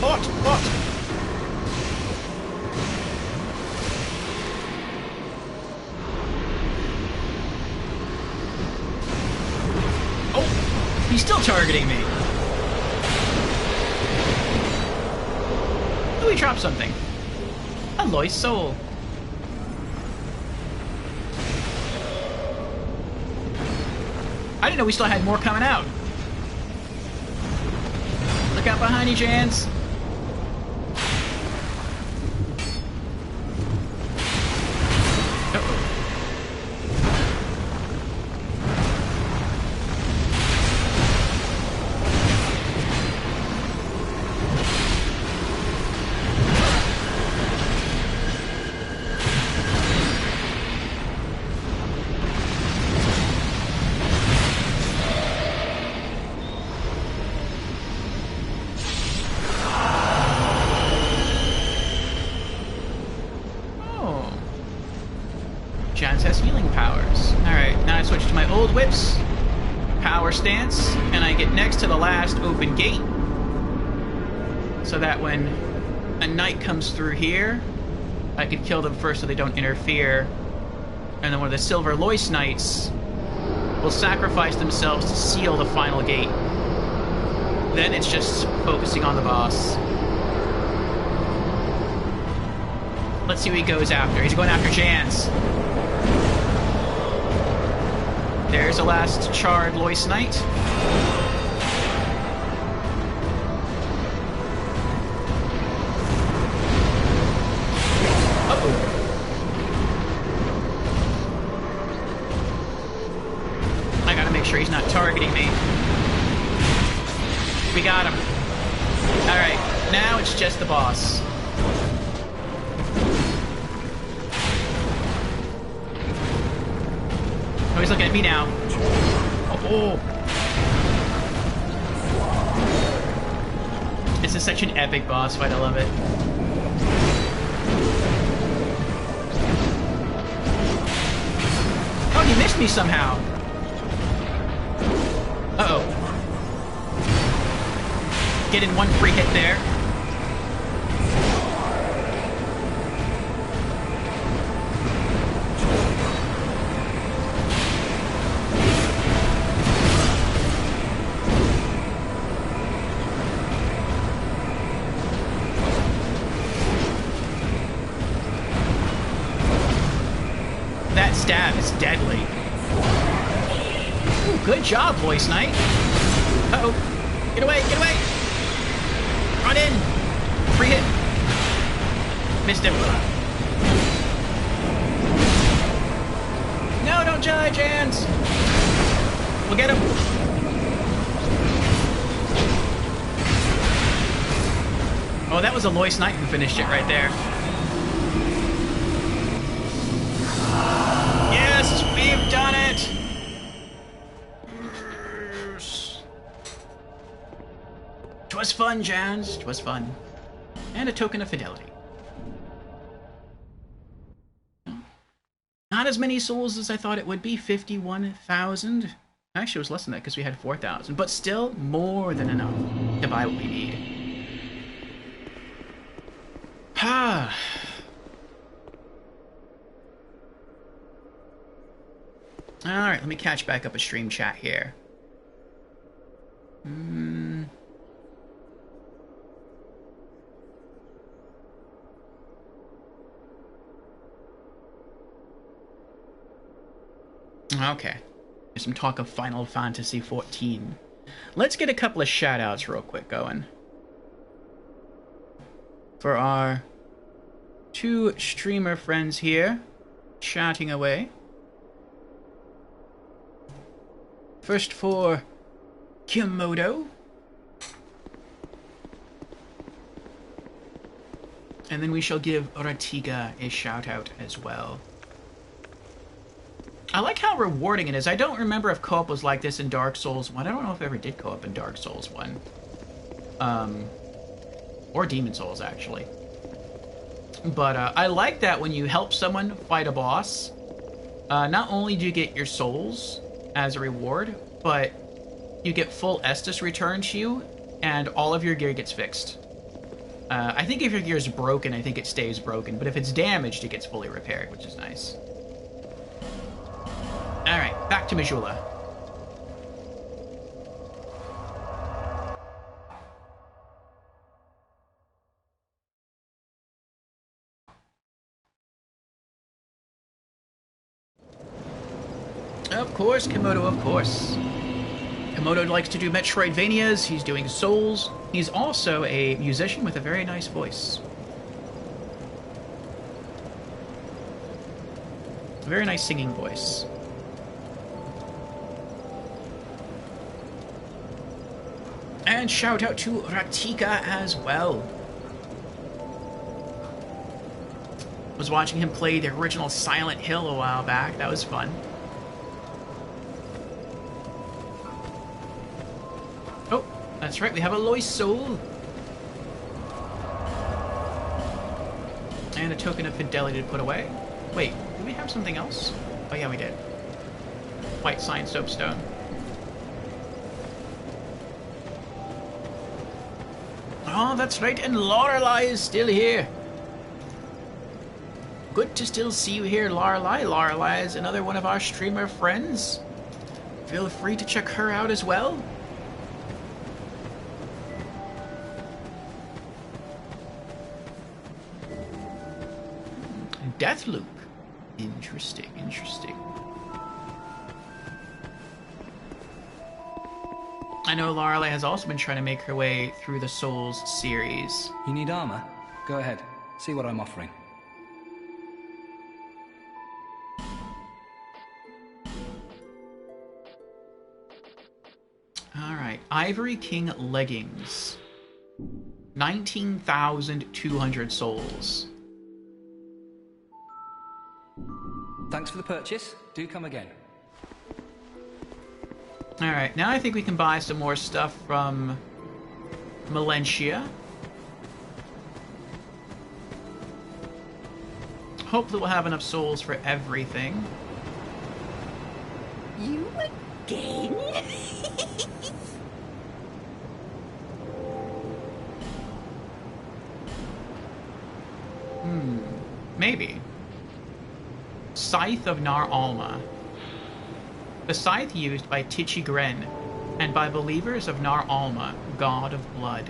Hot! Oh! He's still targeting me! Oh, he dropped something. A Loy's soul. I didn't know we still had more coming out. Look out behind you, Jans. Jans has healing powers. Alright, now I switch to my old whips. Power stance. And I get next to the last open gate. So that when a knight comes through here, I could kill them first so they don't interfere. And then one of the Silver Lois Knights will sacrifice themselves to seal the final gate. Then it's just focusing on the boss. Let's see who he goes after. He's going after Jans. There's the last charred Lois Knight. Uh-oh. I gotta make sure he's not targeting me. We got him. Alright, now it's just the boss. Oh, he's looking at me now. Oh. This is such an epic boss fight, I love it. Oh, he missed me somehow. Uh-oh. Getting one free hit there. That stab is deadly. Ooh, good job, Voice Knight. Uh-oh. Get away, get away! Run in! Free hit. Missed him. No, don't judge, Hans! We'll get him. Oh, that was a Lois Knight who finished it right there. Yes, we've done it! Twas fun, Jans. Twas fun. And a token of fidelity. Not as many souls as I thought it would be. 51,000. Actually, it was less than that because we had 4,000. But still, more than enough to buy what we need. Ah. Alright, let me catch back up a stream chat here. Okay. There's some talk of Final Fantasy XIV. Let's get a couple of shout-outs real quick going. For our two streamer friends here, chatting away. First for Kimodo. And then we shall give Ratiga a shout-out as well. I like how rewarding it is. I don't remember if co-op was like this in Dark Souls 1. I don't know if I ever did co-op in Dark Souls 1. Or Demon Souls, actually. But I like that when you help someone fight a boss, not only do you get your souls as a reward, but you get full Estus returned to you, and all of your gear gets fixed. I think if your gear is broken, I think it stays broken, but if it's damaged, it gets fully repaired, which is nice. Alright, back to Majula. Of course, Komodo, of course. Komodo likes to do Metroidvanias, he's doing Souls. He's also a musician with a very nice voice. A very nice singing voice. And shout out to Ratika as well. Was watching him play the original Silent Hill a while back. That was fun. Oh, that's right. We have a Lois Soul. And a token of fidelity to put away. Wait, do we have something else? Oh yeah, we did. White Sign Soapstone. Oh, that's right, and Lorelei is still here. Good to still see you here, Lorelei. Lorelei is another one of our streamer friends. Feel free to check her out as well. Deathloop. Interesting, interesting. I know Lorelei has also been trying to make her way through the Souls series. You need armor? Go ahead. See what I'm offering. Alright, Ivory King leggings. 19,200 souls. Thanks for the purchase. Do come again. Alright, now I think we can buy some more stuff from Melentia. Hopefully we'll have enough souls for everything. You again? Maybe. Scythe of Nar Alma. The scythe used by Tichi Gren and by believers of Nar Alma, god of blood.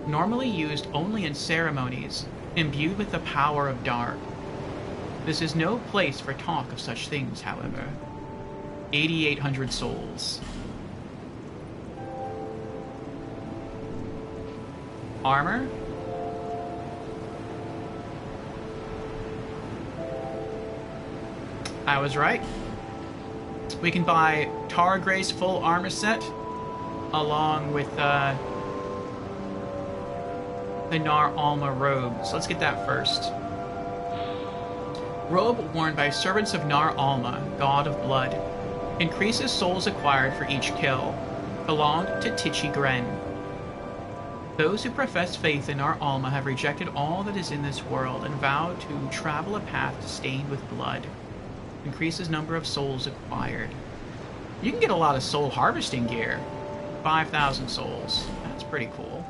Normally used only in ceremonies, imbued with the power of dark. This is no place for talk of such things, however. 8,800 souls. Armor? I was right. We can buy Targray's full armor set, along with the Nar Alma robe. So let's get that first. Robe worn by servants of Nar Alma, god of blood. Increases souls acquired for each kill. Belonged to Tichi Gren. Those who profess faith in Nar Alma have rejected all that is in this world and vowed to travel a path stained with blood. Increases number of souls acquired. You can get a lot of soul harvesting gear. 5,000 souls. That's pretty cool.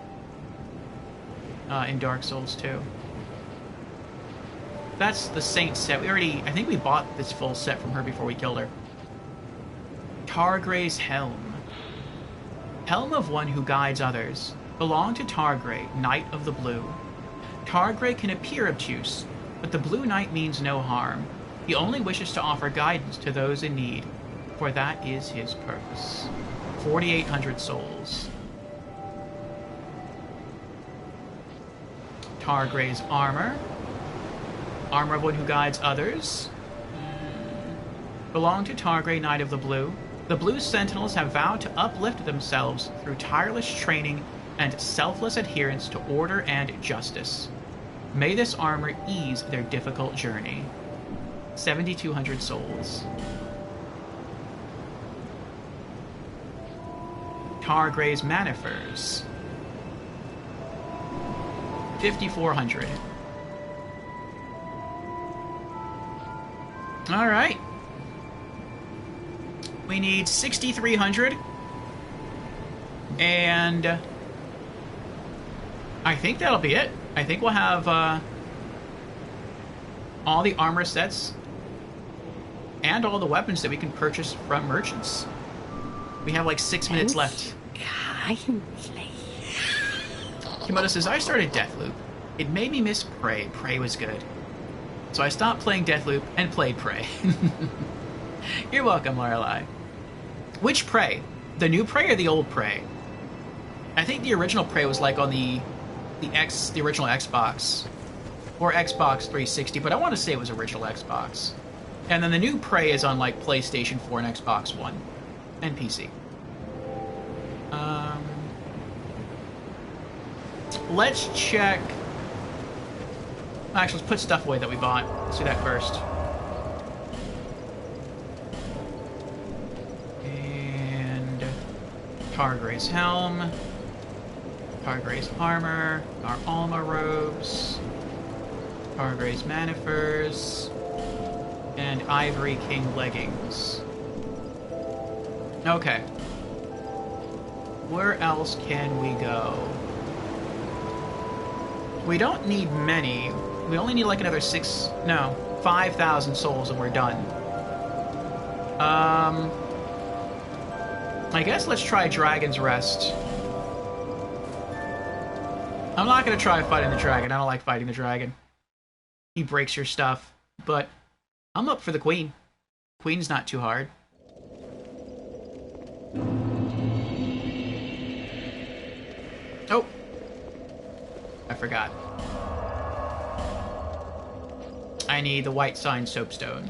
In Dark Souls 2. That's the Saint set. I think we bought this full set from her before we killed her. Targray's Helm. Helm of one who guides others. Belong to Targray, Knight of the Blue. Targray can appear obtuse, but the Blue Knight means no harm. He only wishes to offer guidance to those in need, for that is his purpose. 4,800 souls. Targray's armor. Armor of one who guides others. Belong to Targray, Knight of the Blue. The Blue Sentinels have vowed to uplift themselves through tireless training and selfless adherence to order and justice. May this armor ease their difficult journey. 7,200 souls. Targray's Manifers. 5,400. Alright. We need 6,300. And I think that'll be it. I think we'll have all the armor sets and all the weapons that we can purchase from merchants. We have like 6 minutes left. Kimoto says, I started Deathloop. It made me miss Prey. Prey was good. So I stopped playing Deathloop and played Prey. You're welcome, Lorelei. Which Prey? The new Prey or the old Prey? I think the original Prey was like on the original Xbox. Or Xbox 360, but I want to say it was original Xbox. And then the new Prey is on like PlayStation 4 and Xbox One. And PC. Let's check... Actually, let's put stuff away that we bought. Let's do that first. And... Targray's Helm. Targray's Armor. Our Alma Robes. Targray's Manifers. And Ivory King Leggings. Okay. Where else can we go? We don't need many. We only need like another 5,000 souls and we're done. I guess let's try Dragon's Rest. I'm not going to try fighting the dragon. I don't like fighting the dragon. He breaks your stuff. But I'm up for the Queen. Queen's not too hard. Oh. I forgot. I need the White Sign Soapstone.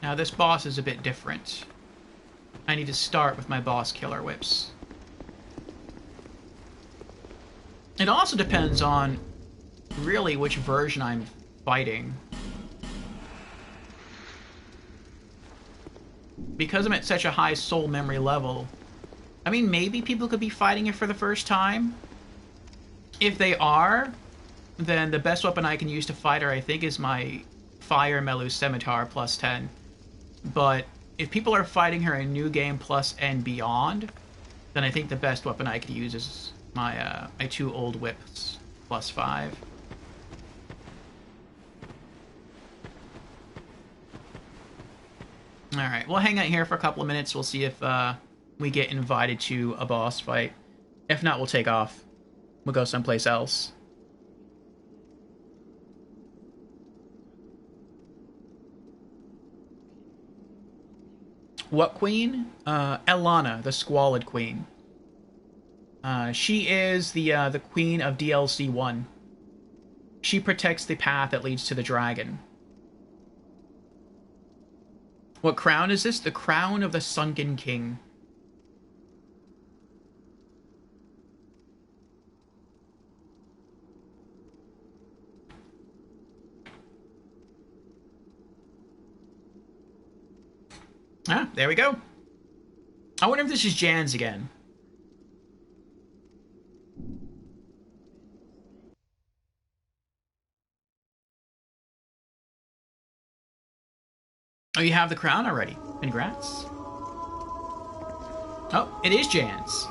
Now this boss is a bit different. I need to start with my boss killer whips. It also depends on really which version I'm fighting. Because I'm at such a high soul memory level, I mean, maybe people could be fighting it for the first time. If they are, then the best weapon I can use to fight her, I think, is my Fire Melu Scimitar plus 10. But if people are fighting her in New Game Plus and beyond, then I think the best weapon I could use is my my 2 old whips plus 5. Alright, we'll hang out here for a couple of minutes. We'll see if we get invited to a boss fight. If not, we'll take off. We'll go someplace else. What queen? Elana, the Squalid Queen. She is the queen of DLC 1. She protects the path that leads to the dragon. What crown is this? The crown of the Sunken King. Ah, there we go. I wonder if this is Jan's again. Oh, you have the crown already. Congrats. Oh, it is Jan's.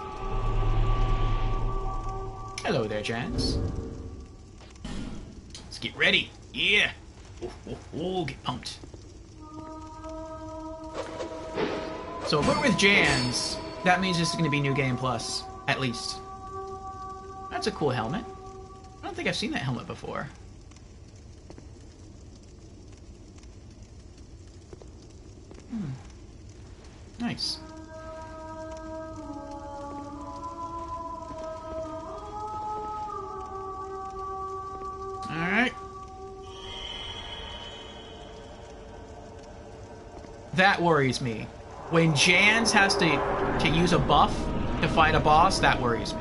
Hello there, Jans. Let's get ready. Yeah. Oh, get pumped. So if we're with Jan's, that means this is going to be New Game Plus, at least. That's a cool helmet. I don't think I've seen that helmet before. Nice. Alright. That worries me. When Jan's has to use a buff to fight a boss, that worries me.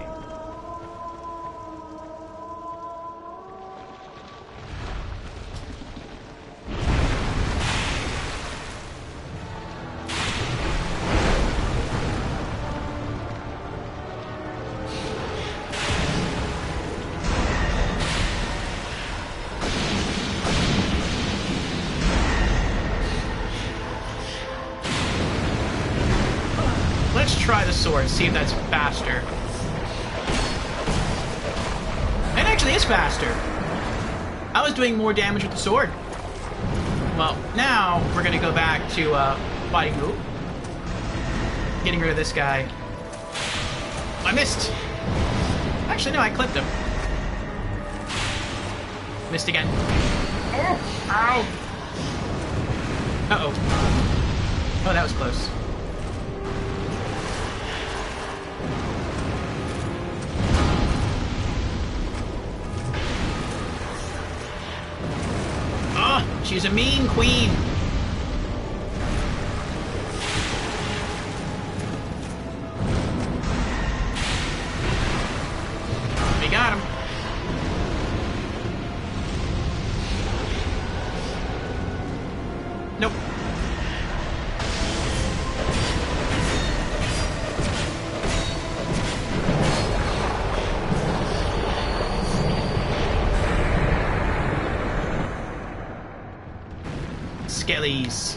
Let's try the sword, see if that's faster. It actually is faster. I was doing more damage with the sword. Well, now we're gonna go back to fighting Ghoul. Getting rid of this guy. I missed. Actually, no, I clipped him. Missed again. Oh, ow. Uh-oh. Oh, that was close. She's a mean queen. We got him. Nope. Skellies.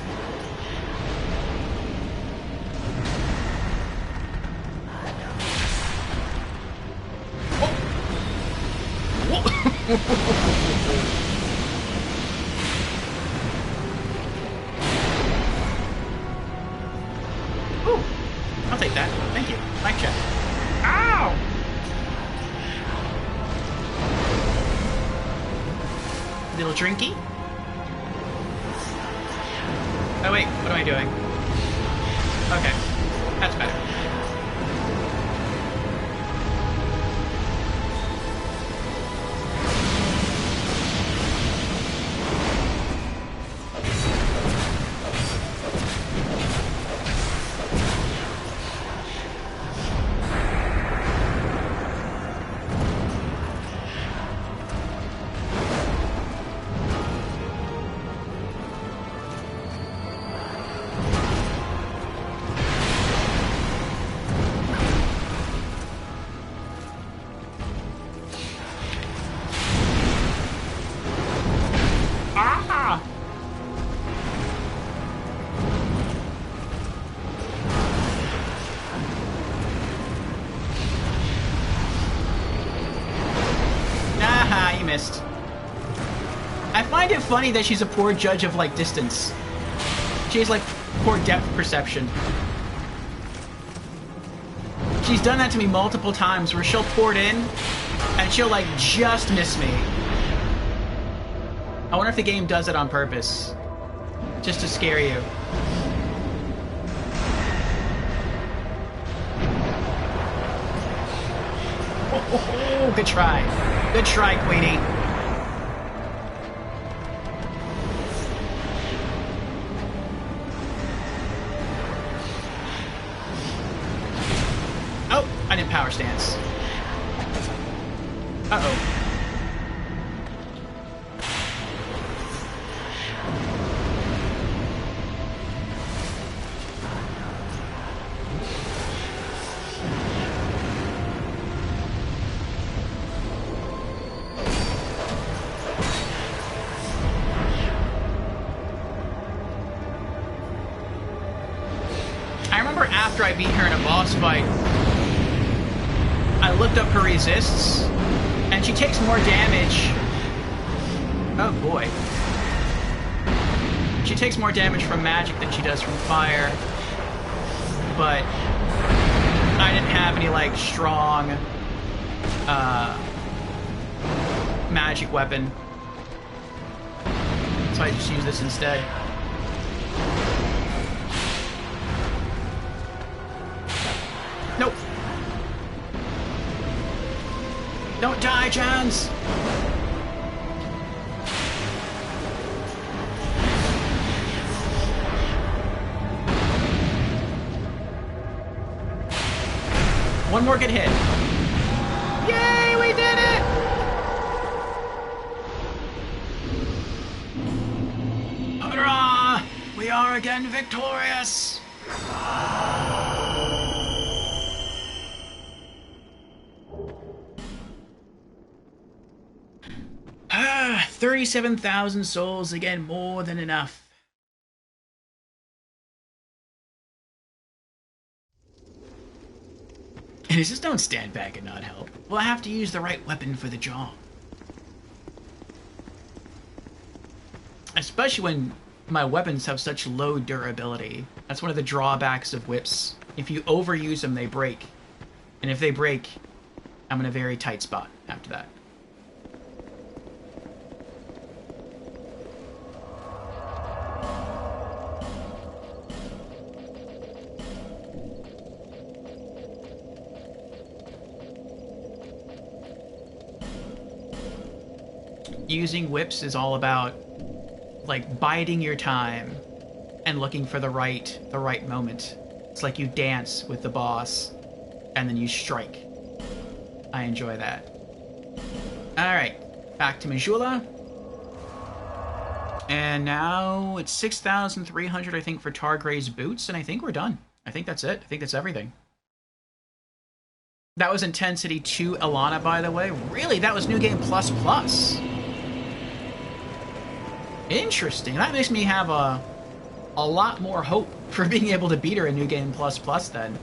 Ooh, I'll take that. Thank you. Mic check. Ow! Little drinky. Oh wait, what am I doing? Okay, that's better. funny that she's a poor judge of, like, distance. She has, like, poor depth perception. She's done that to me multiple times, where she'll port in, and she'll, like, just miss me. I wonder if the game does it on purpose. Just to scare you. Oh, good try. Good try, Queenie. Oh, I didn't power stance. Uh-oh. After I beat her in a boss fight, I looked up her resists, and she takes more damage. Oh boy. She takes more damage from magic than she does from fire, but I didn't have any, like, strong magic weapon, so I just used this instead. Nope. Don't die, Jans! One more good hit. Yay, we did it! Hurrah! We are again victorious! 37,000 souls, again, more than enough. And it's just don't stand back and not help. Well, I have to use the right weapon for the job. Especially when my weapons have such low durability. That's one of the drawbacks of whips. If you overuse them, they break. And if they break, I'm in a very tight spot after that. Using whips is all about, like, biding your time and looking for the right moment. It's like you dance with the boss and then you strike. I enjoy that. Alright, back to Majula. And now it's 6,300, I think, for Targray's boots, and I think we're done. I think that's it. I think that's everything. That was Intensity 2 Ilana, by the way. Really? That was New Game Plus Plus. Interesting. That makes me have a lot more hope for being able to beat her in New Game Plus Plus then.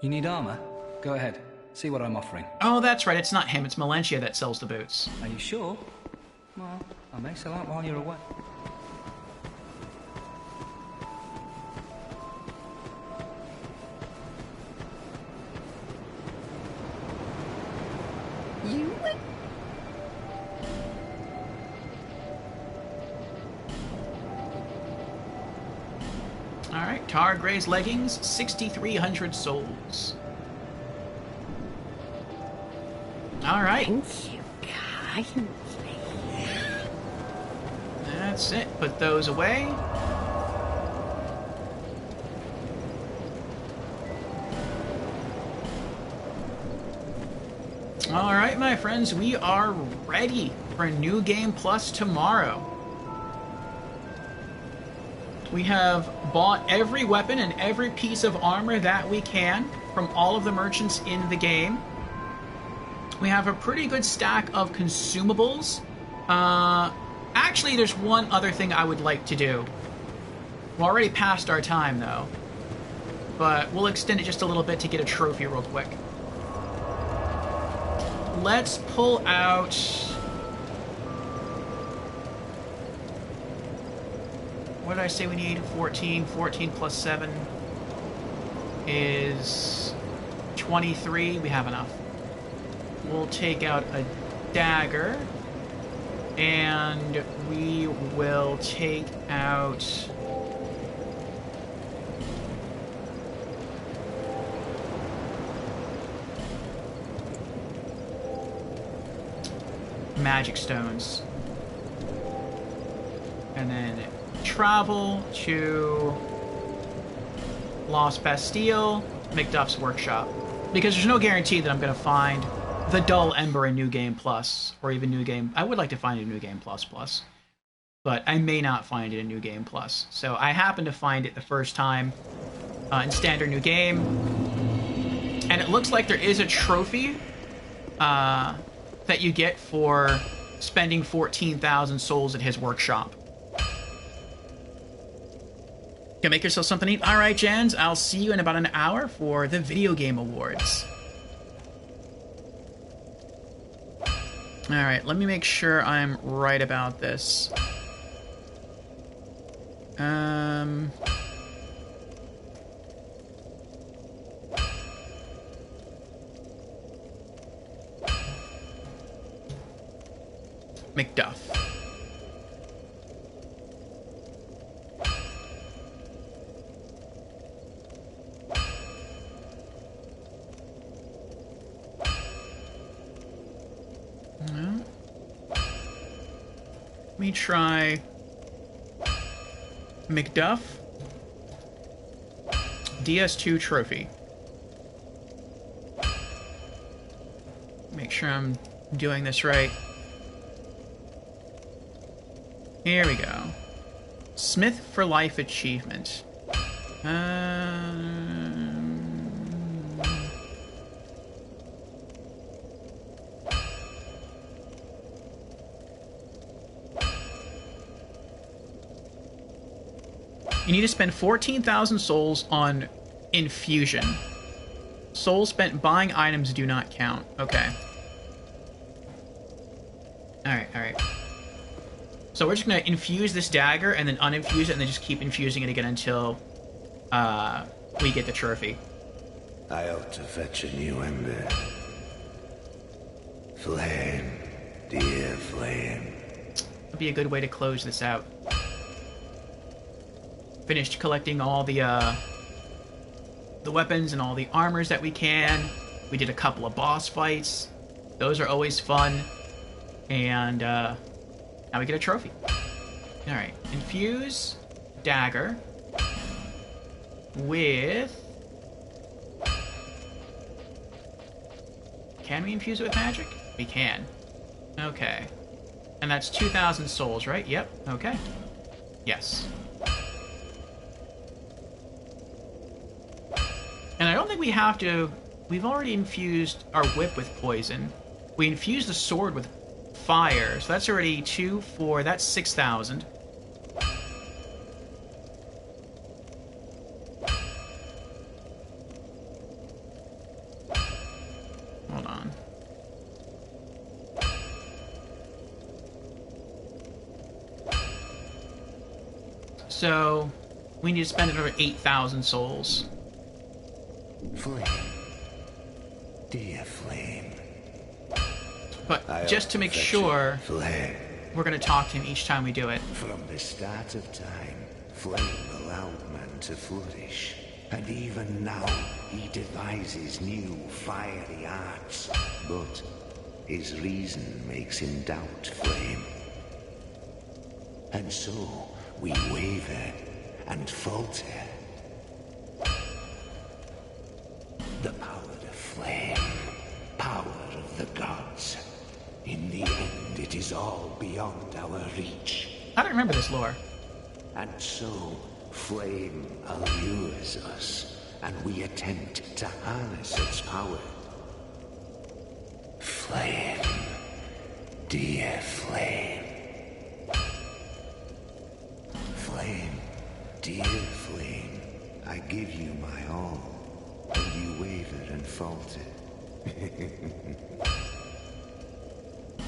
You need armor? Go ahead. See what I'm offering. Oh, that's right. It's not him. It's Melentia that sells the boots. Are you sure? Well, I may sell out while you're away. Alright, Targray's leggings, 6,300 souls. Alright. Thank you kindly. That's it. Put those away. Alright, my friends, we are ready for New Game Plus tomorrow. We have bought every weapon and every piece of armor that we can from all of the merchants in the game. We have a pretty good stack of consumables. Actually, there's one other thing I would like to do. We're already past our time, though. but we'll extend it just a little bit to get a trophy real quick. Let's pull out... What did I say we need? 14. 14 plus 7 is 23. We have enough. We'll take out a dagger. And we will take out... magic stones. And then travel to Lost Bastille, Macduff's workshop. Because there's no guarantee that I'm going to find the Dull Ember in New Game Plus, or even New Game... I would like to find it in New Game Plus Plus, but I may not find it in New Game Plus. So I happened to find it the first time in Standard New Game, and it looks like there is a trophy that you get for spending 14,000 souls at his workshop. Gonna make yourself something to eat? Alright, Jans, I'll see you in about an hour for the Video Game Awards. Alright, let me make sure I'm right about this. Macduff. Let me try Macduff. DS2 trophy. Make sure I'm doing this right. Here we go. Smith for Life achievement. You need to spend 14,000 souls on infusion. Souls spent buying items do not count. Okay. Alright, alright. So we're just gonna infuse this dagger and then uninfuse it and then just keep infusing it again until we get the trophy. I ought to fetch a new ember. Flame, dear flame. That'd be a good way to close this out. Finished collecting all the weapons and all the armors that we can. We did a couple of boss fights. Those are always fun. And now we get a trophy. Alright, infuse dagger with... Can we infuse it with magic? We can. Okay. And that's 2,000 souls, right? Yep, okay. Yes. And I don't think we have to... We've already infused our whip with poison. We infused the sword with fire, so that's already 2, 4, that's 6,000. Hold on. So, we need to spend another 8,000 souls. Flame. Dear flame. But just to make sure, Flame. we're going to talk to him each time we do it. From the start of time, flame allowed man to flourish. And even now, he devises new fiery arts. But his reason makes him doubt flame. And so, we waver and falter. The power of flame, power of the gods. In the end, it is all beyond our reach. I don't remember this lore. And so, flame allures us, and we attempt to harness its power. Flame, dear flame. Flame, dear flame. I give you my all, and you waver and falter.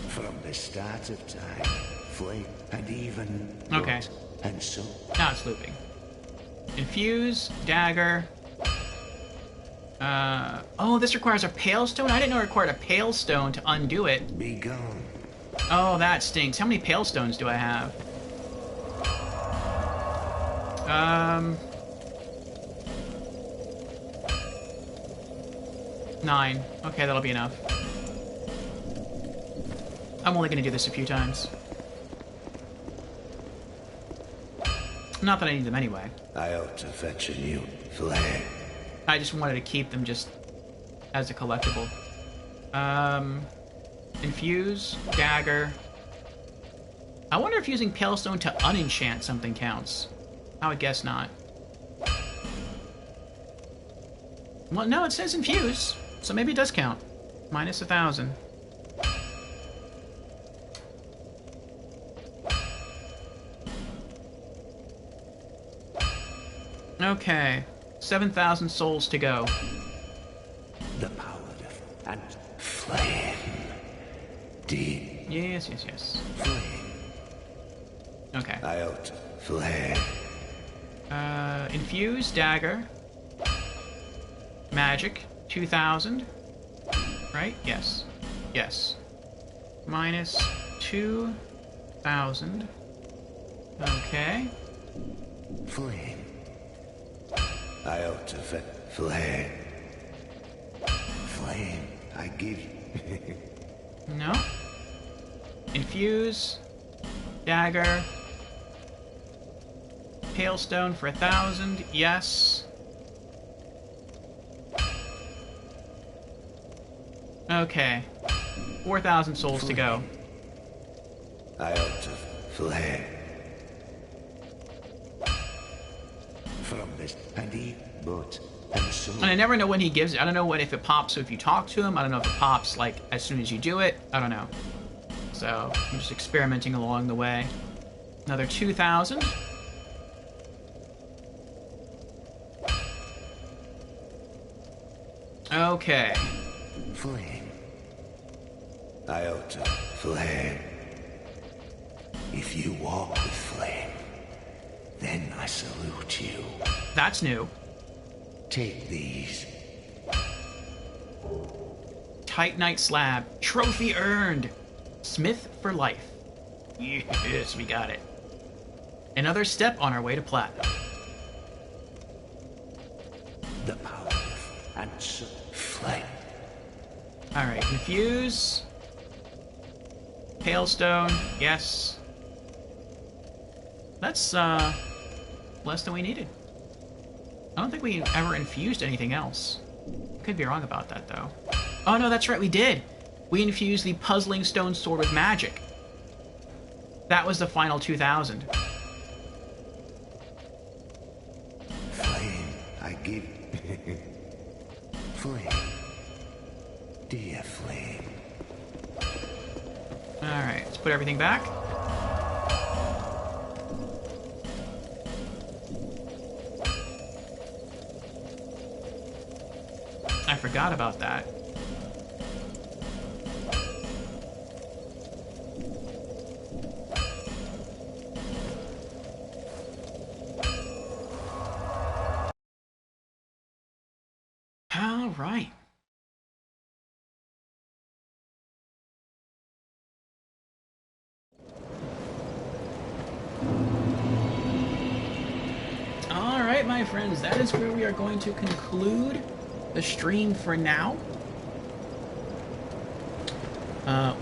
From the start of time, flame, and even Okay. blood, and so Now it's looping. Infuse, dagger. Oh, this requires a pale stone? I didn't know it required a pale stone to undo it. be gone. Oh, that stinks. How many pale stones do I have? 9. Okay, that'll be enough. I'm only gonna do this a few times. Not that I need them anyway. I ought to fetch a new flame. I just wanted to keep them just as a collectible. Infuse, dagger. I wonder if using Pale Stone to unenchant something counts. I would guess not. Well, no, it says infuse, so maybe it does count. Minus 1,000. Okay, 7,000 souls to go. The power of and flame. Deep Yes, yes, yes. flame. Okay. I ought to flame. Infuse, dagger. Magic, 2,000. Right? Yes. Yes. Minus 2,000. Okay. Flame. I ought to fetch flame. Flame. I give you. No. Infuse. Dagger. Hailstone for 1,000. Yes. Okay. 4,000 souls to go. I ought to flame. From this and eat, but and so. And I never know when he gives it. I don't know what if it pops if you talk to him. I don't know if it pops like as soon as you do it. I don't know. So I'm just experimenting along the way. Another 2,000. Okay. Flame. I ought to flame. If you walk with flame, then I salute you. That's new. Take these. Titanite slab. Trophy earned. Smith for life. Yes, we got it. Another step on our way to platinum. The power of and so flame. Alright, infuse. Hailstone, yes. That's, less than we needed. I don't think we ever infused anything else. Could be wrong about that, though. Oh, no, that's right, we did! We infused the Puzzling Stone Sword with magic. That was the final 2,000. Flame, I give. Flame. Dear flame. Alright, let's put everything back. I forgot about that. All right. All right, my friends, that is where we are going to conclude the stream for now.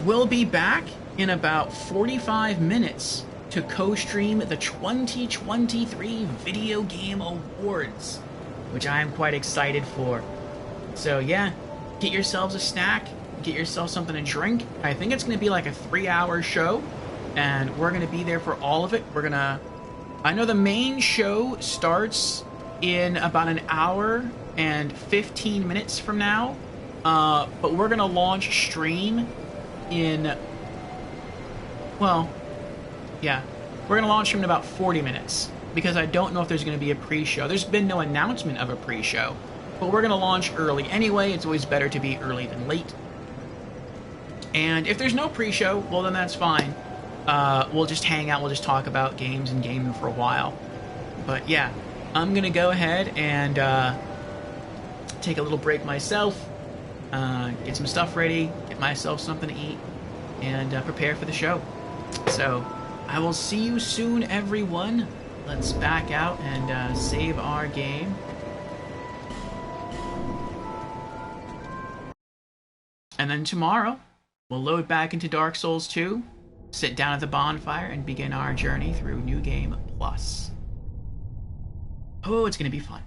We'll be back in about 45 minutes to co-stream the 2023 Video Game Awards, which I am quite excited for. So yeah, get yourselves a snack, get yourself something to drink. I think it's going to be like a 3-hour show, and we're going to be there for all of it. I know the main show starts in about an hour and 15 minutes from now, but we're going to launch stream in, well, yeah, we're going to launch stream in about 40 minutes. because I don't know if there's going to be a pre-show. There's been no announcement of a pre-show, but we're going to launch early anyway. It's always better to be early than late. And if there's no pre-show, well, then that's fine. We'll just hang out, we'll just talk about games and gaming for a while. But yeah, I'm going to go ahead and take a little break myself, get some stuff ready, get myself something to eat, and prepare for the show. So, I will see you soon, everyone. Let's back out and save our game. And then tomorrow, we'll load back into Dark Souls 2, sit down at the bonfire, and begin our journey through New Game Plus. Oh, it's going to be fun.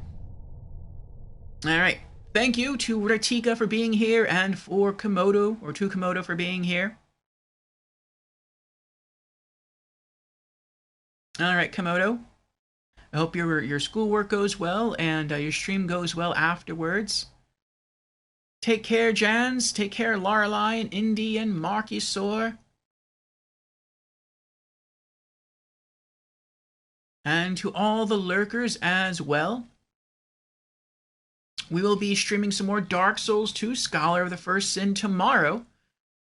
Alright, thank you to Ratika for being here, and for Komodo, or to Komodo for being here. Alright, Komodo. I hope your schoolwork goes well, and your stream goes well afterwards. Take care, Jans. Take care, Lorelei and Indy and Markysaur. And to all the lurkers as well. We will be streaming some more Dark Souls 2 Scholar of the First Sin tomorrow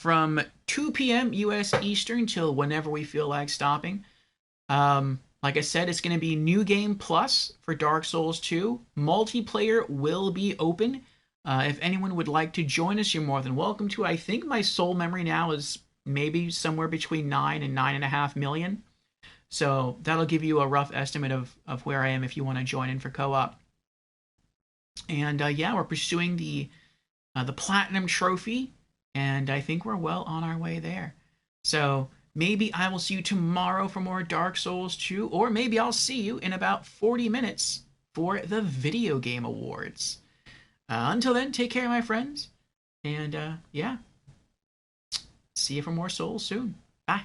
from 2 p.m. US Eastern till whenever we feel like stopping. Like I said, it's going to be New Game Plus for Dark Souls 2. Multiplayer will be open. If anyone would like to join us, you're more than welcome to. I think my soul memory now is maybe somewhere between 9 and 9.5 million. So that'll give you a rough estimate of where I am if you want to join in for co-op. And yeah, we're pursuing the Platinum Trophy, and I think we're well on our way there. So maybe I will see you tomorrow for more Dark Souls 2, or maybe I'll see you in about 40 minutes for the Video Game Awards. Until then, take care, my friends. And, yeah. See you for more Souls soon. Bye.